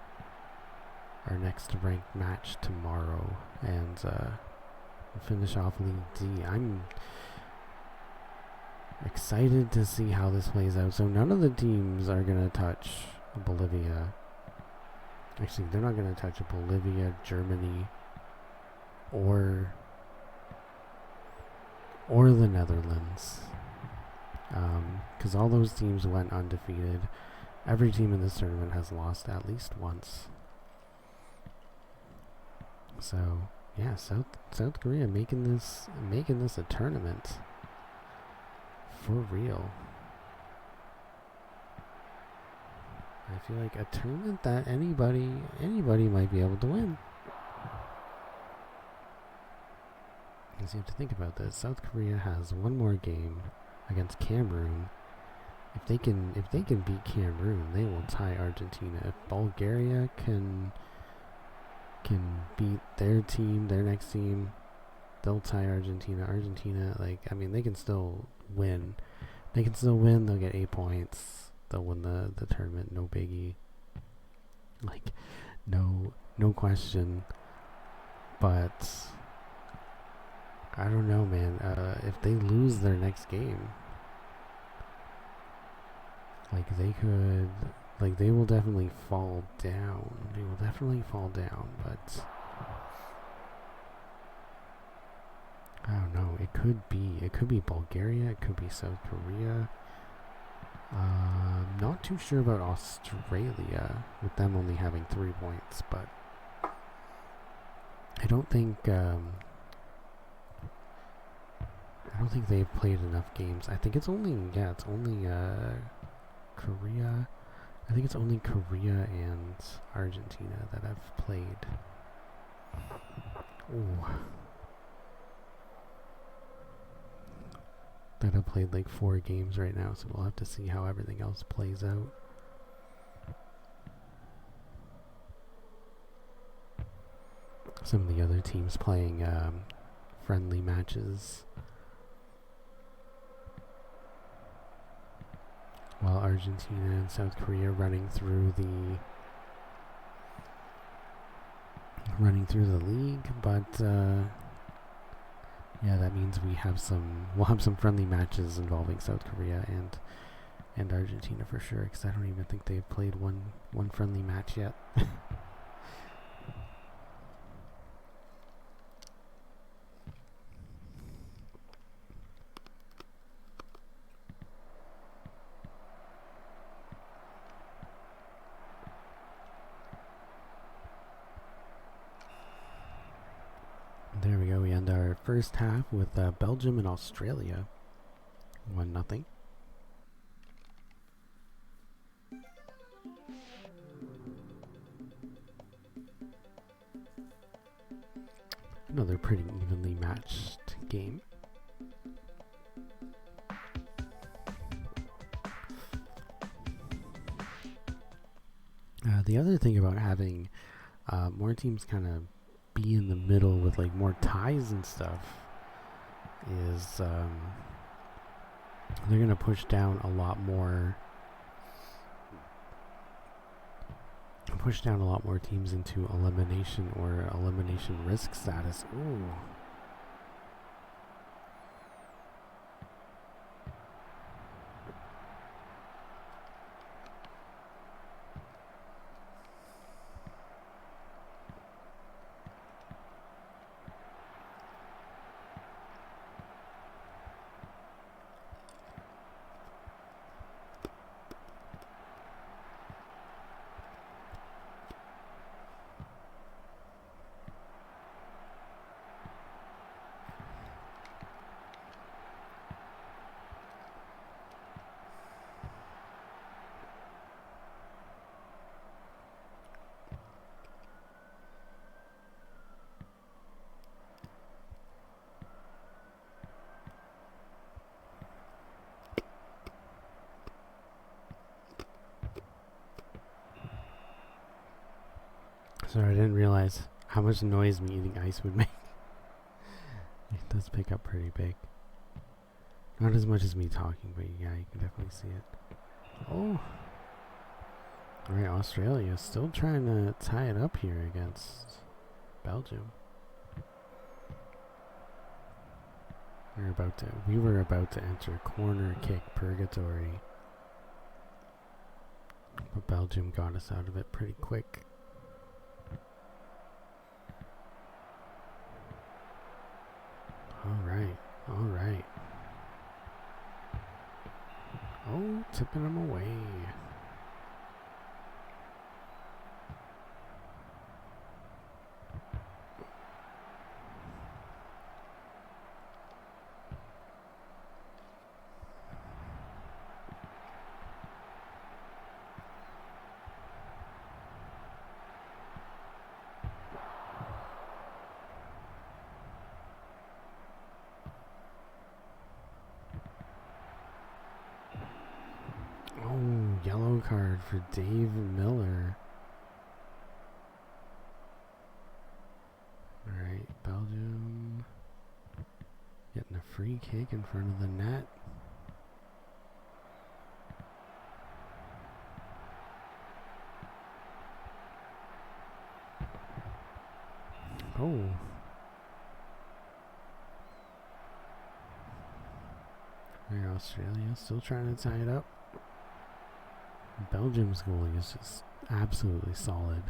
our next ranked match tomorrow and we'll finish off League D. I'm excited to see how this plays out. So none of the teams are gonna touch Bolivia. Actually, they're not gonna touch Bolivia, Germany, or the Netherlands, because all those teams went undefeated. Every team in this tournament has lost at least once. So yeah, South Korea making this a tournament for real. I feel like a tournament that anybody might be able to win. Because you have to think about this. South Korea has one more game against Cameroon. If they can beat Cameroon, they will tie Argentina. If Bulgaria can beat their next team, they'll tie Argentina. Argentina, they can still win. They'll get 8 points. They'll win the tournament, no biggie. No question. But I don't know, man. If they lose their next game, they will definitely fall down. But I don't know. It could be Bulgaria. It could be South Korea. Not too sure about Australia, with them only having 3 points, but I don't think they've played enough games. I think it's only Korea. I think it's only Korea and Argentina that have played. Ooh. That have played 4 games right now, so we'll have to see how everything else plays out. Some of the other teams playing friendly matches, while Argentina and South Korea running through the league, but yeah, that means we'll have some friendly matches involving South Korea and Argentina for sure, because I don't even think they've played one friendly match yet. There we go. We end our first half with Belgium and Australia 1-0. Another pretty evenly matched game. The other thing about having more teams kind of be in the middle with more ties and stuff is They're going to push down a lot more. Push down a lot more teams into elimination or elimination risk status. Ooh. Sorry, I didn't realize how much noise me eating ice would make. It does pick up pretty big. Not as much as me talking, but yeah, you can definitely see it. Oh. Alright, Australia still trying to tie it up here against Belgium. We were about to enter corner kick purgatory. But Belgium got us out of it pretty quick. Alright, alright. Oh, tipping them away. Yellow card for Dave Miller. Alright, Belgium getting a free kick in front of the net. Oh. Alright, Australia still trying to tie it up. Belgium's goalie is just absolutely solid.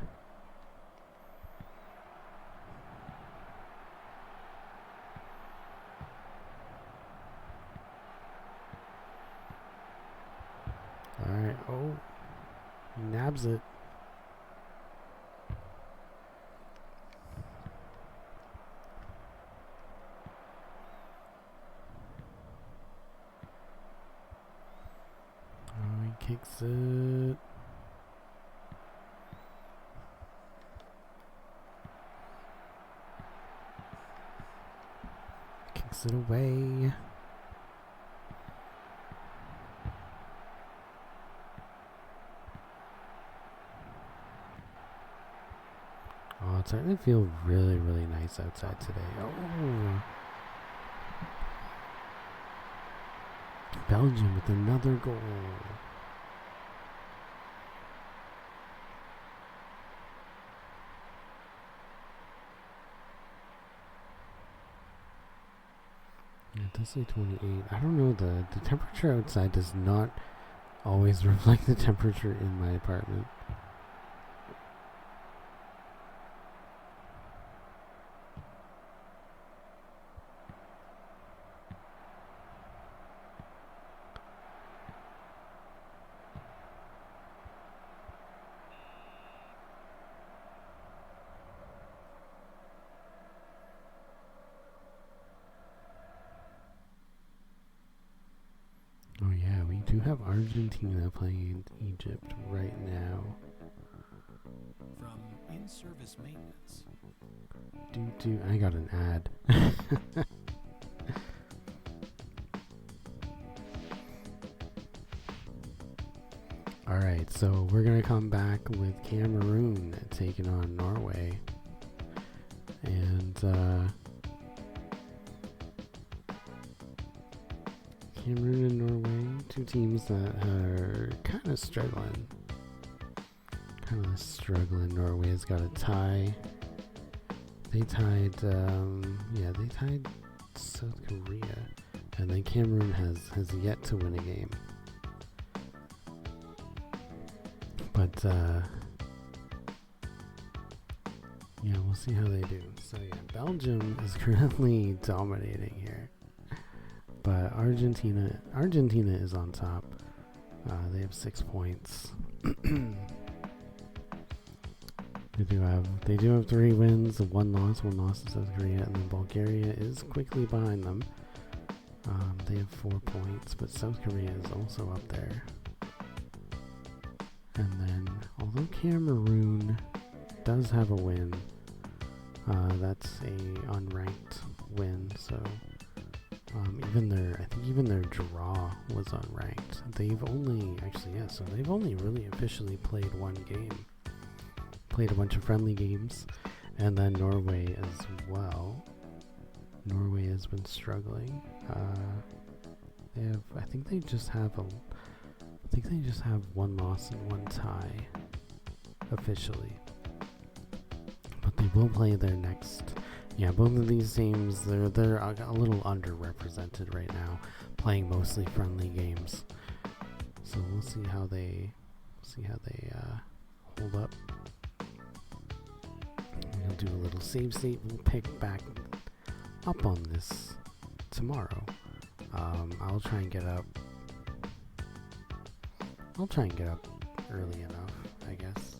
Alright, oh, he nabs it. Kicks it. Kicks it away. Oh, it's starting to feel really, really nice outside today. Oh. Belgium with another goal. It does say 28. I don't know, the temperature outside does not always reflect the temperature in my apartment. Oh yeah, we do have Argentina playing Egypt right now. From in-service maintenance. I got an ad. Alright, so we're going to come back with Cameroon taking on Norway. And Cameroon and Norway, two teams that are kind of struggling. Norway has got a tie. They tied, they tied South Korea. And then Cameroon has yet to win a game. But, we'll see how they do. So, Belgium is currently dominating here. But Argentina is on top. They have 6 points. They do have 3 wins, 1 loss to South Korea, and then Bulgaria is quickly behind them. They have 4 points, but South Korea is also up there. And then, although Cameroon does have a win, that's a unranked win, so even their draw was unranked. They've only really officially played one game. Played a bunch of friendly games, and then Norway as well. Norway has been struggling. I think they just have 1 loss and 1 tie officially. But they will play their next. Yeah, both of these teams they're a little underrepresented right now, playing mostly friendly games. So we'll see how they hold up. We'll do a little save state. We'll pick back up on this tomorrow. I'll try and get up early enough, I guess.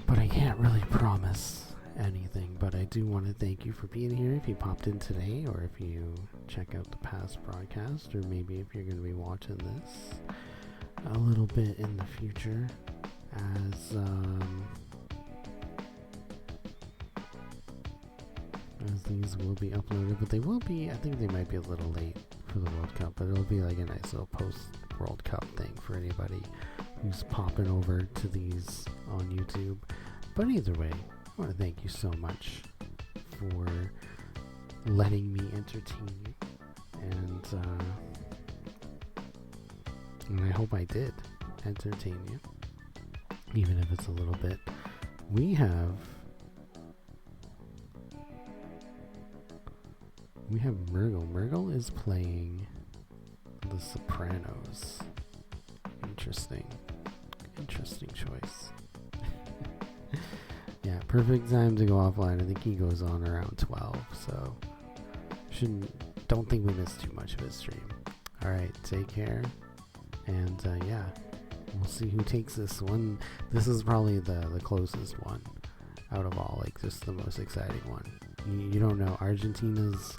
But I can't really promise anything. But I do want to thank you for being here. If you popped in today, or if you check out the past broadcast, or maybe if you're going to be watching this a little bit in the future, as these will be uploaded, but they will be, I think they might be a little late for the World Cup, but it'll be like a nice little post-World Cup thing for anybody who's popping over to these on YouTube. But either way, I want to thank you so much for letting me entertain you, and I hope I did entertain you, even if it's a little bit. We have Murgle. Murgle is playing The Sopranos. Interesting choice. Yeah, perfect time to go offline. I think he goes on around 12, so don't think we missed too much of his stream. Alright, take care, and we'll see who takes this one. This is probably the closest one out of all, like just the most exciting one. You don't know. Argentina's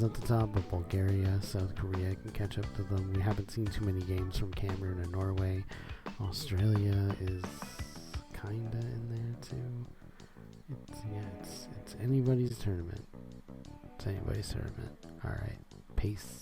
at the top, but Bulgaria, South Korea can catch up to them. We haven't seen too many games from Cameroon and Norway. Australia is kinda in there too. It's anybody's tournament. Alright, peace.